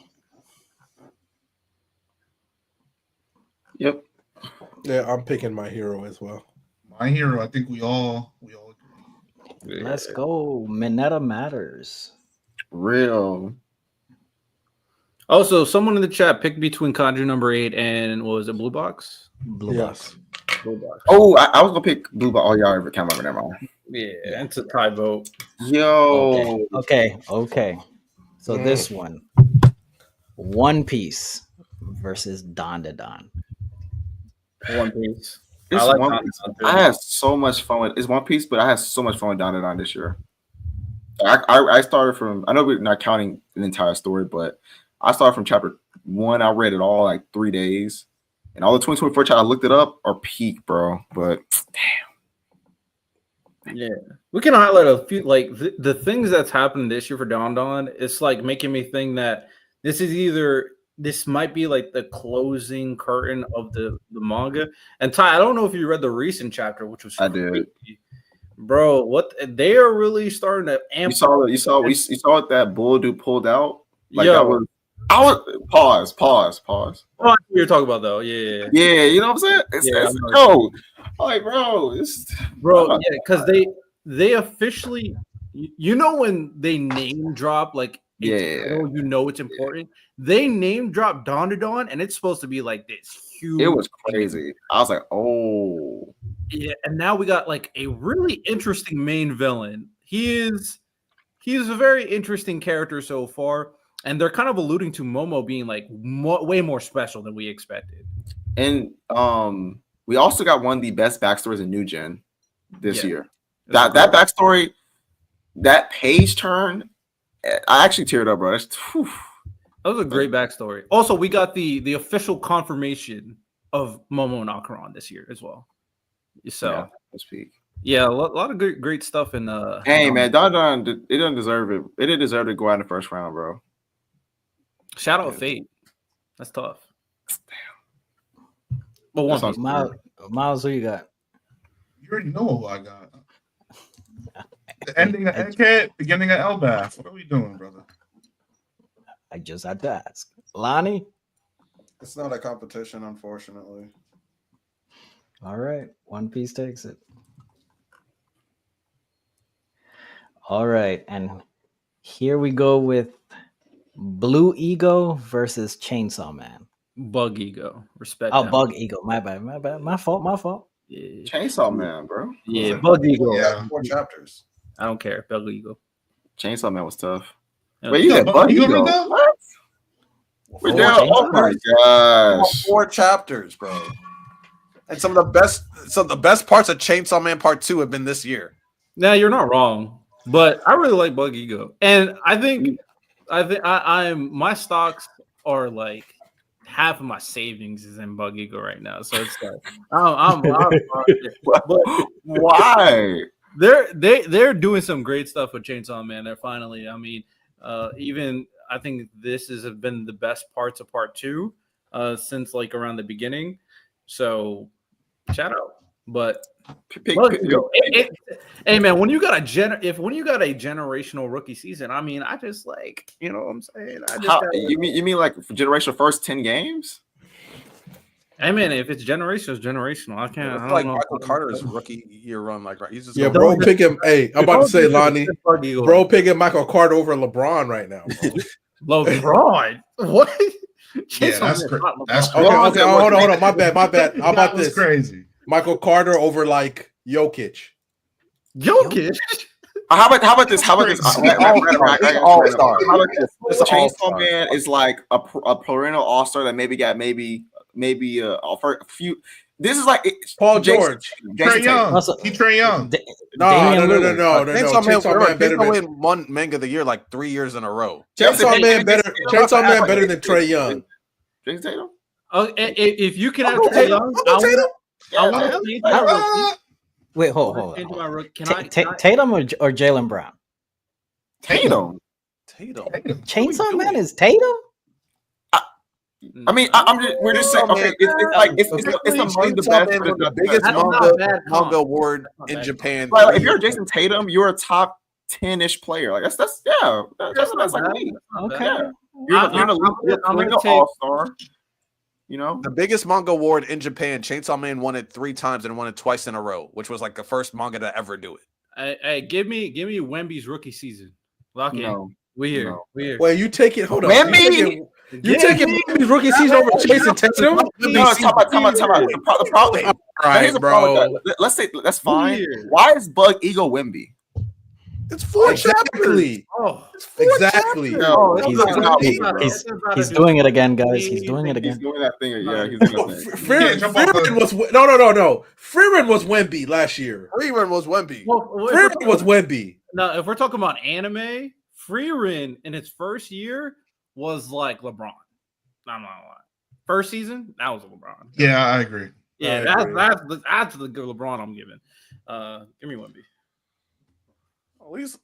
Yep. Yeah, I'm picking My Hero as well. My Hero, I think we all agree. Let's go. Mineta Matters. Real. Also, someone in the chat picked between Kaiju number 8 and what was it, Blue Box? Blue Box. Blue Box. Oh, I was gonna pick Blue Box. Oh, y'all ever come over? Never mind. Yeah, it's a tie vote. Yo. Okay. So this One Piece versus Don. One Piece. It's I like One Don Piece. Don too. I had so much fun with it's One Piece, but I had so much fun with Don this year. I started from, I know we're not counting an entire story, but I started from chapter 1. I read it all like 3 days, and all the 2024 chapters I looked it up are peak, bro. But damn, Yeah, we can highlight a few like the things that's happened this year for Don. It's like making me think that this might be like the closing curtain of the manga. And Ty, I don't know if you read the recent chapter, which was did. Bro, what they are really starting to amp. You saw what that bull dude pulled out. Like Yo. I was pause. Oh, I know what you're talking about though. Yeah. You know what I'm saying? Bro, yeah, because they officially, when they name drop like it's important. They name drop Don, and it's supposed to be like this huge. It was crazy. I was like, oh. Yeah, and now we got like a really interesting main villain. He's a very interesting character so far, and they're kind of alluding to Momo being like way more special than we expected. And we also got one of the best backstories in New Gen this year. That backstory, that page turn, I actually teared up, bro. That was a great backstory. Also, we got the official confirmation of Momo and Akaran this year as well. So yeah, a lot of great stuff in hey man, Don it doesn't deserve it. It didn't deserve to go out in the first round, bro. Shout out Fate. That's tough. Damn. But One Piece. Miles, who you got? You already know who I got. The ending of Egghead, beginning of Elbath. What are we doing, brother? I just had to ask. Lonnie? It's not a competition, unfortunately. All right. One Piece takes it. All right. And here we go with Blue Ego versus Chainsaw Man. Bug Ego. Respect. Oh, Bug Ego. My bad. My fault. Yeah. Chainsaw Man, bro. Yeah, Bug Ego. Yeah, 4 chapters. I don't care. Bug Ego. Chainsaw Man was tough. Yeah. Wait, you got Bug Ego? What? We're down. Oh my gosh. 4 chapters, bro. And some of the best parts of Chainsaw Man Part 2 have been this year. Nah, you're not wrong. But I really like Bug Ego. And I think I'm my stocks are like half of my savings is in Bug Ego right now. So it's like I'm but why? They're doing some great stuff with Chainsaw Man. They're finally, even I think this has been the best parts of Part 2 since like around the beginning. So shout out. But hey man, when you got a generational rookie season, I just like, you know what I'm saying? You mean like for generational first 10 games? Hey man, if it's generational, it's generational. I can't. It's I like don't know. Michael Carter's rookie year run. Like he's just bro, picking. Hey, I'm about to say, Lonnie, bro, picking Michael Carter over LeBron right now, bro. LeBron, what? Yeah, that's crazy. That's crazy. Okay, hold on. My bad. How about this? Crazy. Michael Carter over like Jokic. How about this? All-star. Chainsaw Man is like a perennial all-star that maybe got maybe a few. This is like Paul George, Trae Young. Trae Young. No. Chainsaw Man won Manga of the Year like 3 years in a row. Chainsaw Man better than Trae Young. Jason Tatum. Oh, if you can have Trae Young, I want to change my rookie. Wait, hold on. Tatum or Jaylen Brown? Tatum. Chainsaw Man is Tatum? I mean, we're just saying. Okay, it's among the best. The biggest manga award in Japan. Like, if you're Jason Tatum, you're a top 10-ish player. Like that's like me. Okay. Yeah. You're an all-star. You know, the biggest manga award in Japan, Chainsaw Man won it 3 times and won it twice in a row, which was like the first manga to ever do it. Hey, give me Wemby's rookie season. Lock in. We here. Wait, you take it. Hold on. Wemby. You taking Wemby's rookie season over Jason Tatum? No, talk about. The problem. All right, bro. Let's say that's fine. Why is Bug Ego Wemby? It's 4 chapters. Exactly. He's doing it again, guys. He's doing it again. He's doing that thing. Yeah, he's doing that thing. Freeman was no. Freeman was Wemby last year. Freeman was Wemby. Freeman was Wemby. Now, if we're talking about anime, Freeman in its first year was like LeBron. I'm not lying. First season, that was LeBron. Yeah, I agree. Yeah, that's the good LeBron I'm giving. Give me Wemby. At least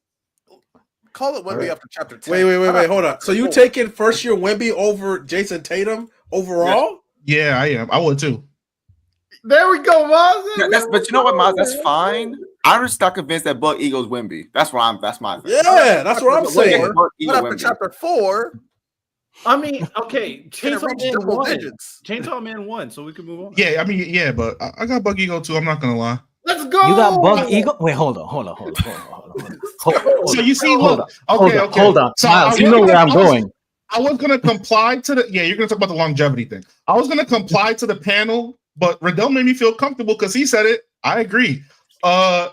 call it Wemby after chapter 10. Wait, hold on. So you taking first year Wemby over Jason Tatum overall? Yeah, I am. I would too. There we go, Maz. But you know what, Maz? That's fine. I'm just not convinced that Bug Eagle's Wemby. That's my thing. Yeah, that's what I'm saying. But after chapter 4, I mean, okay, Chainsaw Man won, so we can move on. Yeah, I mean, but I got Bug Eagle too. I'm not gonna lie. Let's go. You got Bug Eagle. Wait, hold on. So you see, look, okay. Hold on. So Miles, you know where I'm going. I was gonna comply to the. Yeah, you're gonna talk about the longevity thing. I was gonna comply to the panel, but Riddell made me feel comfortable because he said it. I agree. I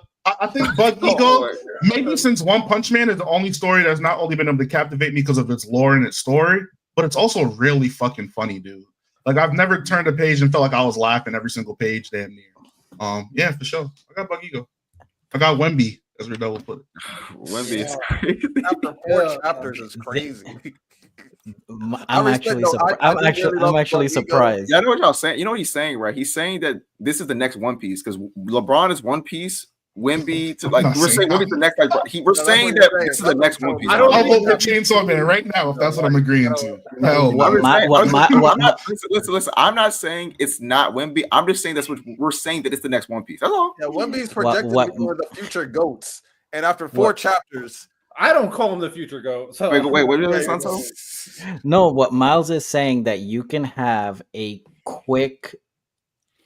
think Bug Eagle, maybe since One Punch Man is the only story that's not only been able to captivate me because of its lore and its story, but it's also really fucking funny, dude. Like I've never turned a page and felt like I was laughing every single page, damn near. Yeah, for sure. I got Bug Eagle. I got Wemby, as Riddell would put it. Wemby is crazy. After 4 chapters is crazy. I'm actually surprised. Yeah, I know what y'all saying. You know what he's saying, right? He's saying that this is the next One Piece because LeBron is One Piece. Wemby to like we're saying Wemby's the next like we're saying that this is the next One Piece. I'll vote for Chainsaw Man right now if that's what I'm agreeing to. Listen. I'm not saying it's not Wemby. I'm just saying that's what we're saying that it's the next One Piece. That's all. Yeah, Wemby's projected to be one of the future goats, and after 4 chapters, I don't call him the future goat. So. Wait, what did you say, Santo? No, what Miles is saying that you can have a quick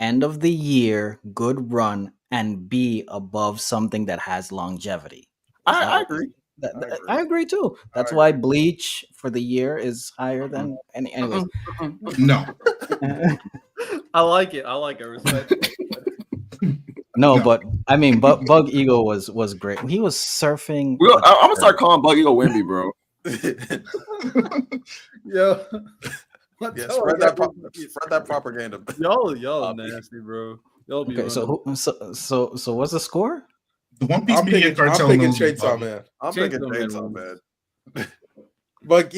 end of the year good run and be above something that has longevity. I agree. I agree too. That's why Bleach for the year is higher than anyways. No. I like it. Respect. No, but I mean, Bug Eagle was great. He was surfing. I'm gonna start calling Bug Eagle Wemby, bro. Yeah. Spread that propaganda. Y'all nasty, bro. Okay, so what's the score? The One Piece Media Cartel. I'm picking Chainsaw Man. I'm picking Chainsaw Man. Bug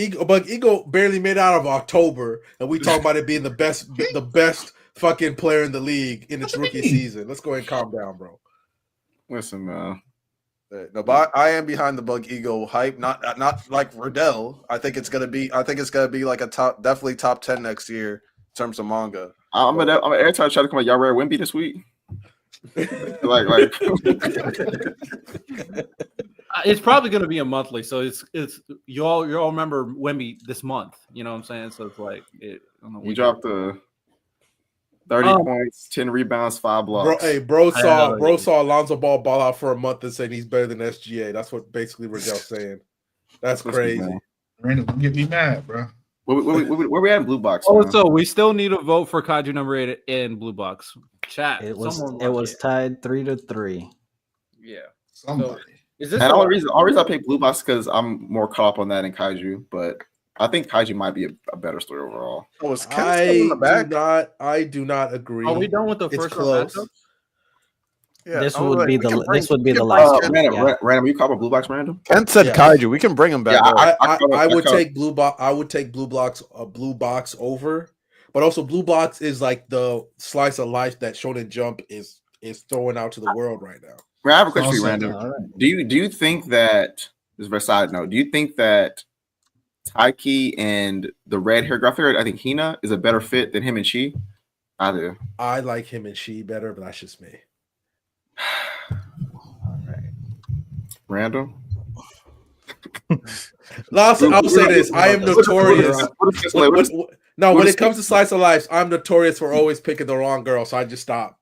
Eagle barely made out of October, and we talk about it being the best fucking player in the league in its rookie season. Let's go ahead and calm down, bro. Listen, man. No, but I am behind the Bug Eagle hype. Not like Riddell. I think it's gonna be like definitely top 10 next year in terms of manga. I'm gonna every time I try to come out. Y'all read Wemby this week? like it's probably gonna be a monthly, so it's you all remember Wemby this month. You know what I'm saying? So it's like we dropped the. 30 points, 10 rebounds, 5 blocks. Bro saw Alonzo Ball out for a month and said he's better than SGA. That's what basically Rigel's saying. That's crazy. Brandon, don't get me mad, bro. Where we at in Blue Box? So we still need a vote for Kaiju number 8 in Blue Box. Chat. It was tied 3-3. Yeah. Somebody. So, is this the only reason I picked Blue Box because I'm more caught up on that in Kaiju, but I think Kaiju might be a better story overall. Oh, is Ken still in the back? I do not agree. Are we done with the first round matchups? Yeah, this would be the last. Random, you call Blue Box random? Ken said Kaiju. We can bring him back. Yeah, I would take Blue Box. I would take Blue Box over, but also Blue Box is like the slice of life that Shonen Jump is throwing out to the world right now. I have a question for you, Random. Right. Do you think that, this is a side note, do you think that Taiki and the red hair girl, I think Hina is a better fit than him and she? I do. I like him and she better, but that's just me. All right. Random. Last, I'll say this. I am notorious. When it comes to slice of life, I'm notorious for always picking the wrong girl, so I just stop.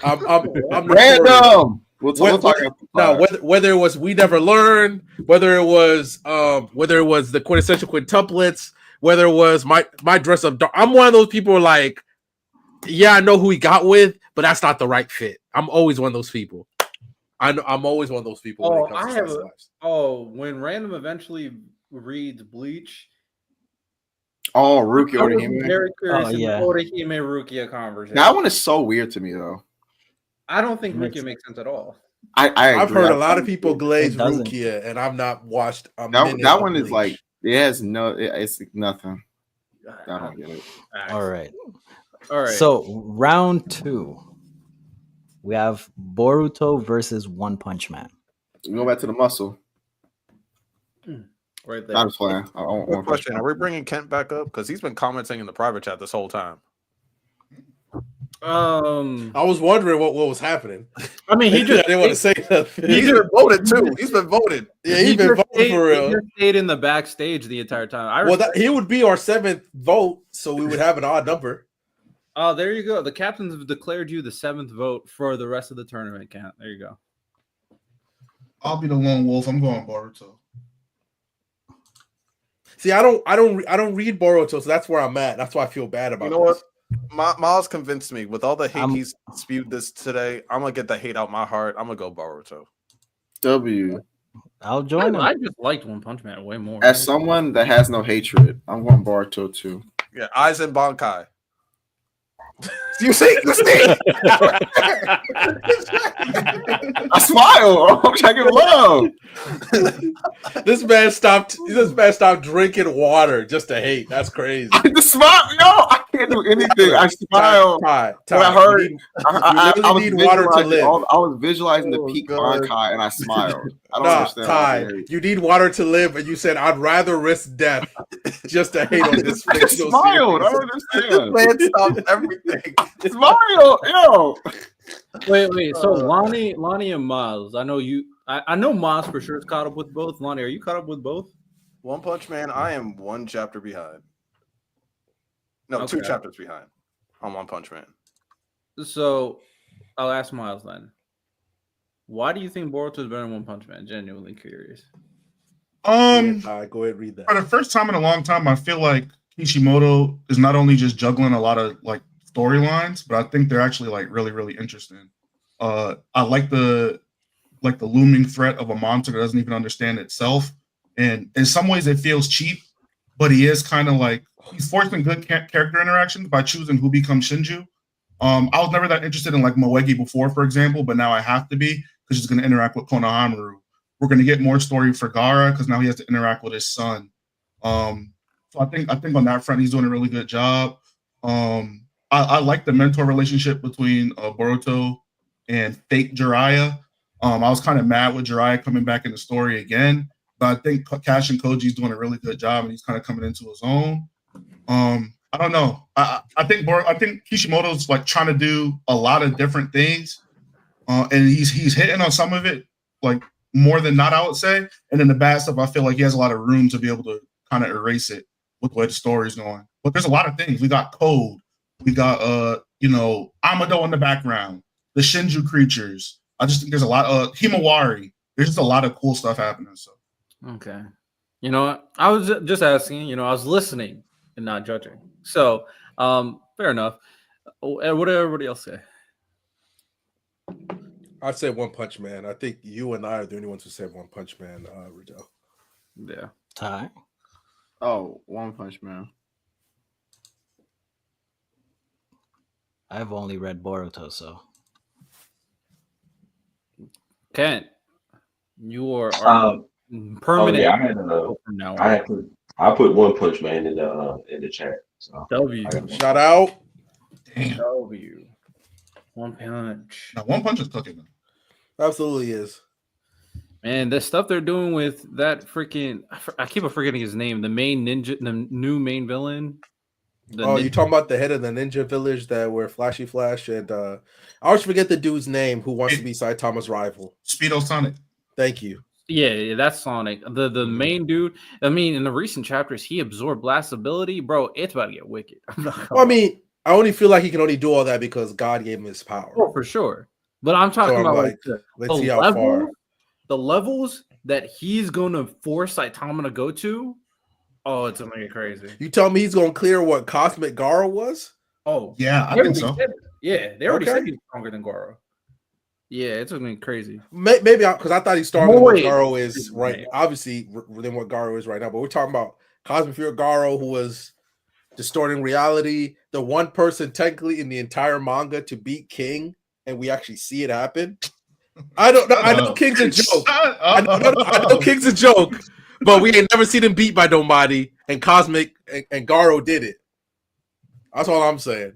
I'm random. Whether it was We Never Learn, whether it was the quintessential quintuplets, whether it was my dress up dark. I'm one of those people who like, yeah, I know who he got with, but that's not the right fit. I'm always one of those people. I'm always one of those people. When Random eventually reads Bleach. Oh, Ruki Orihime. Very curious. Orihime Rukia conversation. That one is so weird to me, though. I don't think Rukia makes sense at all. I've heard a lot of people glaze Rukia, and I've not watched. That one is like it's nothing. I don't get it. All right. So round 2, we have Boruto versus One Punch Man. We go back to the muscle. Right there. I'm just playing. Quick question: are we bringing Kent back up? Because he's been commenting in the private chat this whole time. I was wondering what was happening. I mean, he just I didn't want to say nothing. He's been voted too. He's been voted. Yeah, he's been voted for real. He just stayed in the backstage the entire time. He would be our 7th vote, so we would have an odd number. Oh, there you go. The captains have declared you the 7th vote for the rest of the tournament, Kent. There you go. I'll be the lone wolf. I'm going Boruto. See, I don't read Boruto, so that's where I'm at. That's why I feel bad about. You know what? Miles convinced me with all the hate he's spewed this today. I'm gonna get the hate out my heart. I'm gonna go Boruto. I'll join him. I just liked One Punch Man way more. As someone that has no hatred, I'm going Boruto too. Yeah, Aizen Bankai. You see? I smile. I'm trying to give love. This man stopped drinking water just to hate. That's crazy. I just smile. Yo, I can't do anything. I smile. Ty, I heard. I need water to live. I was visualizing the peak Bankai and I smiled. I don't understand. Ty, you need water to live, and you said I'd rather risk death just to hate on this. I smiled. I don't understand. Man stopped everything. It's Mario. Yo. Wait. So Lonnie and Miles. I know you. I know Miles for sure is caught up with both. Lonnie, are you caught up with both? One Punch Man. I am 1 chapter behind. No, okay. 2 chapters behind on One Punch Man. So I'll ask Miles then. Why do you think Boruto is better than One Punch Man? Genuinely curious. Go ahead, read that. For the first time in a long time, I feel like Kishimoto is not only just juggling a lot of like storylines, but I think they're actually like really, really interesting. I like the looming threat of a monster that doesn't even understand itself, and in some ways it feels cheap, but he is kind of like he's forcing good character interactions by choosing who becomes Shinju. I was never that interested in like Moegi before, for example, but now I have to be because he's going to interact with Konohamaru. We're going to get more story for Gaara because now he has to interact with his son. So I think on that front he's doing a really good job. I like the mentor relationship between Boruto and fake Jiraiya. I was kind of mad with Jiraiya coming back in the story again, but I think Cash and Koji's doing a really good job and he's kind of coming into his own. I don't know. I think Kishimoto's like trying to do a lot of different things, and he's hitting on some of it like more than not, I would say. And then the bad stuff, I feel like he has a lot of room to be able to kind of erase it with the way the story's going. But there's a lot of things. We got Code. We got Amado in the background, the Shinju creatures. I just think there's a lot of Himawari. There's just a lot of cool stuff happening. So okay, you know what? I was just asking. You know, I was listening and not judging. So fair enough. And what did everybody else say? I'd say One Punch Man. I think you and I are the only ones who said One Punch Man, Riddell. Yeah. Ty? Oh, One Punch Man. I've only read Boruto, so. Kent, you are Oh permanent. yeah, I put One Punch Man in the chat. So W. Shout out. Damn. W. One Punch. Now One Punch is cooking. Absolutely is. Man, the stuff they're doing with that freaking I keep forgetting his name. The main ninja, the new main villain. You talking about the head of the ninja village that were Flashy Flash and I always forget the dude's name who wants to be Saitama's rival. Speedo Sonic. Thank you. Yeah, that's Sonic. The main dude. I mean, in the recent chapters, he absorbed blast ability, bro. It's about to get wicked. Well, I mean, I only feel like he can only do all that because God gave him his power. Oh, for sure. But I'm talking about like let's see how far the levels that he's going to force Saitama to go to. Oh, it's gonna get crazy. You tell me he's gonna clear what Cosmic Garo was? Oh, yeah, I think so. Yeah, they already said he's stronger than Garo. Yeah, it's gonna be crazy. Maybe because I thought he's stronger than what Garo is right. Obviously, than what Garo is right now. But we're talking about Cosmic Fury Garo, who was distorting reality. The one person technically in the entire manga to beat King, and we actually see it happen. I don't know. I know King's a joke. I know King's a joke. But we ain't never seen him beat by nobody, and Cosmic and Garo did it. That's all I'm saying.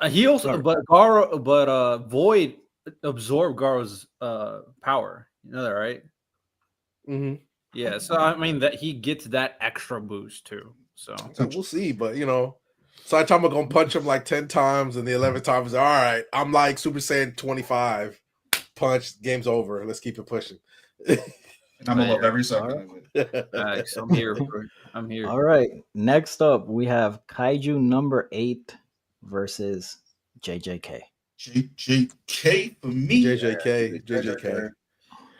He also, but Void absorbed Garo's power. You know that, right? Mm-hmm. Yeah. So I mean that he gets that extra boost too. So we'll see. But Saitama gonna punch him like 10 times, and the 11th time is all right. I'm like Super Saiyan 25. Punch. Game's over. Let's keep it pushing. And I'm gonna love every second of it. Nice. I'm here. I'm here. All right. Next up, we have Kaiju number 8 versus JJK. JJK for me. JJK.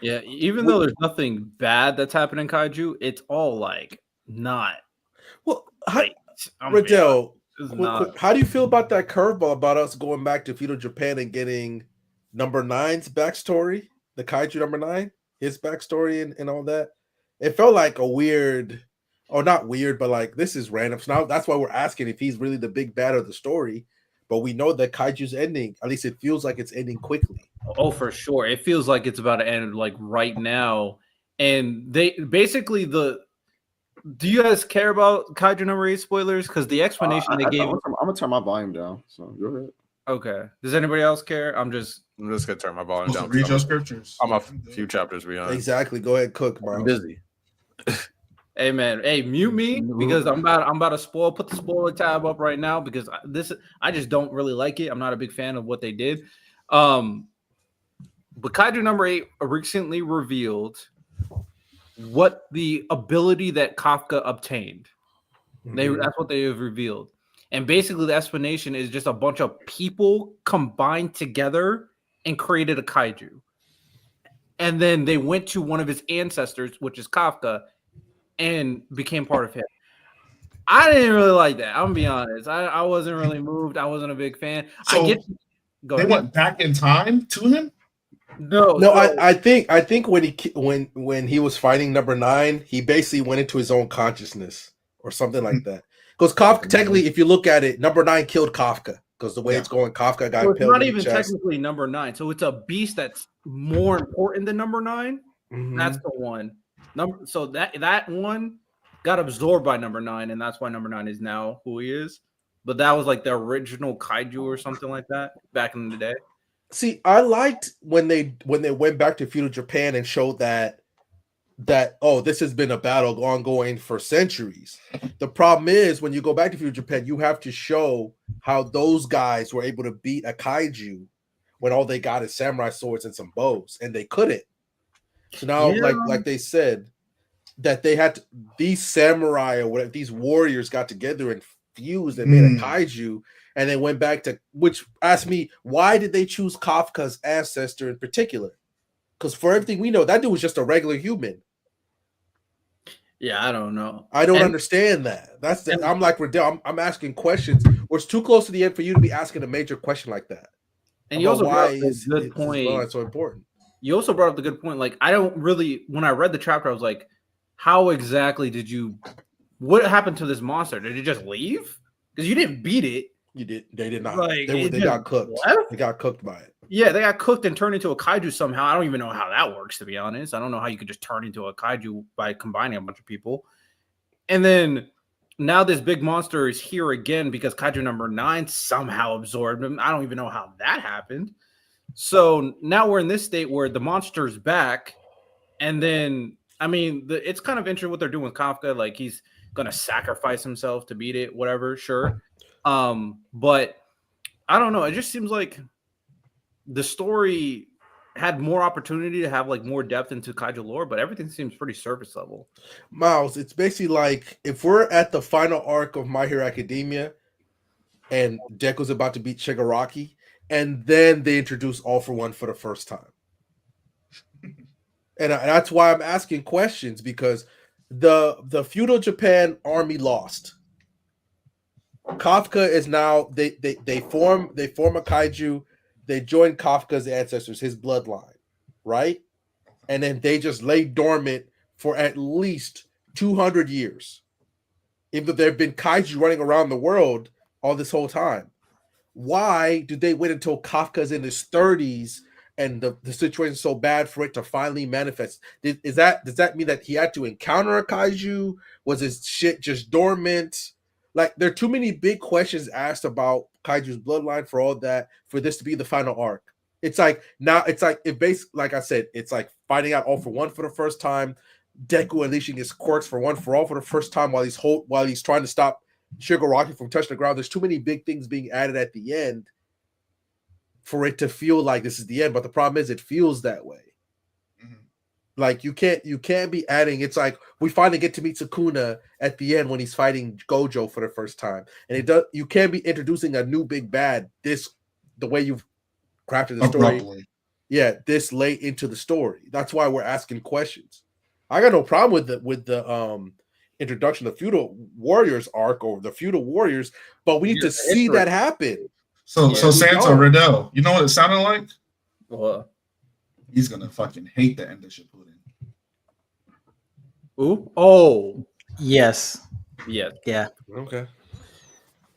Yeah. Even though there's nothing bad that's happening in Kaiju, it's all like not. Well, Riddell, how do you feel about that curveball about us going back to feudal Japan and getting number 9's backstory, the Kaiju number 9? His backstory and all that, it felt like a weird, or not weird, but like this is random. So now that's why we're asking if he's really the big bad of the story. But we know that Kaiju's ending. At least it feels like it's ending quickly. Oh, for sure. It feels like it's about to end like right now. And they basically Do you guys care about Kaiju number 8 spoilers? Because the explanation they gave. I'm gonna turn my volume down. So go ahead. Okay. Does anybody else care? I'm just gonna turn my volume down. Read your scriptures. I'm a few chapters behind. Exactly. Go ahead, cook. I'm busy. Hey man, hey, mute me because I'm about to spoil. Put the spoiler tab up right now because I just don't really like it. I'm not a big fan of what they did. But Kaiju number 8 recently revealed what the ability that Kafka obtained. That's what they have revealed. And basically, the explanation is just a bunch of people combined together and created a kaiju. And then they went to one of his ancestors, which is Kafka, and became part of him. I didn't really like that. I'm gonna be honest. I wasn't really moved. I wasn't a big fan. So they went back in time to him. No. I think when he was fighting number 9, he basically went into his own consciousness or something like that. Because Kafka, technically, if you look at it, number 9 killed Kafka. Because the way it's going, Kafka got impaled. It's not even technically number 9. So it's a beast that's more important than number 9. That's the one. So that one got absorbed by number 9, and that's why number 9 is now who he is. But that was like the original kaiju or something like that back in the day. See, I liked when they went back to feudal Japan and showed that this has been a battle ongoing for centuries. The problem is when you go back to feudal Japan, you have to show how those guys were able to beat a kaiju when all they got is samurai swords and some bows, and they couldn't. So now, like they said, that they had these samurai or whatever, these warriors got together and fused and made a kaiju, and then went back to, which asked me, why did they choose Kafka's ancestor in particular? Because for everything we know, that dude was just a regular human. Yeah, I don't know. I don't understand that. I'm like Riddell. I'm asking questions. Or it's too close to the end for you to be asking a major question like that. And you also why brought up a good point. It's so important. You also brought up the good point. Like, I don't really. When I read the chapter, I was like, "How exactly did you? What happened to this monster? Did it just leave? Because you didn't beat it. You did. They did not. Like, they got cooked. Left? They got cooked by it. Yeah, they got cooked and turned into a kaiju somehow. I don't even know how that works, to be honest. I don't know how you could just turn into a kaiju by combining a bunch of people. And then now this big monster is here again because kaiju number 9 somehow absorbed him. I don't even know how that happened. So now we're in this state where the monster's back. And then, I mean, it's kind of interesting what they're doing with Kafka. Like, he's going to sacrifice himself to beat it, whatever, sure. But I don't know. It just seems like the story had more opportunity to have like more depth into kaiju lore, but everything seems pretty surface level. Miles, it's basically like if we're at the final arc of My Hero Academia and Deku's about to beat Shigaraki, and then they introduce All for One for the first time. And that's why I'm asking questions, because the feudal Japan army lost. Kafka is now they form a kaiju. They join Kafka's ancestors, his bloodline, right? And then they just lay dormant for at least 200 years. Even though there have been kaiju running around the world all this whole time. Why did they wait until Kafka's in his 30s and the situation is so bad for it to finally manifest? Does that mean that he had to encounter a kaiju? Was his shit just dormant? Like, there are too many big questions asked about Kaiju's bloodline for all that, for this to be the final arc. It's like like I said, it's like finding out All for One for the first time, Deku unleashing his quirks for One for All for the first time while he's trying to stop Shigaraki from touching the ground. There's too many big things being added at the end for it to feel like this is the end. But the problem is, it feels that way. Like, you can't be adding. It's like we finally get to meet Sukuna at the end when he's fighting Gojo for the first time, and you can't be introducing a new big bad the way you've crafted the story. Abruptly. Yeah, this late into the story. That's why we're asking questions. I got no problem with the introduction of feudal warriors arc or the feudal warriors, but we need to see that happen. So Santo Riddell, you know what it sounded like? What? He's gonna fucking hate the end of Shippuden. Ooh. Oh. Yes. Yeah. Yeah. Okay.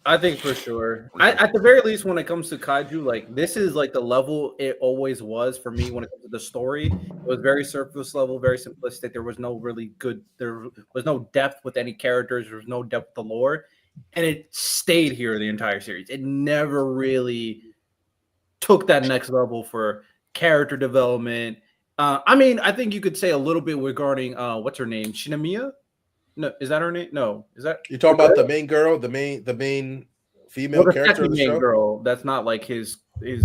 I think for sure. At the very least, when it comes to kaiju, like, this is like the level it always was for me when it comes to the story. It was very surface level, very simplistic. There was no depth with any characters. There was no depth with the lore. And it stayed here the entire series. It never really took that next level for character development. I mean, I think you could say a little bit regarding what's her name? Shinamiya? No, is that her name? No, is that you're talking about the main girl, the main female character of the show? Girl. That's not like his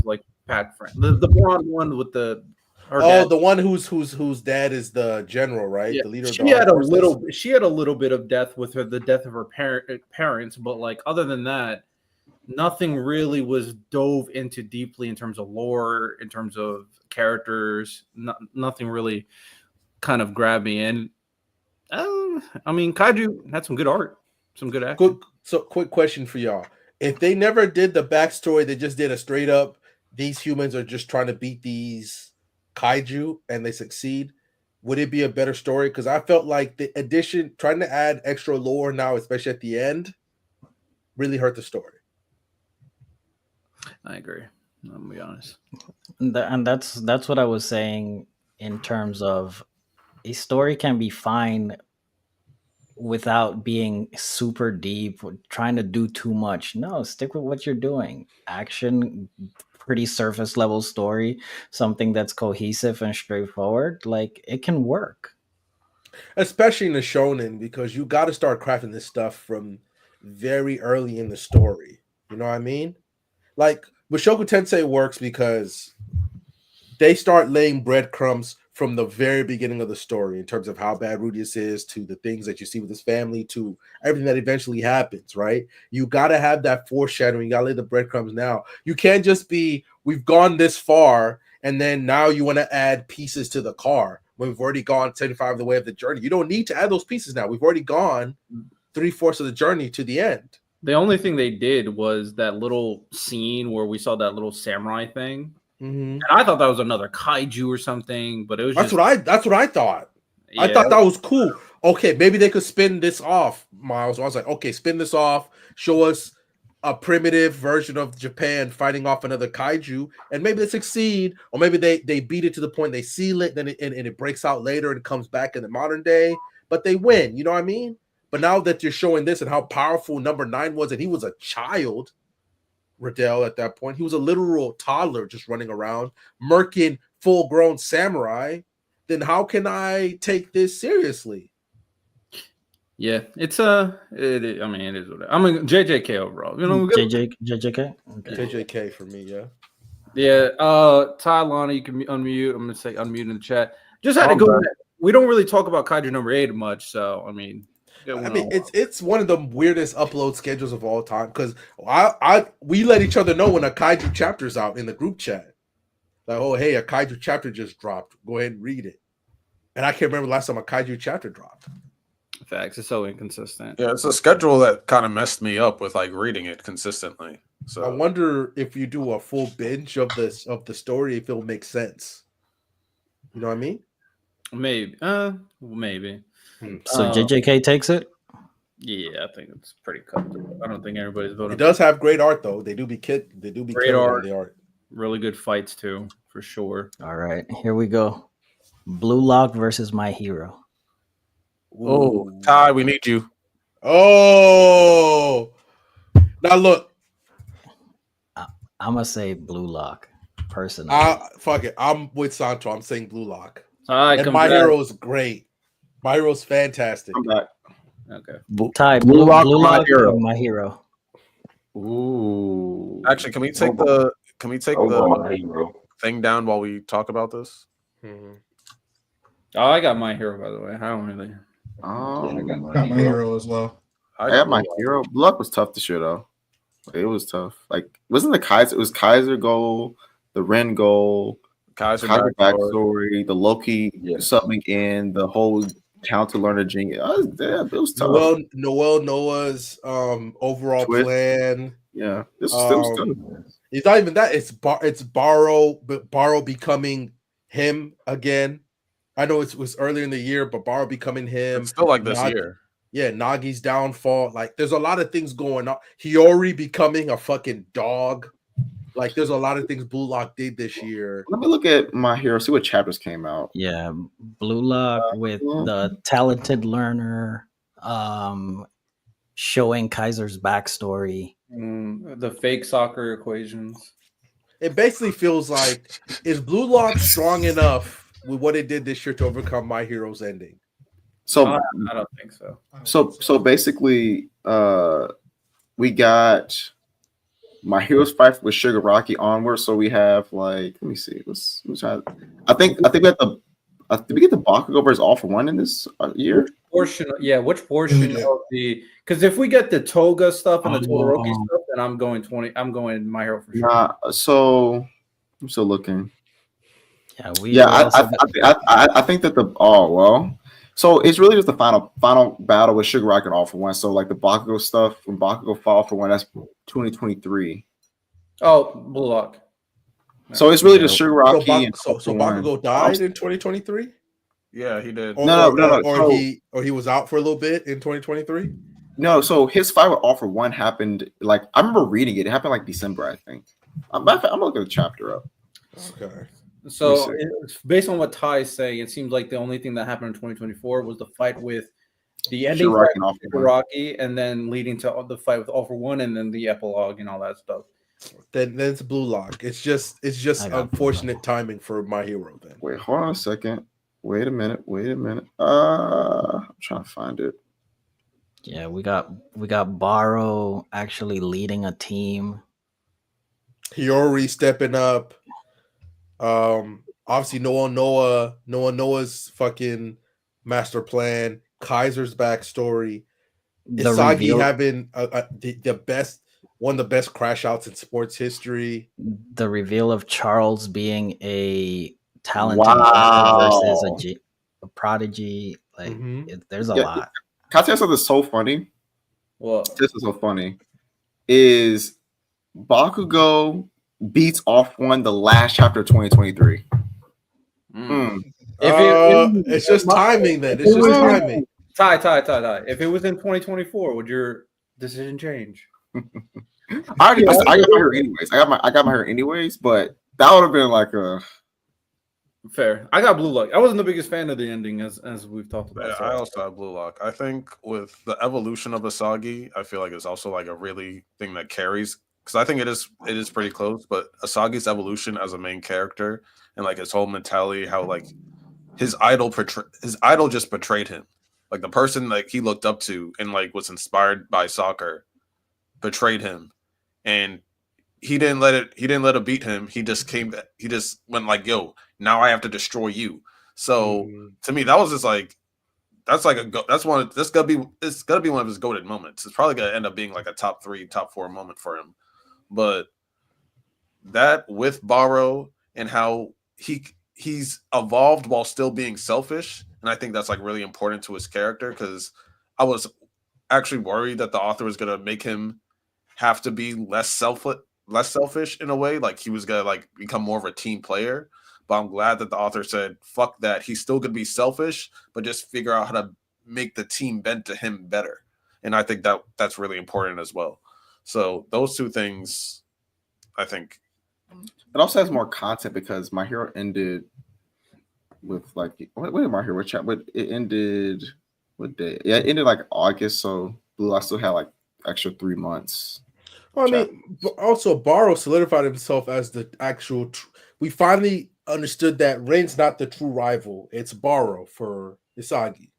like pack friend. The blonde one with the the one whose dad is the general, right? Yeah. The leader. She had a little bit of death with the death of her parents, but like other than that, nothing really was dove into deeply in terms of lore, in terms of characters. Nothing really kind of grabbed me. And I mean, Kaiju had some good art, some good action. Quick question for y'all: if they never did the backstory, they just did a straight up, these humans are just trying to beat these kaiju and they succeed, would it be a better story? Because I felt like the addition, trying to add extra lore now, especially at the end, really hurt the story. I agree. I'm gonna be honest. And that's what I was saying in terms of a story can be fine without being super deep, trying to do too much. No, stick with what you're doing. Action, pretty surface level story, something that's cohesive and straightforward. Like, it can work. Especially in the shonen, because you got to start crafting this stuff from very early in the story. You know what I mean? Like, Mushoku Tensei works because they start laying breadcrumbs from the very beginning of the story in terms of how bad Rudius is to the things that you see with his family to everything that eventually happens, right? You got to have that foreshadowing. You got to lay the breadcrumbs now. You can't just be, we've gone this far, and then now you want to add pieces to the car when we've already gone 75 of the way of the journey. You don't need to add those pieces now. We've already gone 3/4 of the journey to the end. The only thing they did was that little scene where we saw that little samurai thing. And I thought that was another kaiju or something, but it was that's what I thought. Yeah. I thought that was cool. Okay, maybe they could spin this off, Miles. I was like, okay, spin this off, show us a primitive version of Japan fighting off another kaiju, and maybe they succeed, or maybe they beat it to the point they seal it, then it breaks out later and it comes back in the modern day, but they win. You know what I mean? But now that you're showing this and how powerful number 9 was, and he was a child. Riddell at that point, he was a literal toddler just running around murking full-grown samurai, then how can I take this seriously? Yeah, it's I mean, it is what it, I'm a JJK overall. You know, JJK? Okay. JJK for me, yeah. Yeah, Ty, Lana, you can unmute. I'm gonna say unmute in the chat. Just had to go. We don't really talk about Kaiju number 8 much, so I mean, it's one of the weirdest upload schedules of all time because we let each other know when a kaiju chapter's out in the group chat. Like, oh hey, a kaiju chapter just dropped. Go ahead and read it. And I can't remember the last time a kaiju chapter dropped. Facts. It's so inconsistent. Yeah, it's a schedule that kind of messed me up with like reading it consistently. So I wonder if you do a full binge of the story, if it'll make sense. You know what I mean? Maybe. Maybe. So JJK takes it? Yeah, I think it's pretty cutthroat. I don't think everybody's voting. It does have great art though. They do be great art. Really good fights too, for sure. All right, here we go. Blue Lock versus My Hero. Oh, Ty, we need you. Oh, now look. I'm gonna say Blue Lock. Personally, fuck it. I'm with Santo. I'm saying Blue Lock. And My Hero's great. My Hero's fantastic. I'm back. Okay. Ty, Blue Lock, My Hero. Ooh. Actually, can we take the thing down while we talk about this? Mm-hmm. Oh, I got My Hero, by the way. I don't really. I got My Hero as well. I got My Hero. Blue Lock was tough this year, though. It was tough. Like, wasn't the Kaiser? It was Kaiser Ghoul, the Ren Ghoul, Kaiser backstory, the Loki subbing in, the whole town to learn a genius. It was tough. Noel Noah's overall plan. Yeah, this was tough. It's not even that. It's Barrow becoming him again. I know it was earlier in the year, but Barrow becoming him. It's still like this year. Yeah, Nagi's downfall. Like, there's a lot of things going on. Hiyori becoming a fucking dog. Like, there's a lot of things Blue Lock did this year. Let me look at My Hero, see what chapters came out. Yeah, Blue Lock with the talented learner, showing Kaiser's backstory. The fake soccer equations. It basically feels like, is Blue Lock strong enough with what it did this year to overcome My Hero's ending? So I don't think so. So basically, we got My Hero's fight with Shigaraki onward. So we have let me see. I think we have the. Did we get the Bakugo versus All for One in this year? Which portion of the? Because if we get the Toga stuff and the Todoroki stuff, then I'm going My Hero for sure. So I'm still looking. Yeah, I think that so it's really just the final battle with Shigaraki and All for One. So like the Bakugo stuff, when Bakugo fought All for One, that's 2023. Oh, Blue Lock. So it's really just Shigaraki. So Bakugo died in 2023. Yeah, he did. Or he was out for a little bit in 2023. No, so his fight with All for One happened I remember reading it. It happened like December, I think. I'm gonna look at the chapter up. Okay. So based on what Ty is saying, it seems like the only thing that happened in 2024 was the fight with the ending fight with Shigaraki, and then leading to the fight with All for One, and then the epilogue and all that stuff. Then it's Blue Lock. It's just unfortunate timing for My Hero. Then wait, hold on a second. Wait a minute. I'm trying to find it. Yeah, we got Barrow actually leading a team. Hiyori stepping up. Obviously, Noah's fucking master plan, Kaiser's backstory, Isagi having one of the best crash outs in sports history. The reveal of Charles being a talented versus a prodigy. Like, there's a lot. Can I tell you something so funny? What? This is so funny. Is Bakugo beats off one the last chapter of 2023. It's just timing then. It's just timing. Ty. If it was in 2024, would your decision change? I got my hair anyways. I got my hair anyways, but that would have been like a fair. I got Blue Lock. I wasn't the biggest fan of the ending as we've talked about. Yeah, I also have Blue Lock. I think with the evolution of Asagi, I feel like it's also like a really thing that carries, because I think it is pretty close. But Asagi's evolution as a main character and like his whole mentality, how like his idol just betrayed him. Like the person like he looked up to and like was inspired by soccer betrayed him, and he didn't let it beat him. He just went like, yo, now I have to destroy you. So to me, that was just like, it's gonna be one of his goated moments. It's probably gonna end up being like a top 3, top 4 moment for him. But that with Baro and how he's evolved while still being selfish, and I think that's like really important to his character, because I was actually worried that the author was gonna make him have to be less selfish in a way, like he was gonna like become more of a team player. But I'm glad that the author said, fuck that, he's still gonna be selfish, but just figure out how to make the team bend to him better. And I think that's really important as well. So those two things, I think. It also has more content because My Hero ended with like what did My Hero chat? But it ended what day? Yeah, it ended like August, so Blue Lock still had like extra 3 months. Well, I mean, also Baro solidified himself as the actual. We finally understood that Ren's not the true rival; it's Baro for Isagi.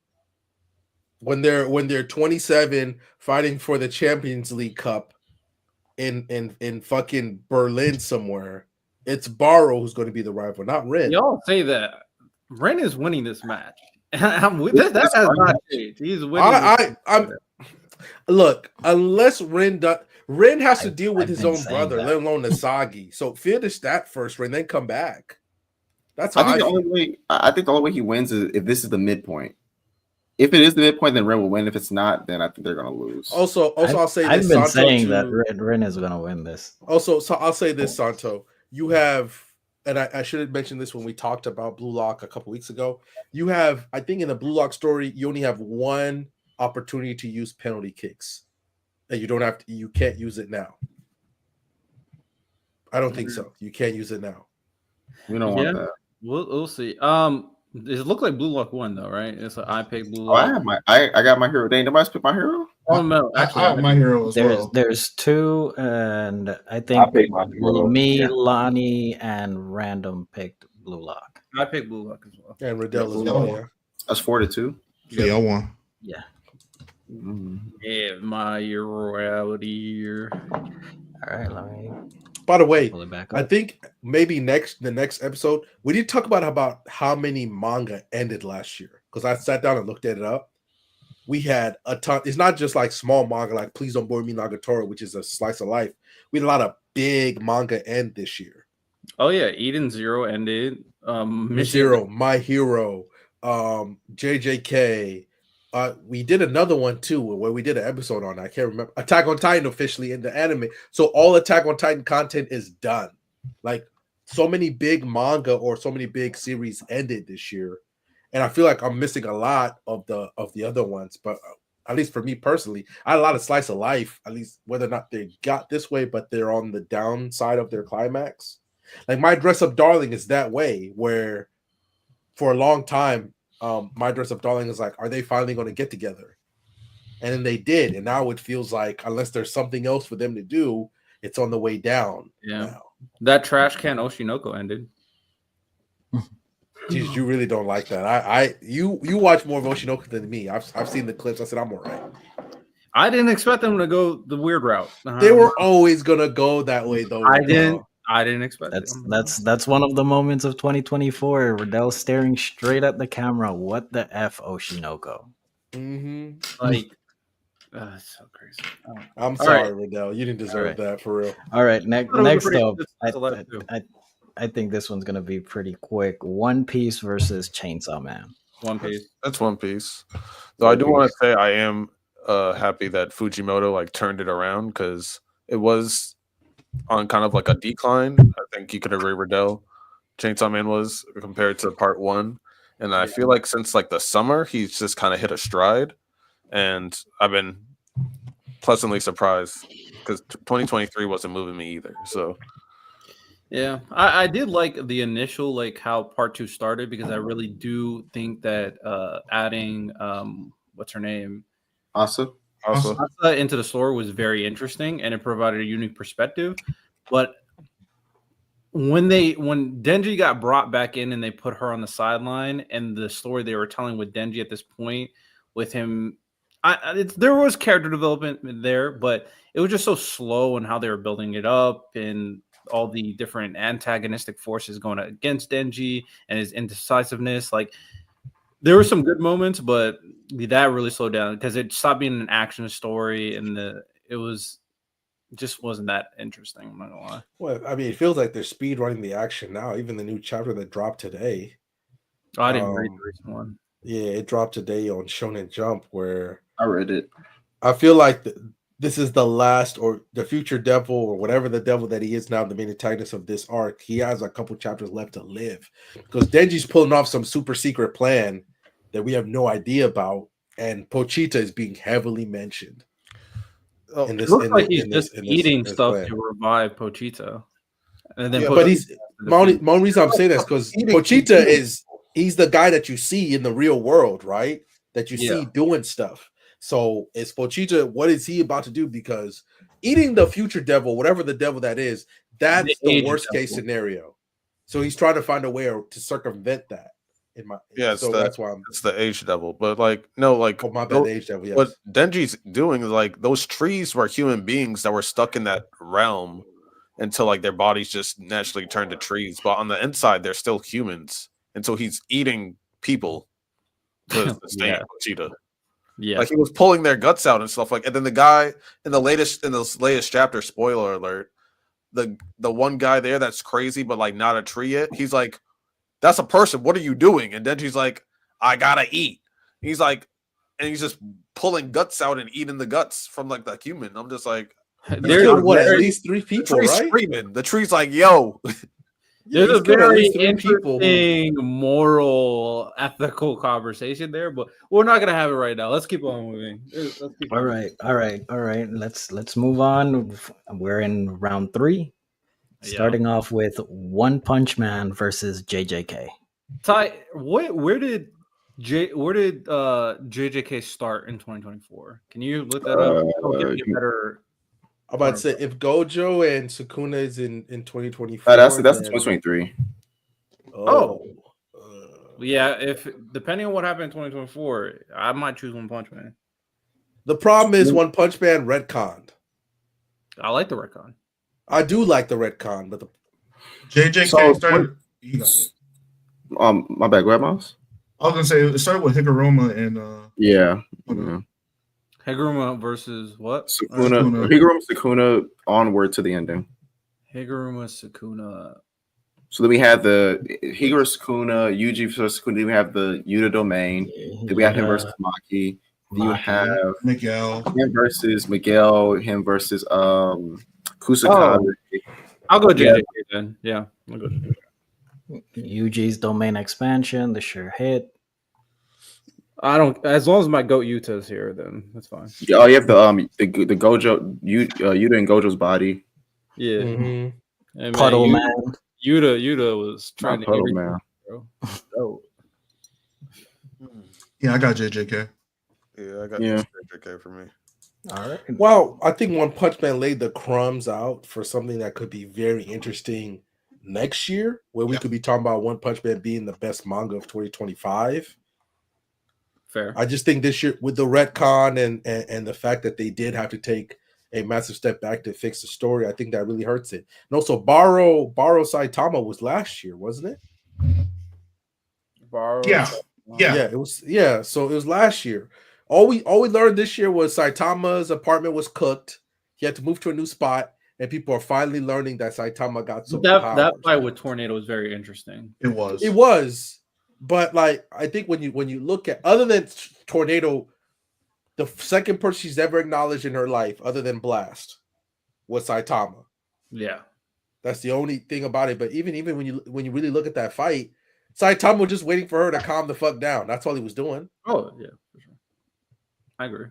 When they're 27 fighting for the Champions League Cup in fucking Berlin somewhere, it's Baro who's going to be the rival, not Ren. Y'all say that Ren is winning this match. That has not changed. He's winning. Look, unless Ren has to deal with his own brother, let alone Asagi. So finish that first, Ren, then come back. That's how I think the only way he wins is if this is the midpoint. If it is the midpoint, then Ren will win. If it's not, then I think they're gonna lose. Also, I'll say this. I've been saying that Ren is gonna win this. Also, so I'll say this, Santo. You have, and I should have mentioned this when we talked about Blue Lock a couple weeks ago. You have, I think in the Blue Lock story, you only have one opportunity to use penalty kicks. And you can't use it now. I don't think so. You can't use it now. We don't want that. We'll see. It looked like Blue Lock won though, right? It's I picked Blue Lock. I got My Hero. Dang, nobody's picked My Hero? Oh no, actually, I have My Hero as well. There's 2, and I think Lonnie and Random picked Blue Lock. I picked Blue Lock as well. And Riddell as well. Yeah. That's 4-2. Yeah, I won. Yeah. Yeah, My Hero out here. All right, let me. By the way, I think maybe the next episode, we need to talk about how many manga ended last year. Because I sat down and looked at it up. We had a ton. It's not just like small manga, like Please Don't Bore Me Nagatoro, which is a slice of life. We had a lot of big manga end this year. Oh yeah, Eden Zero ended. Zero, My Hero, JJK. We did another one too, where we did an episode on. I can't remember. Attack on Titan officially in the anime. So all Attack on Titan content is done. Like so many big manga or so many big series ended this year, and I feel like I'm missing a lot of the other ones. But at least for me personally, I had a lot of slice of life. At least whether or not they got this way, but they're on the downside of their climax. Like My Dress Up Darling is that way, where for a long time. My Dress Up Darling is like, are they finally going to get together? And then they did, and now it feels like unless there's something else for them to do, it's on the way down. Yeah, now. That trash can Oshinoko ended. Jeez, you really don't like that. You watch more of Oshinoko than me. I've seen the clips. I said I'm all right. I didn't expect them to go the weird route. They were always gonna go that way, though. I didn't expect that's one of the moments of 2024. Riddell staring straight at the camera. What the f, Oshinoko? Like, it's so crazy. I'm sorry, Riddell. You didn't deserve that for real. All right, next up, I think this one's gonna be pretty quick. One Piece versus Chainsaw Man. One Piece. That's One Piece. Though I do want to say I am happy that Fujimoto like turned it around because it was on kind of like a decline. I think you could agree, Riddell. Chainsaw Man was compared to part one, and I feel like since like the summer, he's just kind of hit a stride, and I've been pleasantly surprised because 2023 wasn't moving me either. So. Yeah, I did like the initial like how part two started because I really do think that adding what's her name Asa into the story was very interesting and it provided a unique perspective. But when Denji got brought back in and they put her on the sideline and the story they were telling with Denji at this point with him, there was character development there, but it was just so slow and how they were building it up and all the different antagonistic forces going against Denji and his indecisiveness. Like there were some good moments, but that really slowed down because it stopped being an action story and it just wasn't that interesting. I'm not gonna lie. Well, I mean, it feels like they're speed running the action now. Even the new chapter that dropped today. Oh, I didn't read the recent one. Yeah, it dropped today on Shonen Jump where I read it. I feel like this is the last or the future devil or whatever the devil that he is now, the main antagonist of this arc. He has a couple chapters left to live because Denji's pulling off some super secret plan that we have no idea about, and Pochita is being heavily mentioned. It looks like he's just eating stuff to revive Pochita. And then but he's my only reason I'm saying that is because Pochita he's the guy that you see in the real world, right? That you see doing stuff. So is Pochita, what is he about to do? Because eating the future devil, whatever the devil that is, that's the worst case scenario. So he's trying to find a way to circumvent that. That's why it's the age devil. But like my bad, age devil. Yes. What Denji's doing is like those trees were human beings that were stuck in that realm until like their bodies just naturally turned to trees. But on the inside, they're still humans. And so he's eating people to sustain Pochita. Yeah, like he was pulling their guts out and stuff like. And then the guy in the latest chapter, spoiler alert, the one guy there that's crazy but like not a tree yet. He's like, "That's a person. What are you doing?" And then she's like, "I gotta eat." He's like, and he's just pulling guts out and eating the guts from like the human. I'm just like, there's at least 3 people, right? Screaming. The tree's like, "Yo." There's a very interesting moral, ethical conversation there, but we're not gonna have it right now. Let's keep on moving. All right. Let's move on. We're in round 3, starting off with One Punch Man versus JJK. Ty, where did JJK start in 2024? Can you look that up? Give me a better. I'm about to say if Gojo and Sukuna is in 2024. That's 2023. Yeah, if depending on what happened in 2024, I might choose One Punch Man. The problem is One Punch Man retconned. I like the retcon. I do like the retcon, but the JJK started. My bad, grab mouse. I was gonna say it started with Higuruma and Higuruma versus what? Sukuna. Higuruma Sukuna onward to the ending. Higuruma Sukuna. So then we have the Higuro Sukuna, Yuji versus Sukuna. Then we have the Yuta domain. Then we have him versus Maki. Then you have Miguel. Him versus Miguel. Him versus Kusakabe. I'll go JJK then. Yeah, I'll go JJK. Yuji's domain expansion, the sure hit. I don't. As long as my goat Yuta is here, then that's fine. Yeah, you have the Gojo Yuta and Gojo's body. Yeah, and Puddle Man. Yuta was trying to eat man. Bro. Oh. Yeah, I got JJK. Yeah, I got JJK for me. All right. Well, I think One Punch Man laid the crumbs out for something that could be very interesting next year, where we could be talking about One Punch Man being the best manga of 2025. Fair. I just think this year with the retcon and the fact that they did have to take a massive step back to fix the story, I think that really hurts it. And also, Borrow Saitama was last year, wasn't it? Yeah. It was. Yeah, so it was last year. All we learned this year was Saitama's apartment was cooked. He had to move to a new spot, and people are finally learning that Saitama got some powers. That fight with Tornado was very interesting. It was. It was, but like I think when you look at, other than Tornado, the second person she's ever acknowledged in her life, other than Blast, was Saitama. Yeah, that's the only thing about it. But even when you really look at that fight, Saitama was just waiting for her to calm the fuck down. That's all he was doing. Oh yeah, for sure. I agree.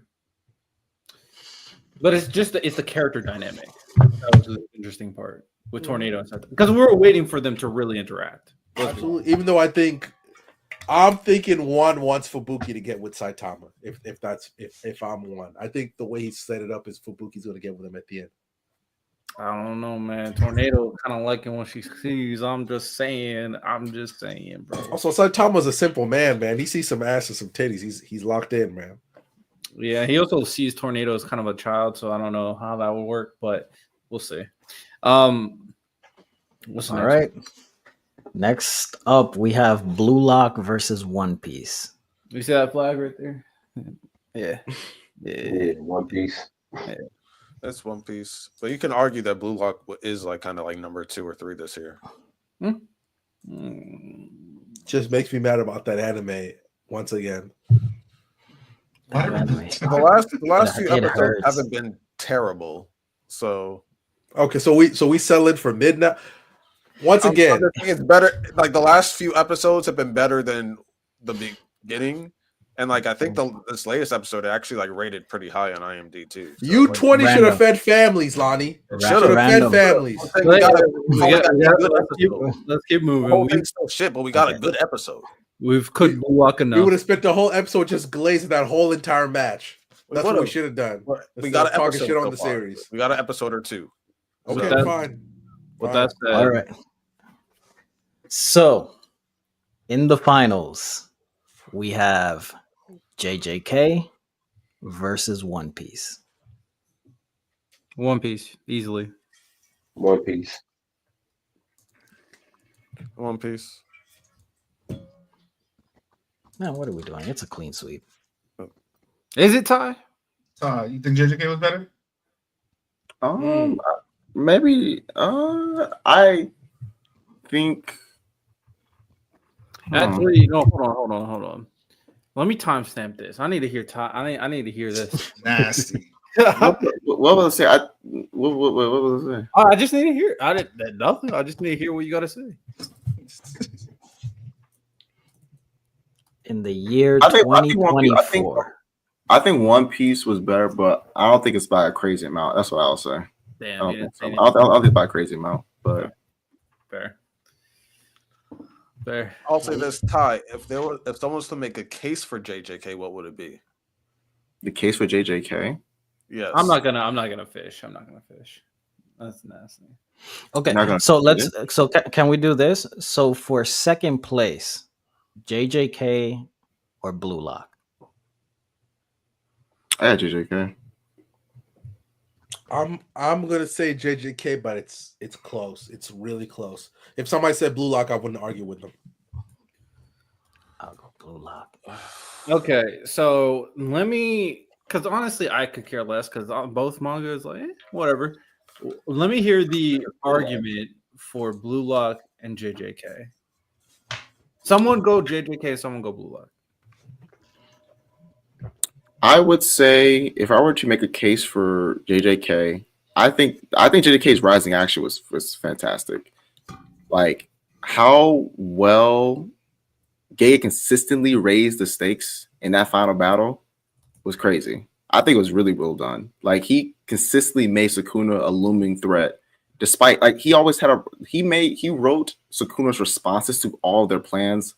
But it's the character dynamic. That was the interesting part with Tornado and Saitama, because we were waiting for them to really interact. Absolutely. Even though I'm thinking one wants Fubuki to get with Saitama. If I'm one, I think the way he set it up is Fubuki's going to get with him at the end. I don't know, man. Tornado kind of liking what she sees. I'm just saying, bro. Also, Saitama's a simple man. He sees some ass and some titties. He's locked in, man. Yeah, he also sees Tornado as kind of a child, so I don't know how that would work, but we'll see. What's all right? Next up, we have Blue Lock versus One Piece. You see that flag right there? Yeah. One Piece. Yeah. That's One Piece, but you can argue that Blue Lock is like kind of like number 2 or 3 this year. Just makes me mad about that anime once again. The last few episodes haven't been terrible, so okay. So we settle in for mid now. Once again, it's better. Like the last few episodes have been better than the beginning. And like I think this latest episode actually like rated pretty high on IMDb too. So, you 20 should have fed families, Lonnie. Should have fed families. Let's keep moving. The whole thing's still shit, but we got a good episode. We've cooked Blue Lock enough. We would have spent the whole episode just glazing that whole entire match. That's what we should have done. We got an talking episode shit on the series. We got an episode or 2. Okay, so fine. But that's all right. So, in the finals, we have JJK versus One Piece. One Piece, easily. One Piece. One Piece. Man, what are we doing? It's a clean sweep. Is it Ty? You think JJK was better? Maybe. I think. Actually, no. Hold on. Let me timestamp this. I need to hear Ty. I need to hear this. Nasty. What was I say? What was I say? I just need to hear. I didn't nothing. I just need to hear what you got to say. In the year 2024. I think One Piece was better, but I don't think it's by a crazy amount. That's what I'll say. Damn, I don't think it's by a crazy amount, but fair. I'll say this, Ty. If someone was to make a case for JJK, what would it be? The case for JJK? Yes. I'm not gonna fish. That's nasty. Okay, so can we do this? So for second place, JJK or Blue Lock? I had JJK. I'm gonna say JJK, but it's close. It's really close. If somebody said Blue Lock, I wouldn't argue with them. I'll go Blue Lock. Okay, so let me, because honestly, I could care less because both manga is like whatever. Let me hear the argument for Blue Lock and JJK. Someone go JJK, someone go Blue Lock. I would say if I were to make a case for JJK, I think JJK's rising action was fantastic. Like how well Gay consistently raised the stakes in that final battle was crazy. I think it was really well done. Like he consistently made Sukuna a looming threat, despite like he always had he wrote Sukuna's responses to all their plans.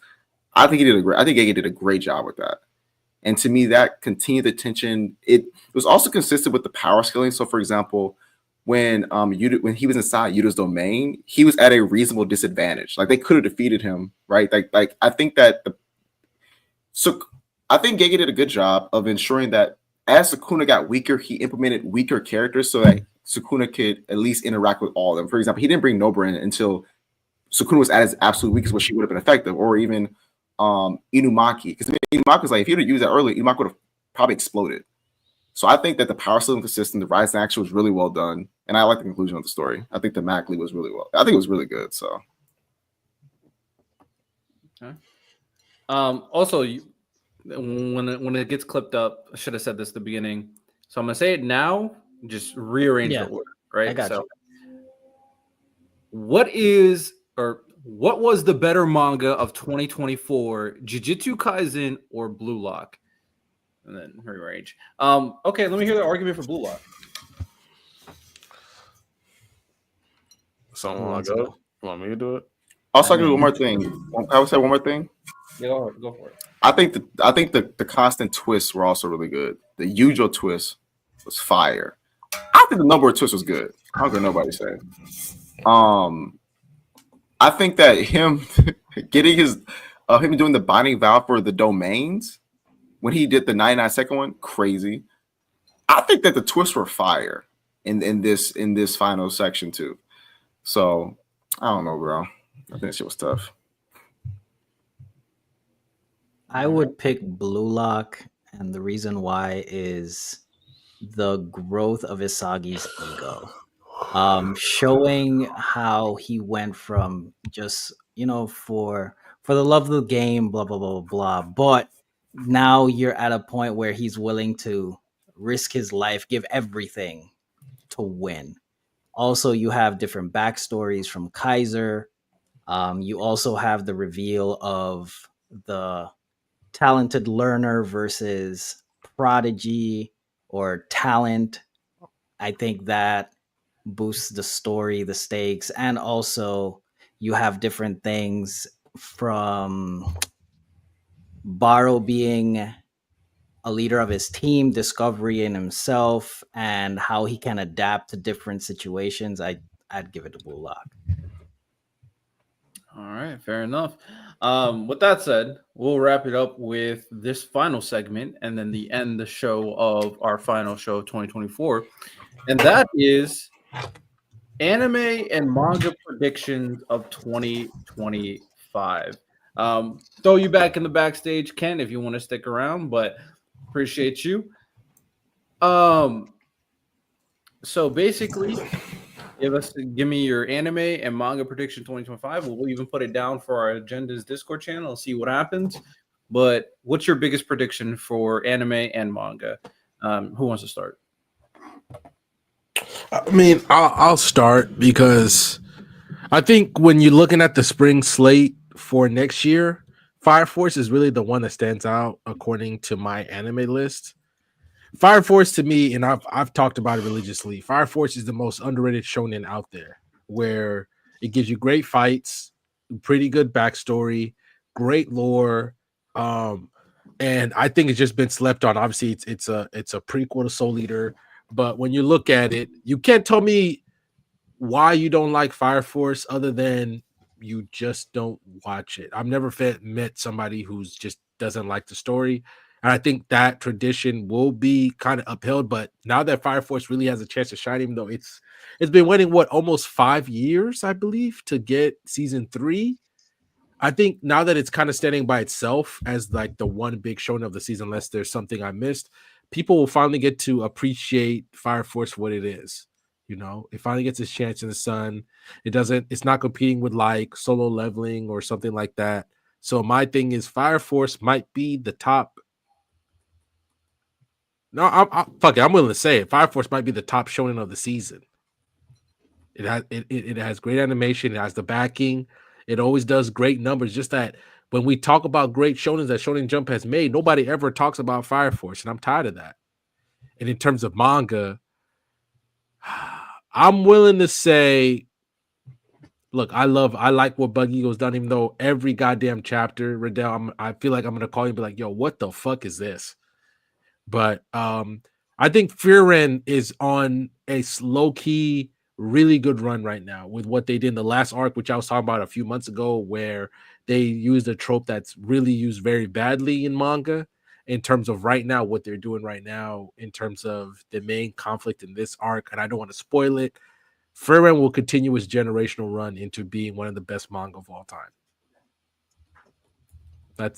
I think Gay did a great job with that. And to me, that continued the tension. It was also consistent with the power scaling. So, for example, when he was inside Yuta's domain, he was at a reasonable disadvantage. Like they could have defeated him, right? I think that I think Gege did a good job of ensuring that as Sukuna got weaker, he implemented weaker characters so that Sukuna could at least interact with all of them. For example, he didn't bring Nobara in until Sukuna was at his absolute weakest, where she would have been effective, or even Inumaki. Because Inumaki was like, if you would have used that early, Inumaki would have probably exploded. So I think that the power system consistent, the rise in action was really well done, and I like the conclusion of the story. I think the Mackley was really well. I think it was really good. So, okay. Also, when it gets clipped up, I should have said this at the beginning. So I'm gonna say it now. Just rearrange the order, right? I got you. What was the better manga of 2024? Jujutsu Kaisen or Blue Lock? And then rearrange. Okay, let me hear the argument for Blue Lock. Someone want to go? You want me to do it? Also, I can do one more thing. I would say one more thing. Yeah, go for it. I think the constant twists were also really good. The usual twist was fire. I think the number of twists was good. I don't care what nobody say. I think that him getting him doing the binding vow for the domains when he did the 99-second one, crazy. I think that the twists were fire in this final section too. So I don't know, bro. I think that shit was tough. I would pick Blue Lock, and the reason why is the growth of Isagi's ego. Showing how he went from just, for the love of the game, blah, blah, blah, blah, but now you're at a point where he's willing to risk his life, give everything to win. Also, you have different backstories from Kaiser. You also have the reveal of the talented learner versus prodigy or talent. I think that boosts the story, the stakes, and also you have different things from Baro being a leader of his team, discovery in himself, and how he can adapt to different situations. I'd give it to Blue Lock. All right, fair enough. With that said, we'll wrap it up with this final segment and then the show of our final show of 2024. And that is anime and manga predictions of 2025. Throw you back in the backstage, Ken, if you want to stick around, but appreciate you. So basically, give me your anime and manga prediction 2025. We'll even put it down for our agendas Discord channel and see what happens. But what's your biggest prediction for anime and manga? Who wants to start? I mean, I'll start because I think when you're looking at the spring slate for next year, Fire Force is really the one that stands out according to my anime list. Fire Force to me, and I've talked about it religiously, Fire Force is the most underrated shonen out there, where it gives you great fights, pretty good backstory, great lore, and I think it's just been slept on. Obviously, it's a prequel to Soul Eater, but when you look at it, you can't tell me why you don't like Fire Force other than you just don't watch it. I've never met somebody who's just doesn't like the story. And I think that tradition will be kind of upheld. But now that Fire Force really has a chance to shine, even though it's been waiting, almost 5 years, I believe, to get season 3. I think now that it's kind of standing by itself as like the one big shonen of the season, unless there's something I missed, people will finally get to appreciate Fire Force for what it is. It finally gets its chance in the sun. It's not competing with like Solo Leveling or something like that. So my thing is Fire Force might be the top. No, fuck it. I'm willing to say it. Fire Force might be the top shonen of the season. It has great animation. It has the backing. It always does great numbers. Just that when we talk about great shonens that Shonen Jump has made, nobody ever talks about Fire Force, and I'm tired of that. And in terms of manga, I'm willing to say, look, I like what Bug Eagle's done, even though every goddamn chapter, Riddell, I feel like I'm gonna call you and be like, yo, what the fuck is this? But I think Frieren is on a low-key, really good run right now with what they did in the last arc, which I was talking about a few months ago, where they used a trope that's really used very badly in manga. in terms of right now, what they're doing right now, in terms of the main conflict in this arc, and I don't want to spoil it. Frieren will continue his generational run into being one of the best manga of all time.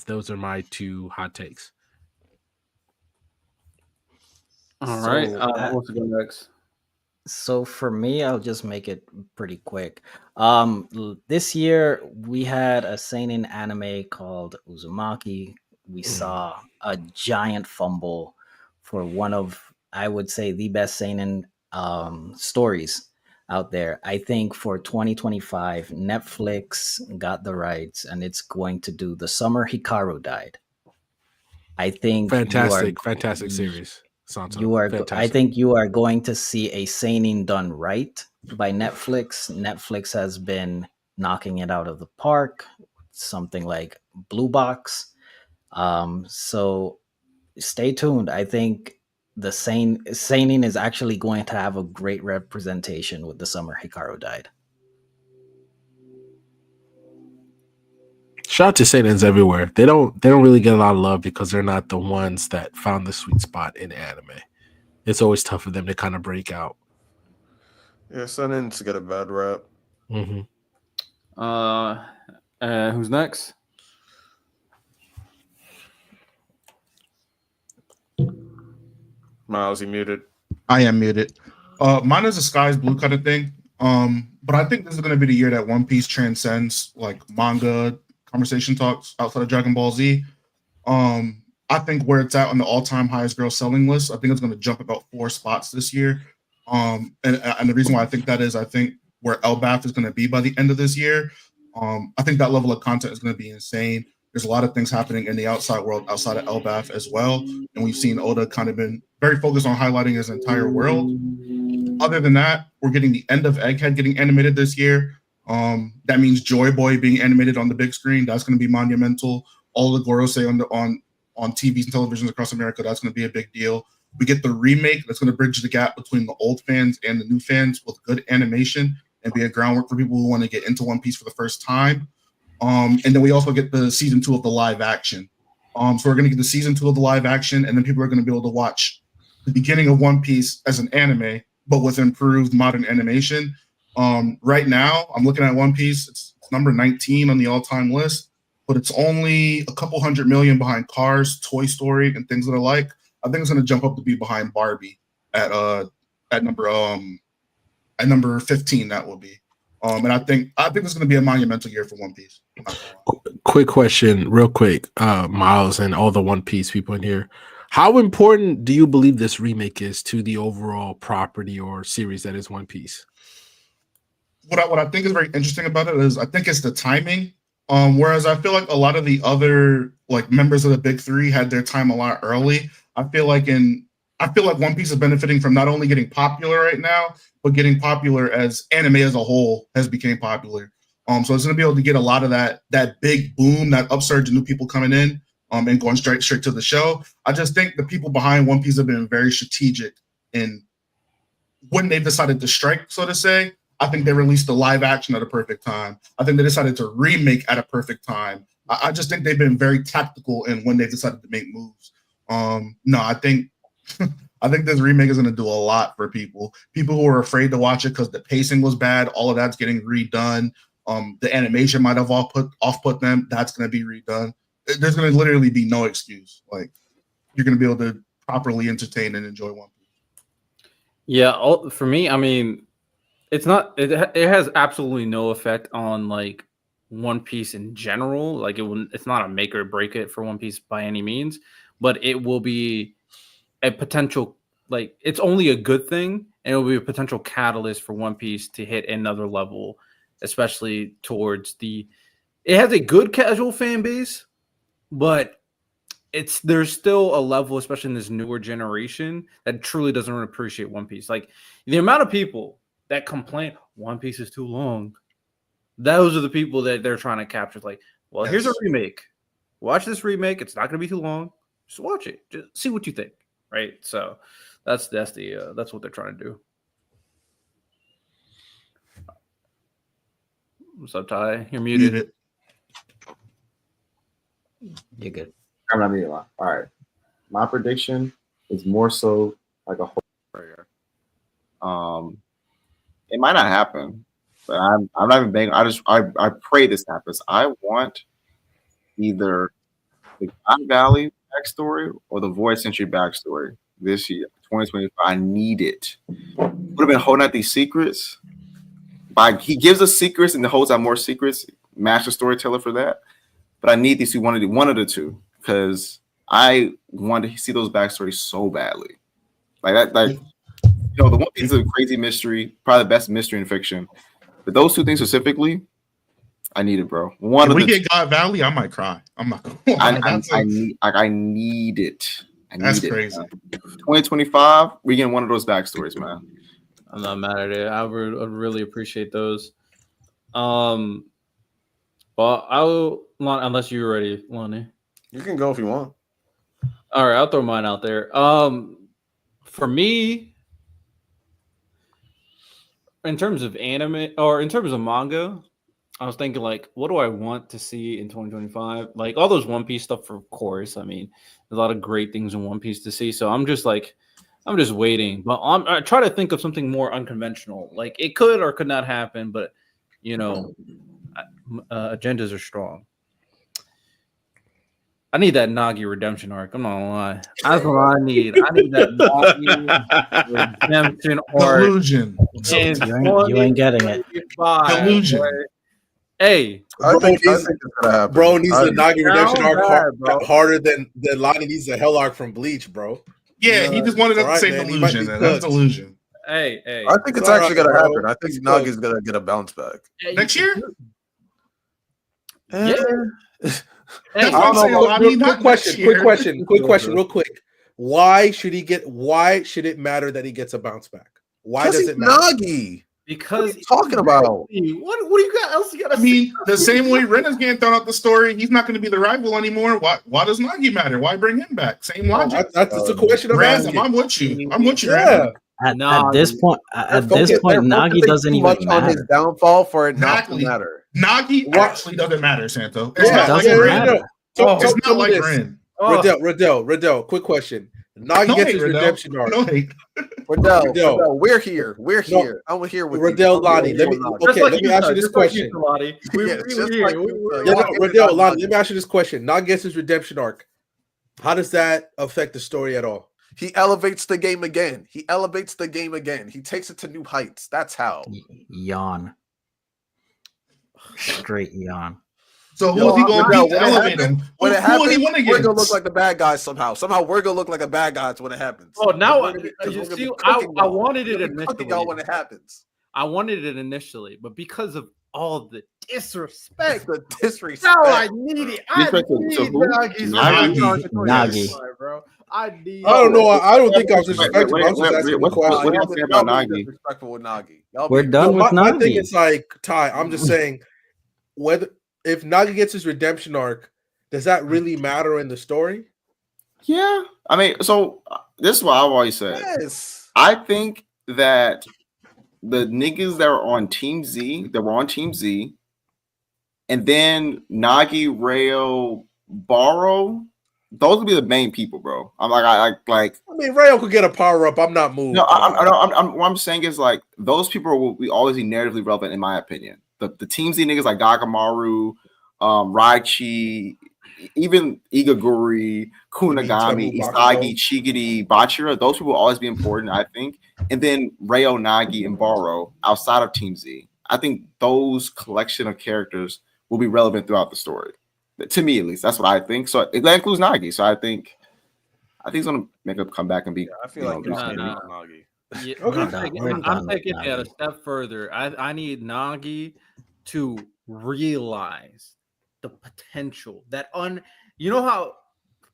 Those are my 2 hot takes. All right. What's to go next? So for me, I'll just make it pretty quick. This year we had a seinen anime called Uzumaki. We saw a giant fumble for one of, I would say, the best seinen stories out there. I think for 2025, Netflix got the rights, and it's going to do The Summer Hikaru Died. I think fantastic series. Santo. I think you are going to see a seinen done right by Netflix. Netflix has been knocking it out of the park, something like Blue Box. So stay tuned. I think the seinen is actually going to have a great representation with The Summer Hikaru Died. Shout out to seinens everywhere. They don't really get a lot of love because they're not the ones that found the sweet spot in anime. It's always tough for them to kind of break out. Yeah, seinens get a bad rap. Mm-hmm. Who's next? Miles, you muted. I am muted. Mine is a sky's blue kind of thing. But I think this is going to be the year that One Piece transcends like manga conversation talks outside of Dragon Ball Z. I think where it's at on the all-time highest gross selling list, I think it's going to jump about 4 spots this year. And the reason why I think that is, I think where Elbaf is going to be by the end of this year. I think that level of content is going to be insane. There's a lot of things happening in the outside world outside of Elbaf as well. And we've seen Oda kind of been very focused on highlighting his entire world. Other than that, we're getting the end of Egghead getting animated this year. That means Joy Boy being animated on the big screen. That's going to be monumental. All the Gorosei on TVs and televisions across America, that's going to be a big deal. We get the remake that's going to bridge the gap between the old fans and the new fans with good animation and be a groundwork for people who want to get into One Piece for the first time. And then we also get the season 2 of the live action. So we're going to get the season 2 of the live action, and then people are going to be able to watch the beginning of One Piece as an anime, but with improved modern animation. Right now, I'm looking at One Piece. It's number 19 on the all-time list, but it's only a couple hundred million behind Cars, Toy Story, and things that are like. I think it's going to jump up to be behind Barbie at number 15. That will be. And I think it's going to be a monumental year for One Piece. Quick question, real quick, Miles and all the One Piece people in here. How important do you believe this remake is to the overall property or series that is One Piece? What I think is very interesting about it is I think it's the timing. Whereas I feel like a lot of the other like members of the big 3 had their time a lot early. I feel like One Piece is benefiting from not only getting popular right now, but getting popular as anime as a whole has become popular. So it's going to be able to get a lot of that big boom, that upsurge of new people coming in, and going straight to the show. I just think the people behind One Piece have been very strategic in when they've decided to strike, so to say. I think they released the live action at a perfect time. I think they decided to remake at a perfect time. I just think they've been very tactical in when they've decided to make moves. I think this remake is going to do a lot for people. People who are afraid to watch it because the pacing was bad. All of that's getting redone. The animation might have off-put them. That's going to be redone. There's going to literally be no excuse. Like, you're going to be able to properly entertain and enjoy One Piece. Yeah, for me, I mean, it's not. It has absolutely no effect on like One Piece in general. Like it's not a make or break it for One Piece by any means, but it will be a potential. Like it's only a good thing, and it will be a potential catalyst for One Piece to hit another level, especially towards the. It has a good casual fan base, but there's still a level, especially in this newer generation, that truly doesn't appreciate One Piece. Like the amount of people that complain One Piece is too long. Those are the people that they're trying to capture. Like, well, Here's a remake. Watch this remake. It's not going to be too long. Just watch it. Just see what you think, right? So that's what they're trying to do. What's up, Ty? You're muted. You're good. I'm not muted. All right. my prediction is more so like a whole prayer. It might not happen, but I'm not even begging. I pray this happens. I want either the God Valley backstory or the Void Century backstory this year, 2025. I need it. Would have been holding out these secrets. He gives us secrets and holds out more secrets. Master storyteller for that. But I need these two, one of the two, because I want to see those backstories so badly. Like that, like the One Piece is a crazy mystery, probably the best mystery in fiction. But those two things specifically, I need it, bro. If we get God Valley, I might cry. I'm not going to I need it. That's crazy. Man. 2025, we getting one of those backstories, man. I'm not mad at it. I would really appreciate those. Well, unless you're ready, Lonnie. You can go if you want. All right, I'll throw mine out there. For me, in terms of anime or in terms of manga, I was thinking like, what do I want to see in 2025? Like all those One Piece stuff, of course. I mean, there's a lot of great things in One Piece to see. So I'm just waiting. But I try to think of something more unconventional. Like it could or could not happen, but agendas are strong. I need that Nagi redemption arc. I'm not gonna lie. That's what I need. I need that Nagi redemption arc. Delusion. You ain't getting it. Delusion. Boy. Hey, I think it's gonna happen. Bro needs the Nagi redemption arc harder than Lonnie needs the Hell arc from Bleach, bro. Yeah, he just wanted us to say delusion. That's delusion. Hey. I think it's actually gonna happen. I think Nagi's gonna get a bounce back next year. Yeah. Hey, quick question, real quick. Why should it matter that he gets a bounce back? Why does it matter? Nagi. Because what are you talking about? What do you got else? You got? I mean, the same way Renner's getting thrown out the story, he's not going to be the rival anymore. Why does Nagi matter? Why bring him back? Same logic. That's a question. I'm with you. Yeah. At this point, Nagi doesn't even matter. On his downfall for it not to matter. Nagi actually doesn't matter, Santo. It's not like Ren. It's not like Ren. Riddell, quick question. Nagi gets his redemption arc. Riddell, we're here. I'm here with Riddell, Lonnie. Let me ask you this question. Riddell, Lonnie, let me ask you this question. Nagi gets his redemption arc. How does that affect the story at all? He elevates the game again. He takes it to new heights. That's how. Yawn. Straight yawn. So who's he going to elevate him? When it happens, we're going to look like the bad guys somehow. Somehow we're going to look like a bad guys when it happens. Oh, now I wanted it initially. When it happens. I wanted it initially, but because of all the disrespect, now I need it. I need Nagi. Bro. I don't know. I don't think I was disrespectful. I was just asking a question. What do you say about Nagi? With Nagi. We're done with Nagi. I think it's like Ty. I'm just saying, if Nagi gets his redemption arc, does that really matter in the story? Yeah, I mean, so this is what I've always said. Yes, I think that the niggas that were on Team Z, and then Nagi, Rayo, Borrow. Those would be the main people, bro. I'm like, I mean, Rayo could get a power up. I'm not moved. No, what I'm saying is like those people will always be narratively relevant, in my opinion. The Team Z niggas like Gagamaru, Raichi, even Igaguri, Kunagami, Isagi, Chigiri, Bachira. Those people will always be important, I think. And then Rayo, Nagi, and Borrow outside of Team Z. I think those collection of characters will be relevant throughout the story. To me, at least, that's what I think. So that includes Nagi. So I think he's gonna make a comeback and be. I feel like Nagi. Yeah, I'm taking it a step further. I need Nagi to realize the potential you know how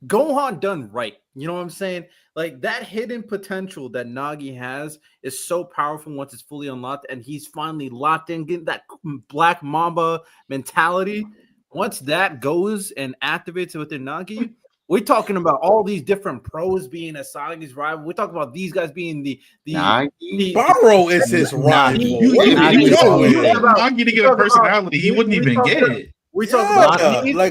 Gohan done right. You know what I'm saying? Like that hidden potential that Nagi has is so powerful once it's fully unlocked, and he's finally locked in, getting that Black Mamba mentality. Once that goes and activates within Nagi, we're talking about all these different pros being Asagi's rival. We're talking about these guys being the Borrow is his rival. Nagi to get a personality, he wouldn't even get it. We talk about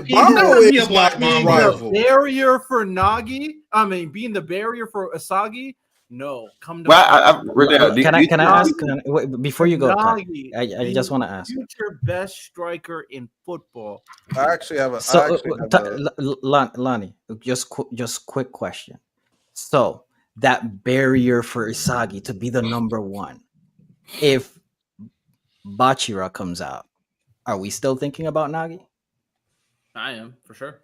Baro is not my rival. Barrier for Nagi. I mean, being the barrier for Asagi. No, come to. Can I ask before you go? I just want to ask. Future best striker in football. I actually have a. Lonnie, just quick question. So that barrier for Asagi to be the number one, if Bachira comes out, are we still thinking about Nagi? I am for sure.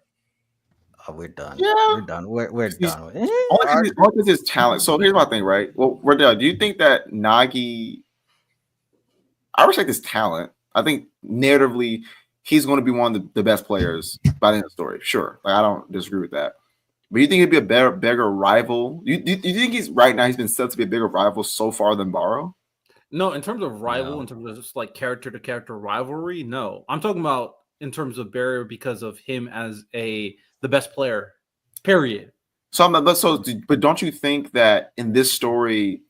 Oh, we're done. Yeah. We're done. We're done. Only because his talent. So here's my thing, right? Well, Riddell, do you think that Nagi? I respect his talent. I think narratively, he's going to be one of the best players by the end of the story. Sure, I don't disagree with that. But you think he'd be a bigger rival? You think he's right now? He's been set to be a bigger rival so far than Baro? No, in terms of rival, in terms of just like character to character rivalry, no. I'm talking about in terms of barrier because of him as the best player. Period. But don't you think that in this story,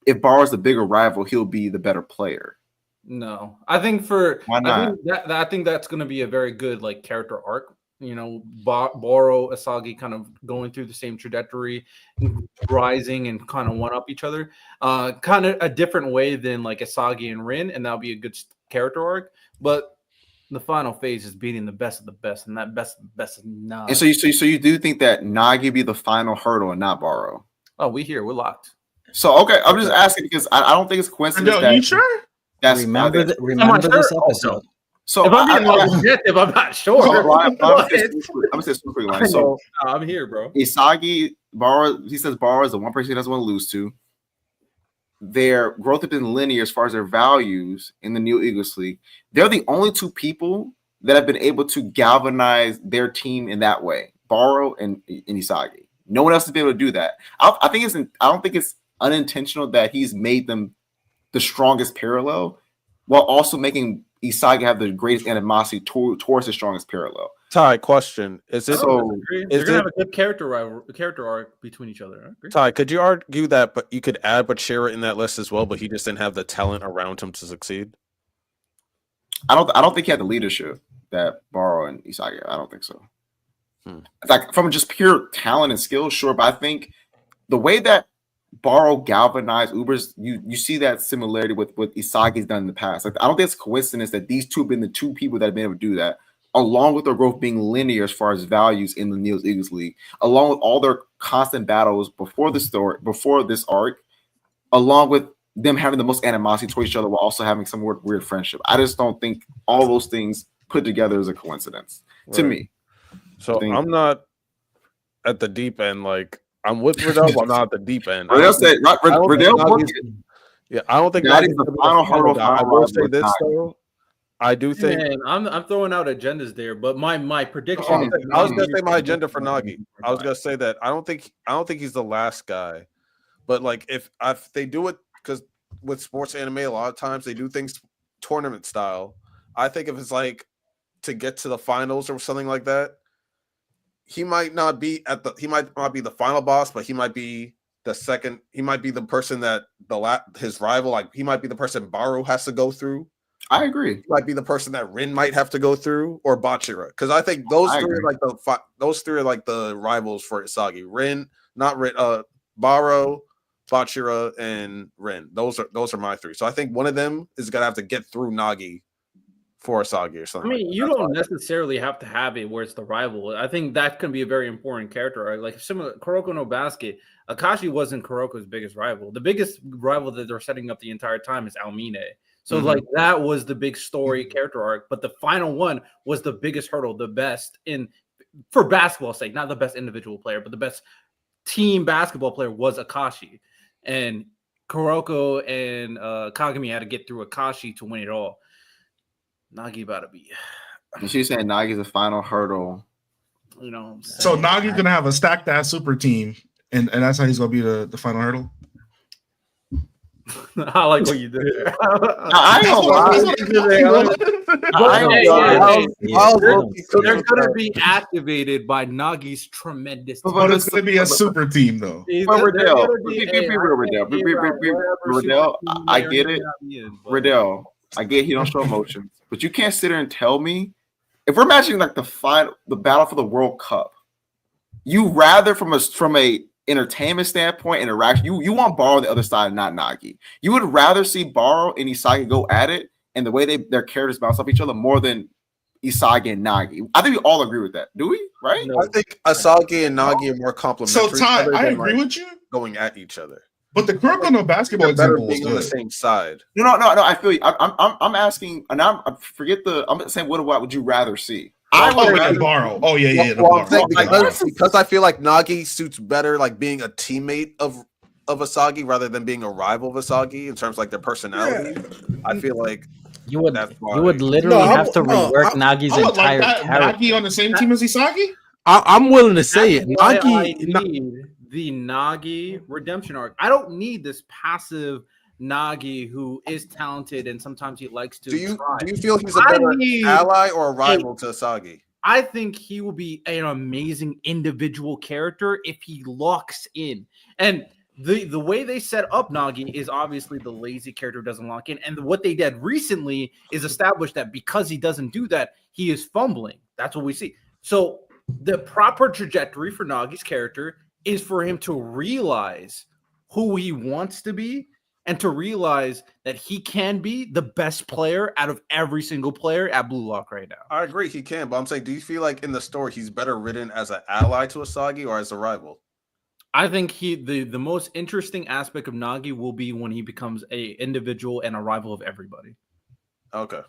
if Baro's the bigger rival, he'll be the better player? No, I think why not? I think that's going to be a very good like character arc. You know, Baro, Asagi kind of going through the same trajectory, rising and kind of one up each other. Kind of a different way than like Asagi and Rin, and that'll be a good character arc. But the final phase is beating the best of the best, and that best of the best is not. And so you do think that Nagi be the final hurdle and not Baro? Oh, we're locked. So okay, I'm just asking because I don't think it's coincidence. Are you sure? That's remember this episode. So if I'm being objective, I'm not sure. I'm gonna say super quick line. So I'm here, bro. Isagi, Baro, he says Baro is the one person he doesn't want to lose to. Their growth has been linear as far as their values in the New Eagles League. They're the only two people that have been able to galvanize their team in that way. Baro and Isagi. No one else has been able to do that. I don't think it's unintentional that he's made them the strongest parallel, while also making Isagi have the greatest animosity towards the strongest parallel. Ty, question: Is it so? They're gonna have a good character arc between each other. Ty, could you argue that, but you could add Bachira in that list as well, but he just didn't have the talent around him to succeed? I don't think he had the leadership that Baro and Isagi. I don't think so. Like from just pure talent and skill, sure, but I think the way that Baro galvanized Ubers, you see that similarity with what Isagi's done in the past. Like, I don't think it's a coincidence that these two have been the two people that have been able to do that, along with their growth being linear as far as values in the Neos Eagles League, along with all their constant battles before the story, before this arc, along with them having the most animosity towards each other while also having some weird friendship. I just don't think all those things put together is a coincidence to me. So I'm not at the deep end. Like, I'm with Riddell, but I'm not at the deep end. Riddell said, yeah, I don't think that is the final hurdle. I will say this though. I do think I'm throwing out agendas there, but my prediction. I was gonna say my agenda for Nagi. I was gonna say that I don't think he's the last guy, but like if they do it, because with sports anime a lot of times they do things tournament style. I think if it's like to get to the finals or something like that, he might not be the final boss, but he might be the second. He might be the person that his rival, like he might be the person Baro has to go through. I agree. He might be the person that Rin might have to go through, or Bachira, because I think those three are like the rivals for Isagi. Rin, not Rin, Baro, Bachira, and Rin. Those are my three. So I think one of them is gonna have to get through Nagi for Asagi or something. I mean, you don't necessarily have to have it where it's the rival. I think that can be a very important character, right? Like similar Kuroko no Basket, Akashi wasn't Kuroko's biggest rival. The biggest rival that they're setting up the entire time is Almine. So like that was the big story character arc, but the final one was the biggest hurdle, the best for basketball's sake, not the best individual player, but the best team basketball player was Akashi. And Kuroko and Kagami had to get through Akashi to win it all. Nagi about to be. She's saying Nagi's the final hurdle. You know. So Nagi's gonna have a stacked ass super team, and that's how he's gonna be the final hurdle. I like what you did there. They're gonna be activated by Nagi's tremendous. But it's gonna be a super team, though. Riddell, I get it. Riddell, I get he don't show emotions, but you can't sit there and tell me if we're imagining like the battle for the World Cup, you rather from a entertainment standpoint, interaction, you want Baro on the other side, not Nagi. You would rather see Baro and Isagi go at it, and the way their characters bounce off each other more than Isagi and Nagi. I think we all agree with that. Do we? Right? No. I think Asagi and Nagi are more complementary. So, Ty, I agree with you. Going at each other. But the Kuroko no basketball example was on the same side. No. I feel you. I'm asking, and I'm saying, what would you rather see? I would rather Baro. Oh yeah. Because I feel like Nagi suits better, like being a teammate of Asagi rather than being a rival of Asagi in terms of like their personality. Yeah. I feel like you would literally have to rework Nagi's entire character. Nagi on the same team as Isagi? I'm willing to say it. Nagi the Nagi redemption arc. I don't need this passive Nagi who is talented and sometimes he likes to. Do you feel he's a better ally or a rival to Asagi? I think he will be an amazing individual character if he locks in. And the way they set up Nagi is obviously the lazy character doesn't lock in. And what they did recently is establish that because he doesn't do that, he is fumbling. That's what we see. So the proper trajectory for Nagi's character is for him to realize who he wants to be and to realize that he can be the best player out of every single player at Blue Lock right now. I agree he can, but I'm saying, do you feel like in the story he's better written as an ally to Asagi or as a rival? I think the most interesting aspect of Nagi will be when he becomes a individual and a rival of everybody. Okay.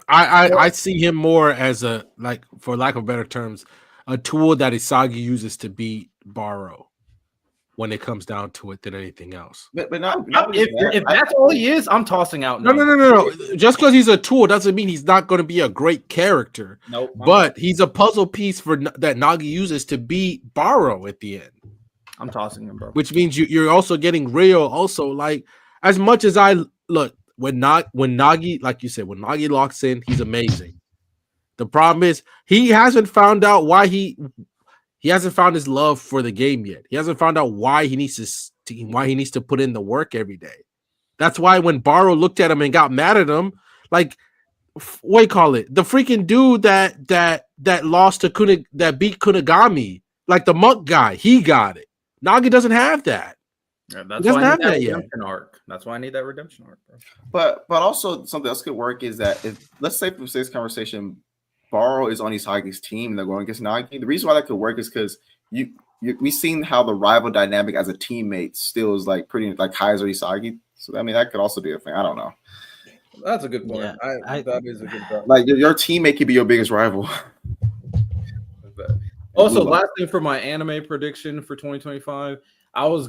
I see him more as a, like, for lack of better terms, a tool that Isagi uses to beat Baro when it comes down to it than anything else. But not if that's all he is, I'm tossing out. No. Just because he's a tool doesn't mean he's not going to be a great character. Nope. But he's a puzzle piece that Nagi uses to beat Baro at the end. I'm tossing him, bro. Which means you're also getting real. Also, like, as much as I look when Nagi, like you said, when Nagi locks in, he's amazing. The problem is he hasn't found out why he hasn't found his love for the game yet. He hasn't found out why he needs to put in the work every day. That's why when Baro looked at him and got mad at him, like, what do you call it? The freaking dude that lost to that beat Kunigami, like the monk guy, he got it. Nagi doesn't have that. Yeah, that's why I need that redemption arc. That's why I need that redemption arc, bro. But also something else could work is that if, let's say for today's conversation, Baro is on Isagi's team and they're going against Nagi. The reason why that could work is because we've seen how the rival dynamic as a teammate still is like pretty like Kaiser Isagi. So I mean that could also be a thing. I don't know. That's a good point. Yeah, that is a good point. Like your teammate could be your biggest rival. Also, last thing for my anime prediction for 2025. I was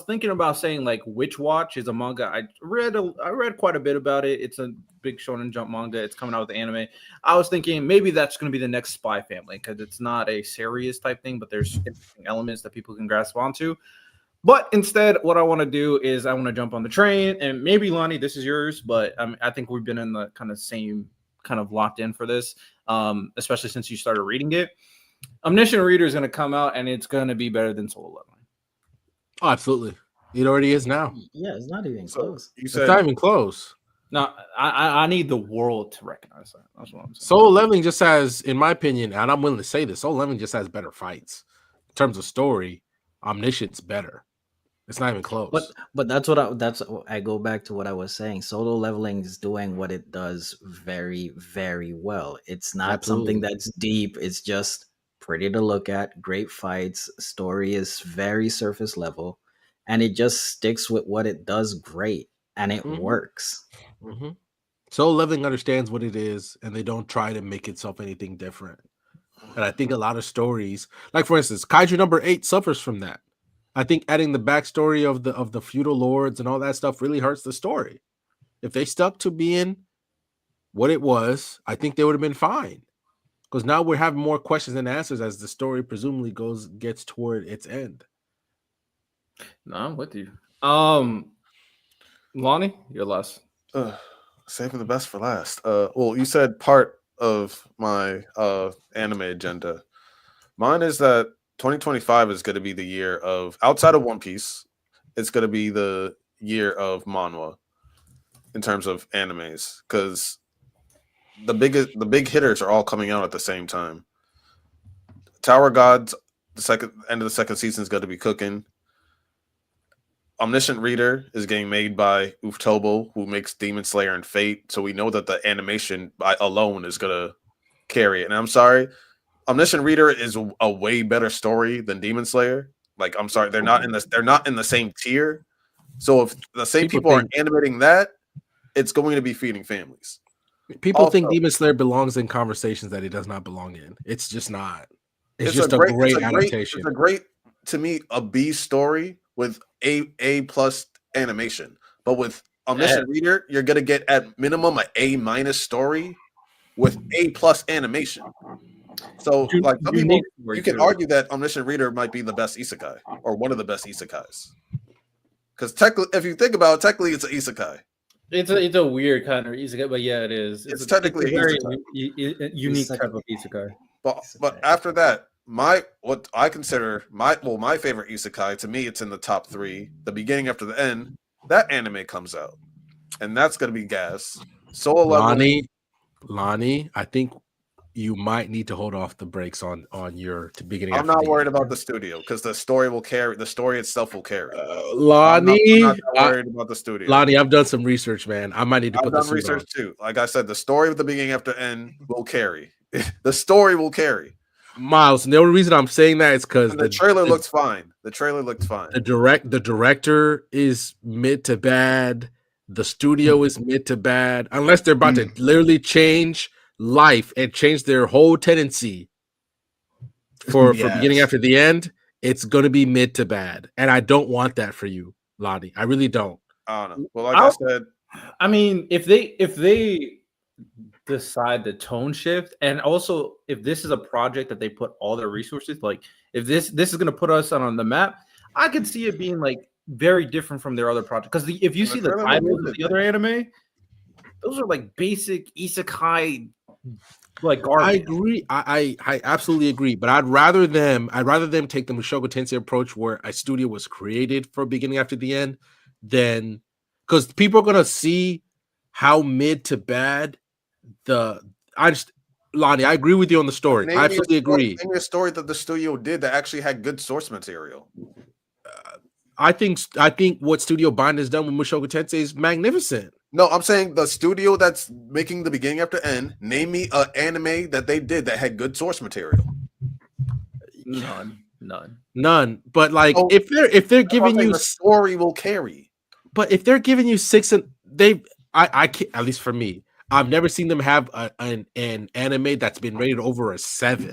thinking about saying like Witch Watch is a manga. I read quite a bit about it. It's a big Shonen Jump manga. It's coming out with the anime. I was thinking maybe that's going to be the next Spy Family because it's not a serious type thing, but there's interesting elements that people can grasp onto. But instead, what I want to do is I want to jump on the train, and maybe Lonnie, this is yours, but I think we've been in the kind of same kind of locked in for this, especially since you started reading it. Omniscient Reader is going to come out, and it's going to be better than Solo Leveling. Oh, absolutely. It already is now. Yeah, it's not even close. It's not even close. No, I need the world to recognize that. That's what I'm saying. Solo Leveling just has, in my opinion, and I'm willing to say this, Solo Leveling just has better fights. In terms of story, Omniscient's better. It's not even close. But that's I go back to what I was saying. Solo Leveling is doing what it does very, very well. It's not something that's deep. It's just pretty to look at, great fights, story is very surface level, and it just sticks with what it does great, and it works. Mm-hmm. Solo Leveling understands what it is, and they don't try to make itself anything different. And I think a lot of stories, like for instance, Kaiju number 8 suffers from that. I think adding the backstory of the feudal lords and all that stuff really hurts the story. If they stuck to being what it was, I think they would have been fine. Because now we're having more questions than answers as the story presumably gets toward its end. No, I'm with you. Lonnie, you're last. Saving the best for last. Well, you said part of my anime agenda. Mine is that 2025 is going to be the year of, outside of One Piece, it's going to be the year of manhwa in terms of animes. Because the big hitters are all coming out at the same time. Tower Gods, the end of the second season is going to be cooking. Omniscient Reader is getting made by Uftobo, who makes Demon Slayer and Fate. So we know that the animation alone is going to carry it. And I'm sorry, Omniscient Reader is a way better story than Demon Slayer. Like, I'm sorry, they're not in the same tier. So if the same people are animating that, it's going to be feeding families. People think Demon Slayer belongs in conversations that it does not belong in. It's just not. It's just a great adaptation. It's a great, to me, a B story with A plus animation. But with Omniscient Reader, you're gonna get at minimum an A- story with A plus animation. So, like, some people, you can argue that Omniscient Reader might be the best isekai or one of the best isekais. Because if you think about it, technically it's an isekai. It's a weird kind of isekai, but yeah, it is. It's technically a very unique type of isekai. But after that, what I consider my favorite isekai, to me, it's in the top 3. The beginning after the end, that anime comes out, and that's gonna be gas. Solo Leveling. Lonnie, I think you might need to hold off the brakes on your beginning. I'm not worried about the studio because the story will carry. The story itself will carry. Lonnie, I'm not worried about the studio. Lonnie, I've done some research, man. I might need to put this research too. Like I said, the story of the beginning after end will carry. The story will carry. Miles, and the only reason I'm saying that is because the trailer looks fine. The trailer looked fine. The director is mid to bad. The studio is mid to bad. Unless they're about to literally change life and change their whole tendency for beginning after the end, it's going to be mid to bad. And I don't want that for you, Lonnie. I really don't. I don't know. Well, like I said, I mean, if they decide the tone shift, and also if this is a project that they put all their resources, like if this is going to put us on the map, I could see it being like very different from their other projects. Because if you see the titles of the other anime, those are like basic isekai, like garbage. I agree. I absolutely agree. But I'd rather them take the Mushoku Tensei approach, where a studio was created for beginning after the end, than because people are gonna see how mid to bad Lonnie, I agree with you on the story. I absolutely agree. Name a story that the studio did that actually had good source material. I think what Studio Bind has done with Mushoku Tensei is magnificent. No, I'm saying the studio that's making the beginning after end. Name me an anime that they did that had good source material. None. But like, if they're giving you the story will carry. But if they're giving you 6 and I can't, at least for me, I've never seen them have an anime that's been rated over a 7.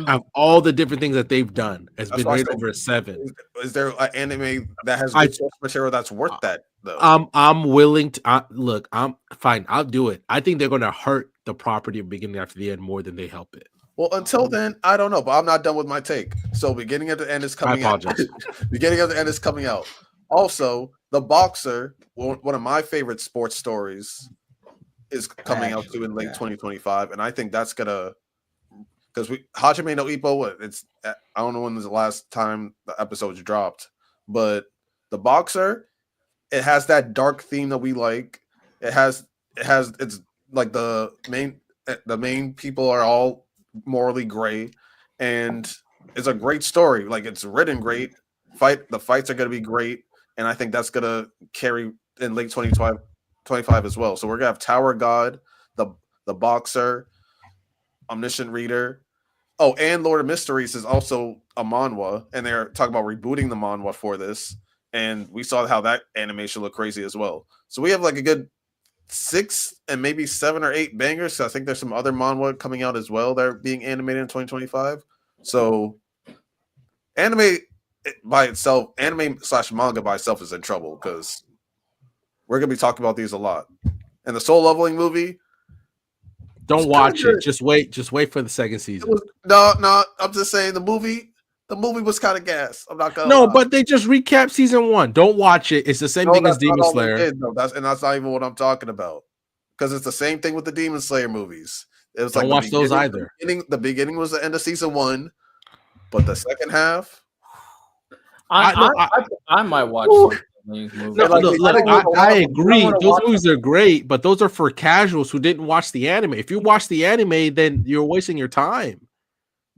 Of all the different things that they've done, has been rated over a 7. Is there an anime that has good source material that's worth that though? I'm willing to look. I'm fine. I'll do it. I think they're going to hurt the property of beginning after the end more than they help it. Well, until then, I don't know, but I'm not done with my take. So, beginning at the end is coming out. Beginning at the end is coming out. Also, The Boxer, one of my favorite sports stories, is coming out too in late 2025, and I think that's gonna, because Hajime no Ippo, I don't know when was the last time the episodes dropped, but The Boxer, it has that dark theme that we like. It's like the main people are all morally gray, and it's a great story. Like, it's written great. The fights are gonna be great, and I think that's gonna carry in late 2025 as well. So we're gonna have Tower God, the Boxer, Omniscient Reader. Oh, and Lord of Mysteries is also a manhwa, and they're talking about rebooting the manhwa for this. And we saw how that animation looked crazy as well. So we have like a good 6 and maybe 7 or 8 bangers. So I think there's some other manhwa coming out as well that are being animated in 2025. So anime by itself, anime/manga by itself is in trouble because we're gonna be talking about these a lot. And the Soul Leveling movie, don't watch it. Just wait for the second season. No. I'm just saying the movie was kind of gas. I'm not gonna. No, but they just recapped season 1. Don't watch it. It's the same thing as Demon Slayer. That's not even what I'm talking about. Because it's the same thing with the Demon Slayer movies. It was don't watch those either. The beginning was the end of season 1, but the second half, I might watch. No, I agree. Those movies are great, but those are for casuals who didn't watch the anime. If you watch the anime, then you're wasting your time.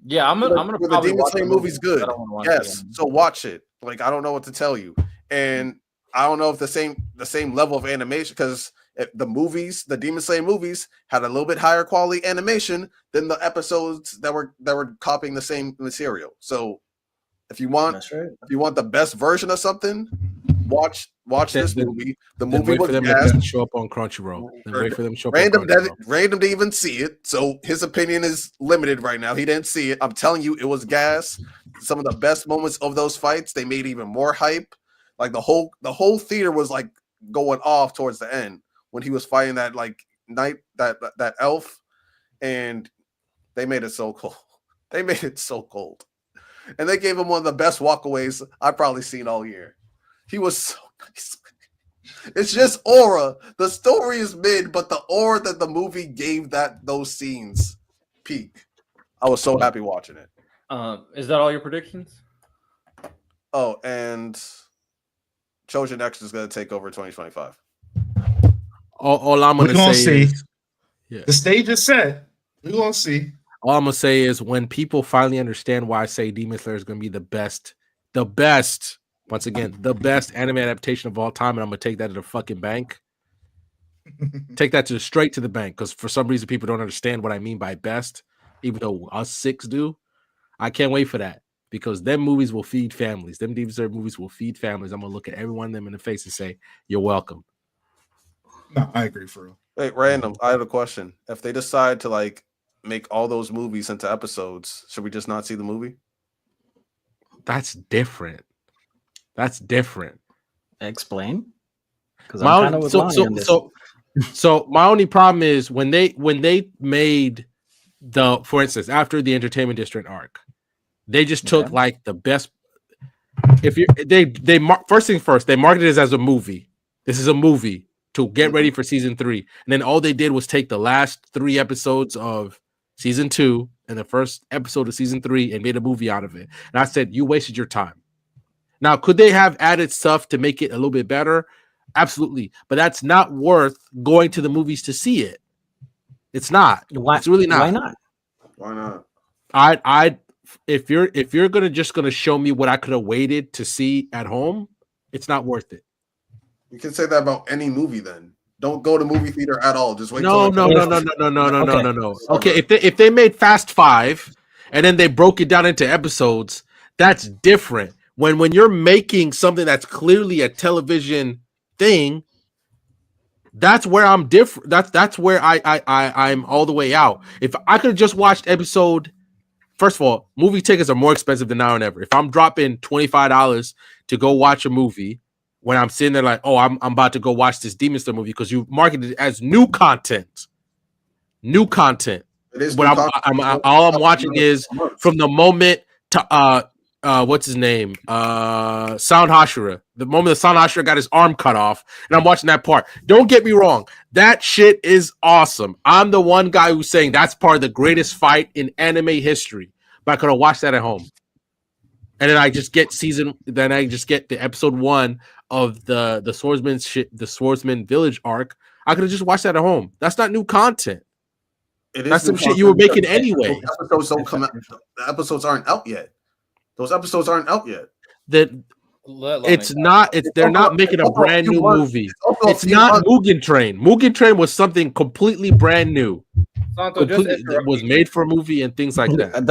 Yeah, I'm gonna the Demon Slayer movie's good. Yes, so watch it. Like, I don't know what to tell you, and I don't know if the same level of animation, because the Demon Slayer movies had a little bit higher quality animation than the episodes that were copying the same material. So if you want the best version of something, watch this movie. The movie was to show up on Crunchyroll. Wait for them to show up random to even see it. So his opinion is limited right now. He didn't see it. I'm telling you, it was gas. Some of the best moments of those fights, they made even more hype. Like the whole theater was like going off towards the end when he was fighting that like knight, that elf, and they made it so cold. They made it so cold. And they gave him one of the best walkaways I've probably seen all year. He was so nice. It's just aura. The story is mid, but the aura that the movie gave those scenes peak. I was so happy watching it. Is that all your predictions? Oh, and Trojan X is going to take over 2025. All I'm going to say is, the stage is set. We're going to see. All I'm going to say is when people finally understand why I say Demon Slayer is going to be the best, once again, the best anime adaptation of all time, and I'm going to take that to the fucking bank. Take that straight to the bank, because for some reason people don't understand what I mean by best, even though us six do. I can't wait for that, because them movies will feed families. Them Demon Slayer movies will feed families. I'm going to look at every one of them in the face and say, you're welcome. No, I agree, for real. Wait, random. I have a question. If they decide to like make all those movies into episodes, should we just not see the movie? That's different. Explain. Because so my only problem is when they made for instance, after the Entertainment District arc, they just took like the best. First thing first, they marketed it as a movie. This is a movie to get ready for season 3, and then all they did was take the last 3 episodes of season 2 and the first episode of season 3 and made a movie out of it. And I said, you wasted your time. Now, could they have added stuff to make it a little bit better? Absolutely. But that's not worth going to the movies to see it. It's not. It's really not. Why not? If you're gonna show me what I could have waited to see at home, it's not worth it. You can say that about any movie then. Don't go to movie theater at all. Just wait. No. Okay, if they made Fast 5 and then they broke it down into episodes, that's different. When you're making something that's clearly a television thing, that's where I'm different. That's where I'm all the way out. If I could have just watched episode, first of all, movie tickets are more expensive than now and ever. If I'm dropping $25 to go watch a movie, when I'm sitting there like, oh, I'm about to go watch this Demon Slayer movie because you marketed it as new content. New content. But all I'm watching is from the moment to what's his name? Sound Hashira. The moment the Sound Hashira got his arm cut off, and I'm watching that part. Don't get me wrong. That shit is awesome. I'm the one guy who's saying that's part of the greatest fight in anime history. But I could have watched that at home. And then I just get the episode 1 of the Swordsman Village arc. I could have just watched that at home. That's not new content. That's some shit you were making anyway. Episodes don't come out. The episodes aren't out yet. Those episodes aren't out yet. They're not making a brand new movie. It's not Mugen Train. Mugen Train was something completely brand new. It was made for a movie and things like that.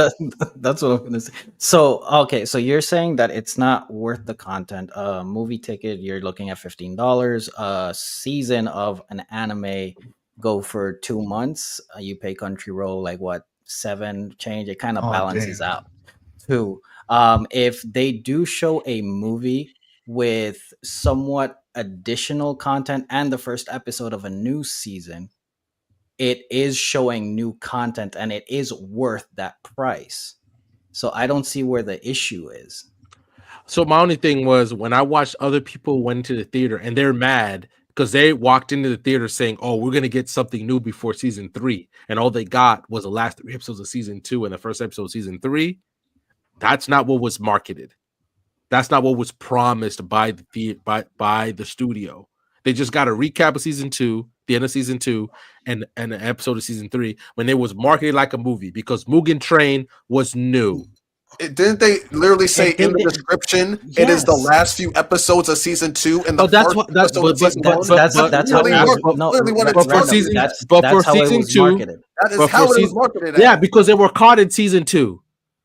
That's what I'm gonna say. So so you're saying that it's not worth the content. Movie ticket, you're looking at $15. A season of an anime go for 2 months. You pay Crunchyroll like what, $7 change. It kind of balances out too. If they do show a movie with somewhat additional content and the first episode of a new season, it is showing new content and it is worth that price. So I don't see where the issue is. So my only thing was when I watched other people went to the theater and they're mad because they walked into the theater saying, oh, we're going to get something new before season 3. And all they got was the last 3 episodes of season 2 and the first episode of season 3. That's not what was marketed. That's not what was promised by the studio. They just got a recap of season 2, the end of season 2, and an episode of season 3 when it was marketed like a movie because Mugen Train was new. Didn't they literally say in the description it is the last few episodes of season 2 and the that's first what that's episode of season 1? That's how season 2. That is how it was marketed. Yeah, because they were caught in season 2,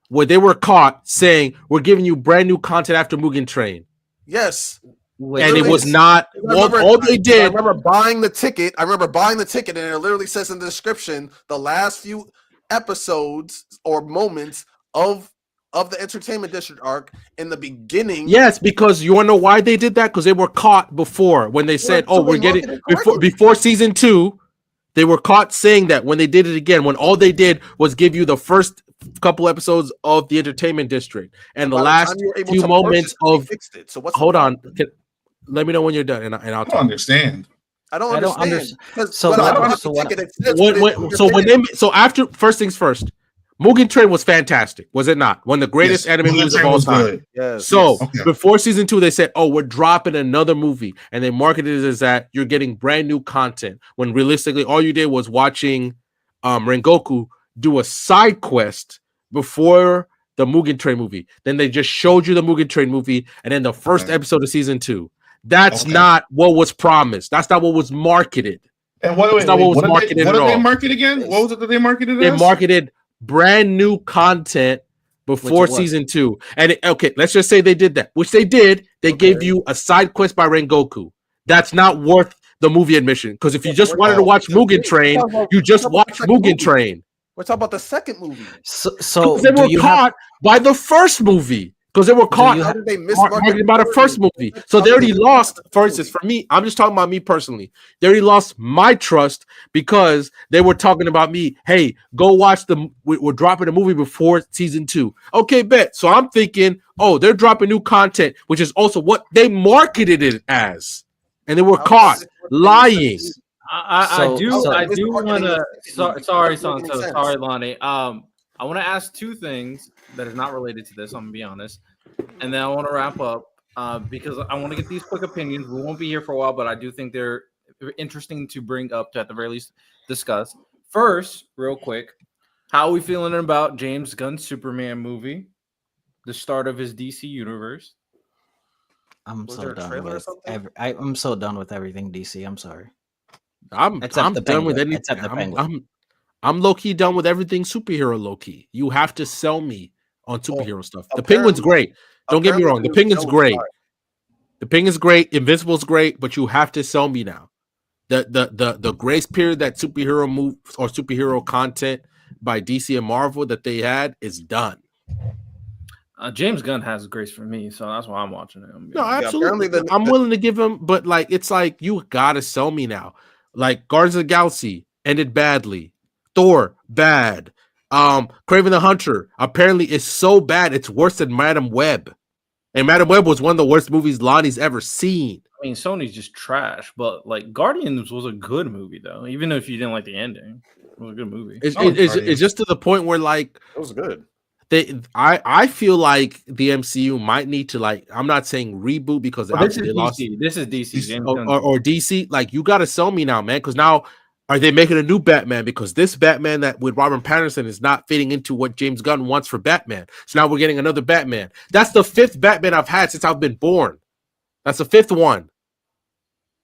where they were caught saying we're giving you brand new content after Mugen Train. Yes. And it was not all they did. I remember buying the ticket. And it literally says in the description the last few episodes or moments of the entertainment district arc in the beginning. Yes, because you want to know why they did that? Because they were caught before when they said, "Oh, we're getting before season 2." They were caught saying that when they did it again, when all they did was give you the first couple episodes of the entertainment district and the last few moments of. So what's hold on? Let me know when you're done, and I'll talk. Understand. I don't understand. So after first things first, Mugen Train was fantastic, was it not? One of the greatest anime movies of all time. Yes. So before season 2, they said, "Oh, we're dropping another movie," and they marketed it as that you're getting brand new content. When realistically, all you did was watching Rengoku do a side quest before the Mugen Train movie. Then they just showed you the Mugen Train movie, and then the first episode of season 2. That's not what was promised. That's not what was marketed. And what did they market again? What was it that they marketed? They marketed brand new content before season 2. And let's just say they did that, which they did. They gave you a side quest by Rengoku. That's not worth the movie admission, because if you just wanted to watch Mugen Train, you just watch Mugen Train. We're talking about the second movie. So they were caught by the first movie. Because they were caught marketed by the first movie. So they already lost, for instance, for me, I'm just talking about me personally. They already lost my trust because they were talking about me. Hey, go watch we're dropping a movie before season 2. Okay, bet. So I'm thinking, oh, they're dropping new content, which is also what they marketed it as. And they were caught lying. I do want to. Sorry, Santo. Sorry, Lonnie. I want to ask two things that are not related to this. I'm gonna be honest, and then I want to wrap up because I want to get these quick opinions. We won't be here for a while, but I do think they're interesting to bring up to at the very least discuss. First, real quick, how are we feeling about James Gunn's Superman movie, the start of his DC universe? I'm so done with everything DC. I'm sorry. I'm done with anything. I'm low-key done with everything superhero low-key. You have to sell me on superhero stuff. The Penguin's great. Don't get me wrong. The Penguin's great. The Penguin's great. Invincible's great, but you have to sell me now. The grace period that superhero moves or superhero content by DC and Marvel that they had is done. James Gunn has grace for me, so that's why I'm watching it. No, absolutely. I'm willing to give him, but like it's like you gotta sell me now. Like Guardians of the Galaxy ended badly. Thor, bad. Kraven the Hunter apparently is so bad it's worse than Madam Web. And Madam Web was one of the worst movies Lonnie's ever seen. I mean, Sony's just trash, but like Guardians was a good movie though. Even if you didn't like the ending, it was a good movie. It's just to the point where like it was good. I feel like the MCU might need to like. I'm not saying reboot because this is DC or DC. Like you got to sell me now, man. Because now. Are they making a new Batman? Because this Batman that with Robert Pattinson is not fitting into what James Gunn wants for Batman. So now we're getting another Batman. That's the 5th Batman I've had since I've been born. That's the 5th one.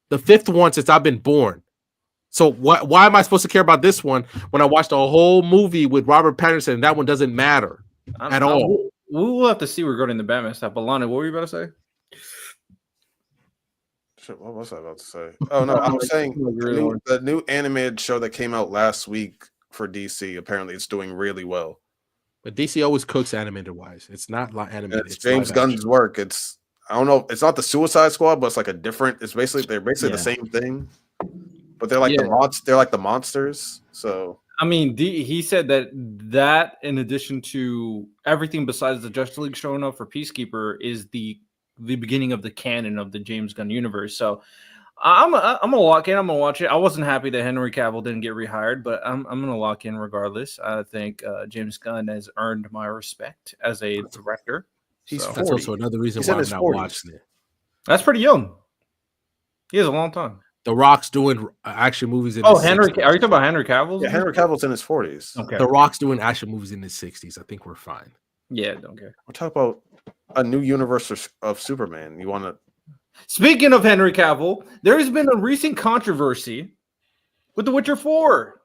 The 5th one since I've been born. So why am I supposed to care about this one when I watched a whole movie with Robert Pattinson and that one doesn't matter at all? We'll have to see regarding the Batman stuff. But Lana, what were you about to say? What was I about to say? Oh no, I was saying the new animated show that came out last week for DC. Apparently, it's doing really well. But DC always cooks animated wise. It's not like animated. It's James Gunn's work. It's I don't know. It's not the Suicide Squad, but it's like a different. It's basically they're the same thing, but they're like They're like the monsters. So I mean, he said that in addition to everything besides the Justice League showing up for Peacekeeper is the beginning of the canon of the James Gunn universe. So I'm gonna lock in. I'm gonna watch it. I wasn't happy that Henry Cavill didn't get rehired, but I'm gonna lock in regardless. I think James Gunn has earned my respect as a director. He's So. 40. That's also another reason He's why in I'm his not 40s. watching it. That's pretty young. He has a long time. The Rock's doing action movies in Oh, his Henry, 60s. are you talking about Henry Cavill? Yeah, Henry Cavill's in his 40s. Okay. The Rock's doing action movies in his 60s. I think we're fine. Yeah, don't care. We're talking about a new universe of Superman. You want to? Speaking of Henry Cavill, there has been a recent controversy with The Witcher 4.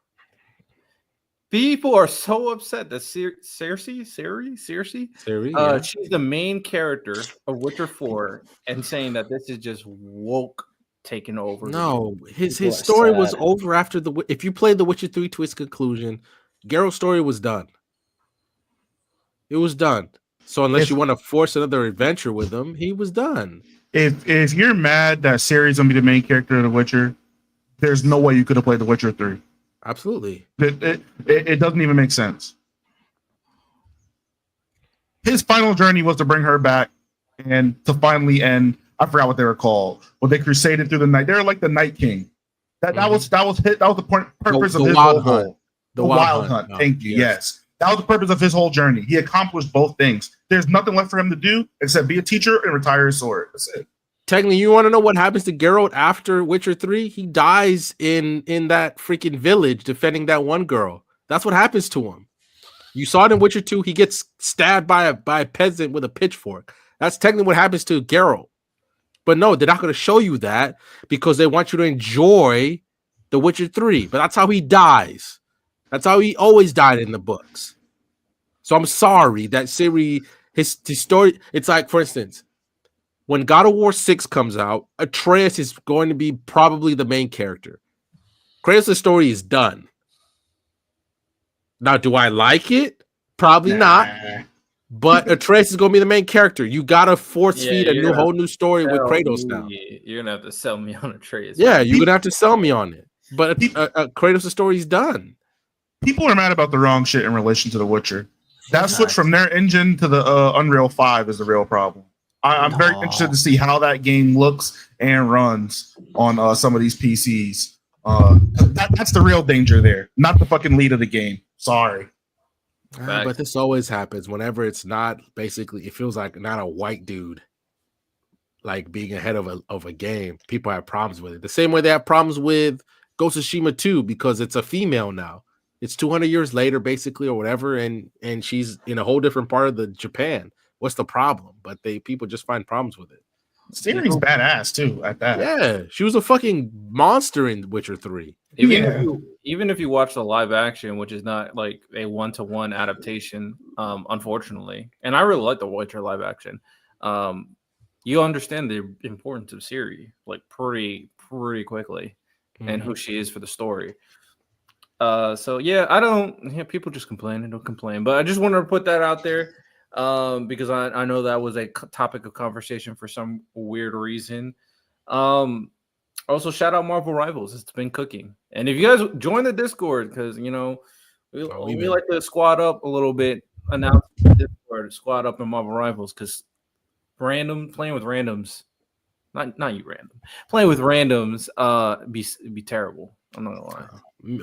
People are so upset that Cersei, she's the main character of Witcher 4, and saying that this is just woke taking over. No, his story was over after if you played The Witcher 3 to its conclusion, Geralt's story was done. It was done. So unless you want to force another adventure with him, he was done. If you're mad that Ciri's gonna be the main character of The Witcher, there's no way you could have played The Witcher 3. Absolutely. It doesn't even make sense. His final journey was to bring her back and to finally end. I forgot what they were called. Well, they crusaded through the night. They were like the Night King. That was the purpose of his whole goal. The Wild Hunt. Thank you. Yes. That was the purpose of his whole journey. He accomplished both things. There's nothing left for him to do except be a teacher and retire his sword. That's it. Technically, you want to know what happens to Geralt after Witcher 3? He dies in that freaking village defending that one girl. That's what happens to him. You saw it in Witcher 2. He gets stabbed by a peasant with a pitchfork. That's technically what happens to Geralt. But no, they're not going to show you that because they want you to enjoy The Witcher 3. But that's how he dies. That's how he always died in the books. So I'm sorry that Ciri, his story, it's like, for instance, when God of War 6 comes out, Atreus is going to be probably the main character. Kratos' story is done. Now, do I like it? Probably not. But Atreus is going to be the main character. You got to force feed a whole new story with Kratos now. You're going to have to sell me on Atreus. Yeah, you're going to have to sell me on it. But Kratos' story is done. People are mad about the wrong shit in relation to The Witcher. That switch from their engine to the Unreal 5 is the real problem. I'm very interested to see how that game looks and runs on some of these PCs. That's the real danger there, not the fucking lead of the game. Sorry. But this always happens whenever it's not basically, it feels like not a white dude like being ahead of a game. People have problems with it. The same way they have problems with Ghost of Tsushima 2 because it's a female now. It's 200 years later, basically, or whatever, and she's in a whole different part of the Japan. What's the problem? But people just find problems with it. Ciri's badass too at that. Yeah, she was a fucking monster in Witcher 3. Even if you watch the live action, which is not like a 1-to-1 adaptation, unfortunately, and I really like the Witcher live action, you understand the importance of Ciri like pretty quickly, and who she is for the story. So yeah, people just complain and don't complain, but I just wanted to put that out there. Because I know that was a topic of conversation for some weird reason. Also, shout out Marvel Rivals. It's been cooking. And if you guys join the Discord, because, we like to squad up a little bit, announce the Discord, squad up in Marvel Rivals, because playing with randoms, not you random, playing with randoms be terrible. I'm not gonna lie.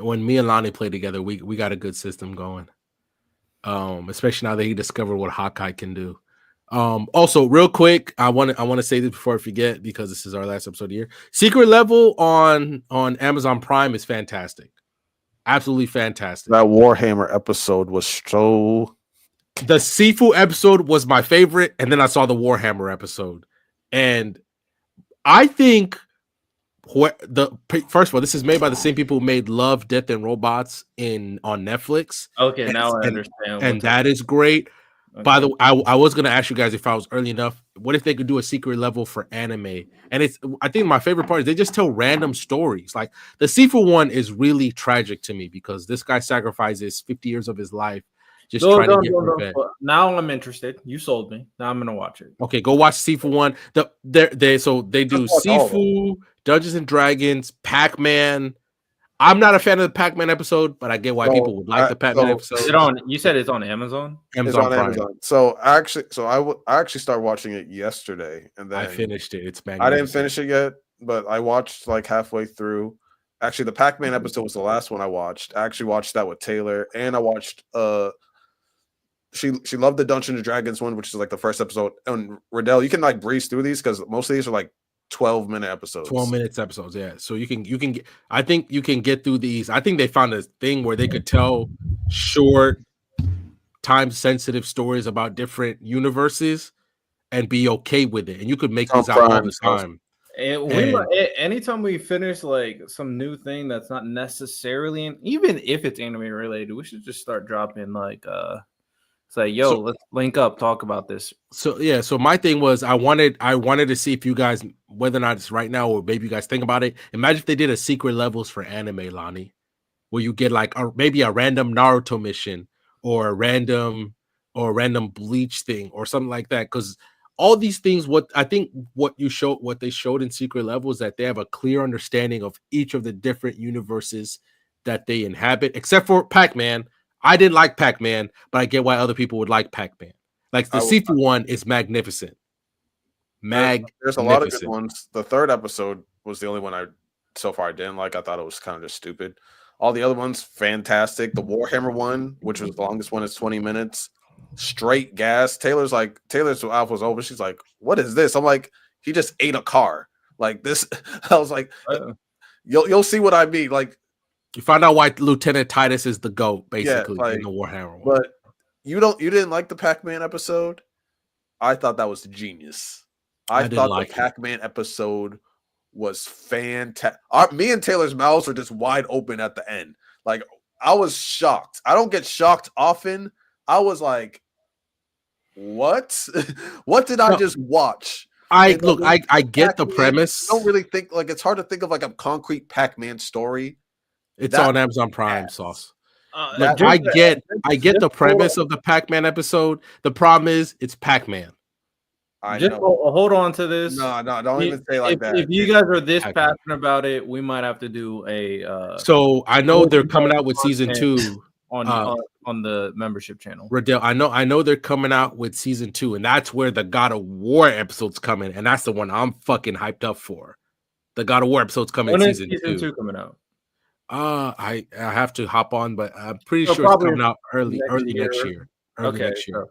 When me and Lonnie play together, we got a good system going. Especially now that he discovered what Hawkeye can do. Also, real quick, I want to say this before I forget because this is our last episode of the year. Secret Level on Amazon Prime is fantastic, absolutely fantastic. That Warhammer episode was so. The Sifu episode was my favorite, and then I saw the Warhammer episode, and I think. First of all, this is made by the same people who made Love, Death, and Robots on Netflix. Okay, now I understand. And that is great. Okay. By the way, I was going to ask you guys if I was early enough, what if they could do a Secret Level for anime? And I think my favorite part is they just tell random stories. Like the Sifu one is really tragic to me because this guy sacrifices 50 years of his life just trying to get revenge. Now I'm interested. You sold me. Now I'm going to watch it. Okay, go watch Sifu one. They do Sifu, Dungeons and Dragons, Pac-Man. I'm not a fan of the Pac-Man episode, but I get why people would like the Pac-Man episode. You said it's on Amazon? Amazon Prime. So I actually started watching it yesterday, and then I finished it. It's magnificent. I didn't finish it yet, but I watched like halfway through. Actually, the Pac-Man episode was the last one I watched. I actually watched that with Taylor, and I watched she loved the Dungeons and Dragons one, which is like the first episode. And Riddell, you can like breeze through these because most of these are like 12-minute episodes. 12 minutes episodes, yeah. So you can get, I think you can get through these. I think they found a thing where they could tell short, time sensitive stories about different universes and be okay with it. And you could make these out all the time. Anytime we finish like some new thing that's not necessarily, even if it's anime related, we should just start dropping like say, yo, let's link up, talk about this. So my thing was I wanted to see if you guys, whether or not it's right now or maybe you guys think about it. Imagine if they did a secret levels for anime, Lonnie, where you get like maybe a random Naruto mission or a random Bleach thing or something like that. Because all these things, what they showed in secret levels, that they have a clear understanding of each of the different universes that they inhabit, except for Pac-Man. I didn't like Pac-Man, but I get why other people would like Pac-Man. Like the Sifu one is magnificent. There's a lot of good ones. The third episode was the only one I didn't like. I thought it was kind of just stupid. All the other ones, fantastic. The Warhammer one, which was the longest one, is 20 minutes. Straight gas. Taylor's mouth was open. She's like, "What is this?" I'm like, "He just ate a car." Like this. I was like, "You'll see what I mean." Like, you find out why Lieutenant Titus is the GOAT, basically, in the Warhammer one. But you didn't like the Pac-Man episode? I thought that was genius. I thought the Pac-Man episode was fantastic. Me and Taylor's mouths were just wide open at the end. Like, I was shocked. I don't get shocked often. I was like, what? What did I just watch? I get the premise. I don't really think, like, it's hard to think of like a concrete Pac-Man story. It's on Amazon Prime, Sauce. I get the premise of the Pac-Man episode. The problem is it's Pac-Man. Hold on to this. No, don't even say like that. If you guys are this passionate about it, we might have to do a. So I know they're coming out with season 2 on the membership channel. Riddell, I know they're coming out with season 2, and that's where the God of War episode's coming, and that's the one I'm fucking hyped up for. The God of War episode's coming. When is season 2 coming out? I have to hop on, but I'm pretty sure it's coming out early next year. Next year.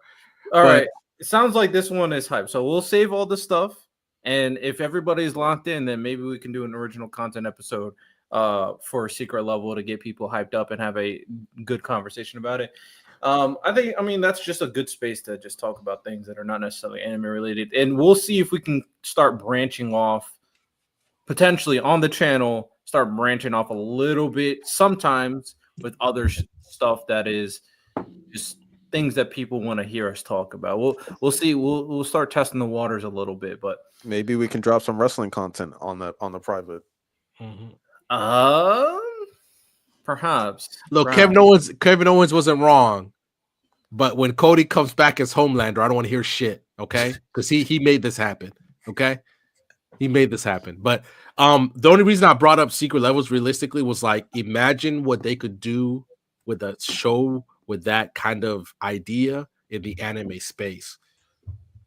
All right. It sounds like this one is hype. So we'll save all the stuff, and if everybody's locked in, then maybe we can do an original content episode for a secret level to get people hyped up and have a good conversation about it. I mean that's just a good space to just talk about things that are not necessarily anime related, and we'll see if we can start branching off potentially on the channel. Start branching off a little bit sometimes with other stuff that is just things that people want to hear us talk about. We'll see. We'll start testing the waters a little bit, but maybe we can drop some wrestling content on the private. Perhaps. Look, Kevin Owens wasn't wrong, but when Cody comes back as Homelander, I don't want to hear shit. Okay, because he made this happen. Okay, he made this happen, but. The only reason I brought up secret levels realistically was like, imagine what they could do with a show with that kind of idea in the anime space.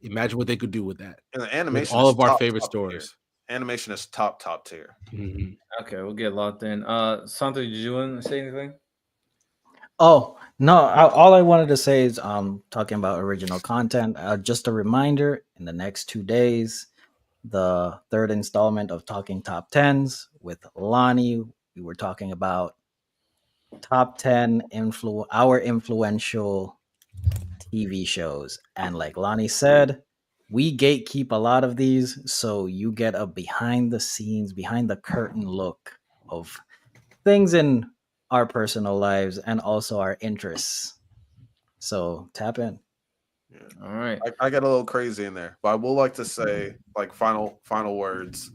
Imagine what they could do with that. And the animation, all of our favorite stories. Tier. Animation is top tier. Mm-hmm. Okay, we'll get locked in. Santo, did you want to say anything? Oh no! All I wanted to say is talking about original content. Just a reminder: in the next 2 days. The third installment of Talking Top 10s with Lonnie. We were talking about top 10 our influential TV shows. And like Lonnie said, we gatekeep a lot of these, so you get a behind the scenes, behind the curtain look of things in our personal lives and also our interests. So tap in. Yeah. All right. I got a little crazy in there, but I will like to say, like, final words.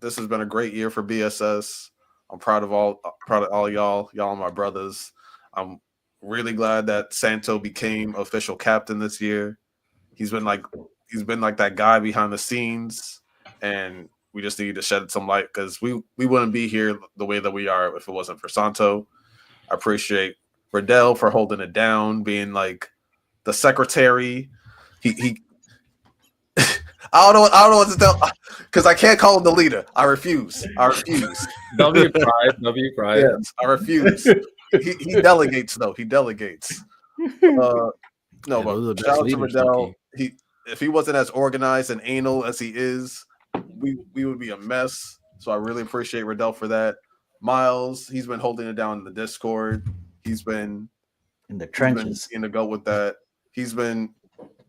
This has been a great year for BSS. I'm proud of all y'all. Y'all are my brothers. I'm really glad that Santo became official captain this year. He's been like that guy behind the scenes, and we just need to shed some light because we wouldn't be here the way that we are if it wasn't for Santo. I appreciate Riddell for holding it down, being like the secretary. He I don't know what to tell because I can't call him the leader. I refuse. W pride. Yes, I refuse. He delegates though. He delegates. No, but shout out to Riddell. If he wasn't as organized and anal as he is, we would be a mess. So I really appreciate Riddell for that. Miles, he's been holding it down in the Discord. He's been in the trenches. In the go with that. He's been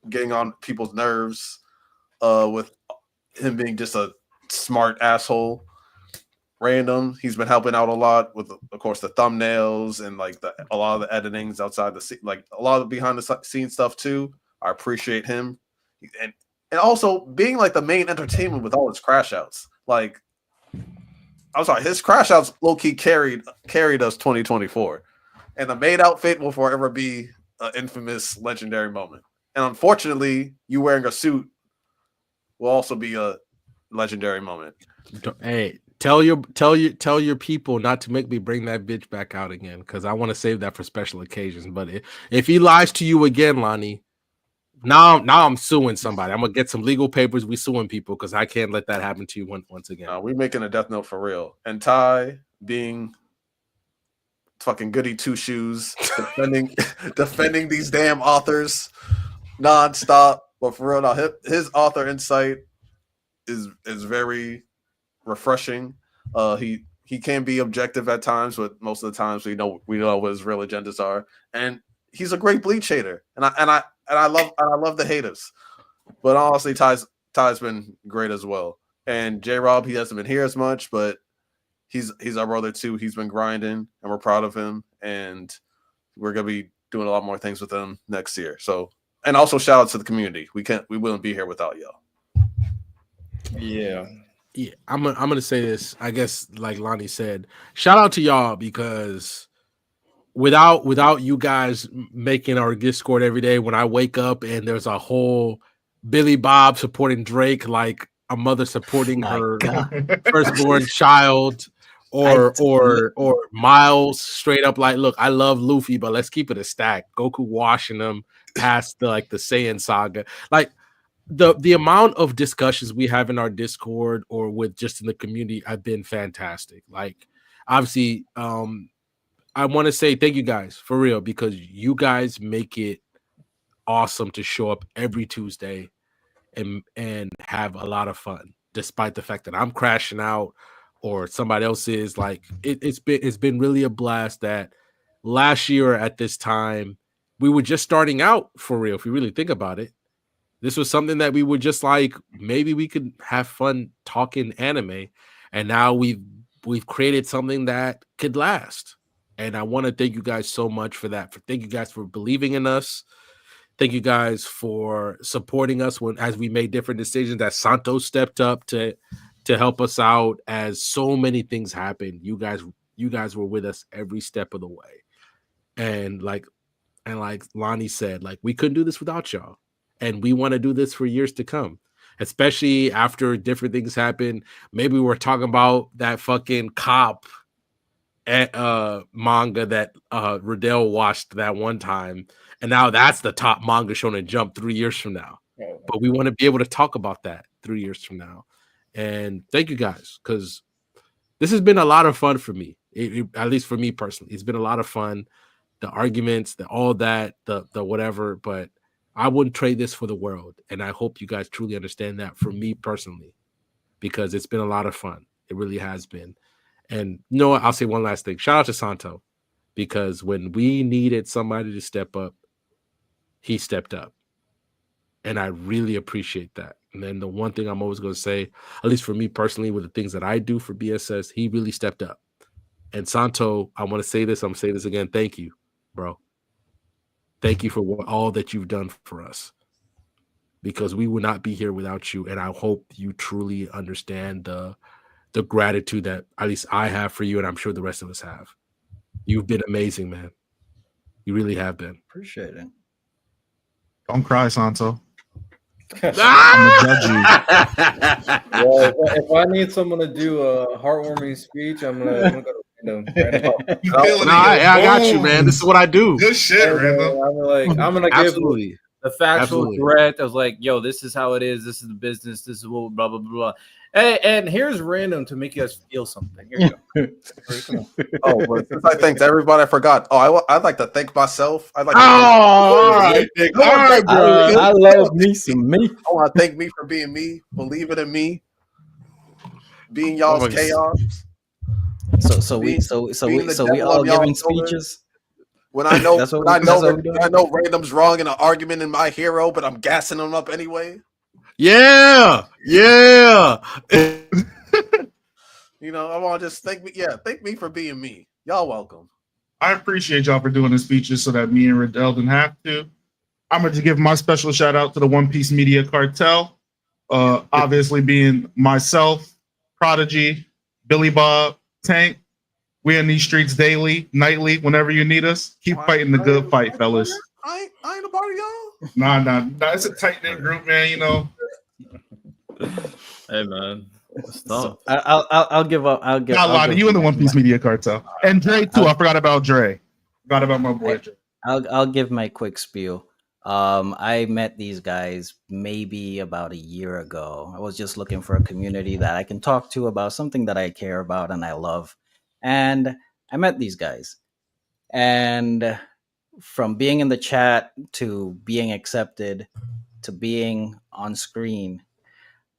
getting on people's nerves with him being just a smart asshole. Random. He's been helping out a lot with, of course, the thumbnails and like a lot of the editings outside the scene, like a lot of the behind the scenes stuff too. I appreciate him, and also being like the main entertainment with all his crash outs. Like, I'm sorry, his crash outs low key carried us 2024, and the maid outfit will forever be an infamous, legendary moment. And unfortunately, you wearing a suit will also be a legendary moment. Hey. Tell your people not to make me bring that bitch back out again, because I want to save that for special occasions. But if he lies to you again, Lonnie, now I'm suing somebody. I'm gonna get some legal papers. We suing people because I can't let that happen to you once again. We're making a death note for real. And Ty being fucking goody two shoes, defending these damn authors nonstop. But for real, now his author insight is very refreshing. He can be objective at times, but most of the times we know what his real agendas are. And he's a great Bleach hater, and I love the haters. But honestly, Ty's been great as well. And J Rob, he hasn't been here as much, but he's our brother too. He's been grinding, and we're proud of him. And we're gonna be doing a lot more things with him next year. So, and also shout out to the community. We wouldn't be here without y'all. Yeah. Yeah, I'm gonna say this. I guess, like Lonnie said, shout out to y'all, because without you guys making our Discord every day, when I wake up and there's a whole Billy Bob supporting Drake like a mother supporting her firstborn child, or Miles straight up like, look, I love Luffy, but let's keep it a stack. Goku washing them past the Saiyan saga, like. The amount of discussions we have in our Discord or with just in the community have been fantastic. Like, obviously, I want to say thank you guys for real, because you guys make it awesome to show up every Tuesday and have a lot of fun, despite the fact that I'm crashing out or somebody else is. Like, it's been really a blast. That last year at this time we were just starting out for real. If you really think about it. This was something that we were just like, maybe we could have fun talking anime, and now we've created something that could last. And I want to thank you guys so much for that. Thank you guys for believing in us. Thank you guys for supporting us as we made different decisions. That Santos stepped up to help us out as so many things happened. You guys were with us every step of the way. And like Lonnie said, like, we couldn't do this without y'all. And we want to do this for years to come, especially after different things happen. Maybe we're talking about that fucking cop manga that Riddell watched that one time. And now that's the top manga Shonen Jump 3 years from now. But we want to be able to talk about that 3 years from now. And thank you guys, because this has been a lot of fun for me. At least for me personally, it's been a lot of fun. The arguments, all that, the whatever, but I wouldn't trade this for the world. And I hope you guys truly understand that for me personally, because it's been a lot of fun. It really has been. And you know what? I'll say one last thing. Shout out to Santo, because when we needed somebody to step up, he stepped up. And I really appreciate that. And then the one thing I'm always going to say, at least for me personally, with the things that I do for BSS, he really stepped up. And Santo, I want to say this. I'm going to say this again. Thank you, bro. Thank you for all that you've done for us, because we would not be here without you. And I hope you truly understand the gratitude that at least I have for you, and I'm sure the rest of us have. You've been amazing, man. You really have been. Appreciate it. Don't cry, Santo. I'm gonna judge you. Well, if I need someone to do a heartwarming speech, I'm gonna go to random. I got you, man. This is what I do. Good shit, Randall. I'm gonna give the factual Absolutely. threat of like, yo, this is how it is. This is the business. This is what blah blah blah. Hey, and here's random to make you guys feel something. Here you go. Oh, but since I thanked everybody, I forgot. I'd like to thank myself. I'd like. All right, Nick. All right, bro. I love me some me. I want to thank me for being me, believing in me, being y'all's chaos. So we all giving speeches. When I know random's wrong in an argument in my hero, but I'm gassing them up anyway. Yeah. I want to just thank me for being me. Y'all welcome. I appreciate y'all for doing the speeches so that me and Riddell didn't have to. I'm going to give my special shout out to the One Piece Media Cartel. Obviously being myself, Prodigy, Billy Bob, Tank. We're in these streets daily, nightly, whenever you need us. Keep fighting the good fight, fellas. I ain't a part of y'all. Nah. It's a tight-knit group, man, Hey, man. So I'll give up. Not lying. You in the One Piece Media Cartel. And Dre, too. I forgot about Dre. Forgot about my boy, Dre. I'll give my quick spiel. I met these guys maybe about a year ago. I was just looking for a community that I can talk to about something that I care about and I love. And I met these guys. And from being in the chat to being accepted to being on screen,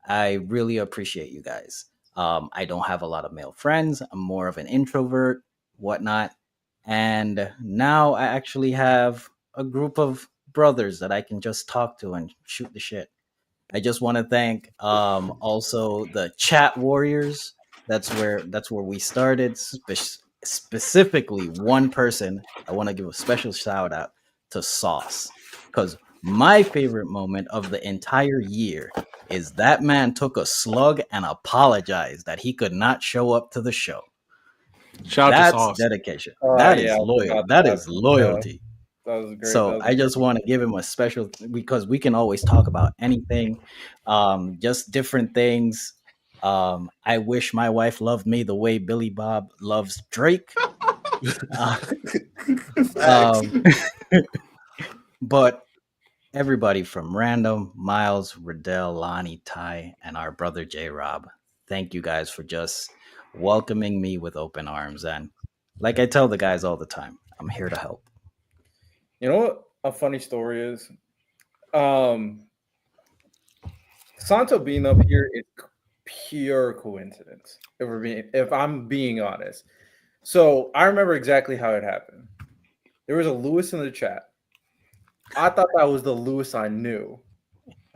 I really appreciate you guys. I don't have a lot of male friends. I'm more of an introvert, whatnot. And now I actually have a group of brothers that I can just talk to and shoot the shit. I just want to thank also the chat warriors. That's where we started. Specifically, one person I want to give a special shout out to Sauce, because my favorite moment of the entire year is that man took a slug and apologized that he could not show up to the show. That's dedication. That is loyal. That is loyalty. That was great. So I just want to give him a special, because we can always talk about anything, just different things. I wish my wife loved me the way Billy Bob loves Drake. But everybody from Random, Miles, Riddell, Lonnie, Ty, and our brother J-Rob, thank you guys for just welcoming me with open arms. And like I tell the guys all the time, I'm here to help. You know what a funny story is? Santo being up here is pure coincidence. If I'm being honest. So I remember exactly how it happened. There was a Lewis in the chat. I thought that was the Lewis I knew.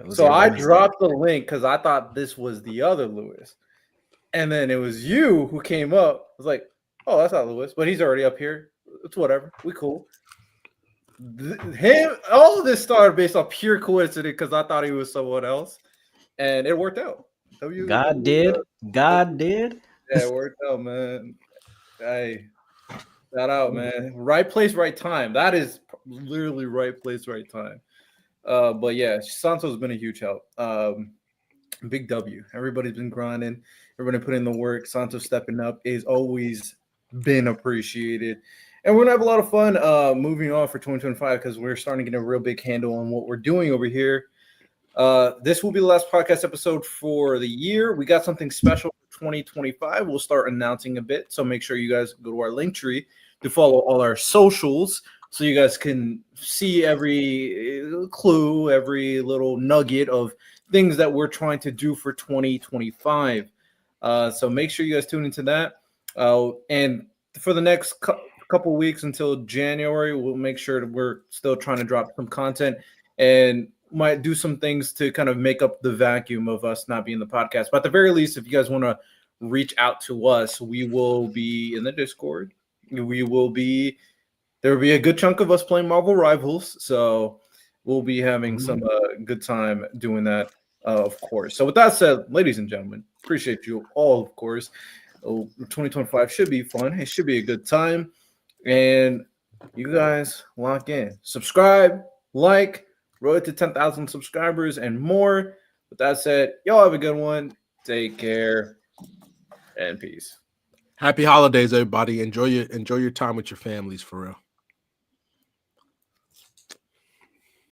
So I dropped the link because I thought this was the other Lewis. And then it was you who came up. I was like, oh, that's not Lewis, but he's already up here. It's whatever. We cool. All of this started based on pure coincidence because I thought he was someone else. And it worked out. God did. Yeah, it worked out, man. Hey, shout out, man. Right place, right time. That is literally right place, right time. But yeah, Santo's been a huge help. Big W. Everybody's been grinding. Everybody put in the work. Santo stepping up is always been appreciated. And we're going to have a lot of fun moving on for 2025 because we're starting to get a real big handle on what we're doing over here. This will be the last podcast episode for the year. We got something special for 2025. We'll start announcing a bit. So make sure you guys go to our link tree to follow all our socials so you guys can see every clue, every little nugget of things that we're trying to do for 2025. So make sure you guys tune into that. And for the next couple weeks until January, we'll make sure that we're still trying to drop some content and might do some things to kind of make up the vacuum of us not being the podcast. But at the very least, if you guys want to reach out to us, we will be in the Discord. There will be a good chunk of us playing Marvel Rivals. So we'll be having some good time doing that, of course. So with that said, ladies and gentlemen, appreciate you all, of course. 2025 should be fun. It should be a good time. And you guys lock in. Subscribe, like, road to 10,000 subscribers and more. With that said, y'all have a good one. Take care and peace. Happy holidays, everybody. Enjoy your time with your families, for real.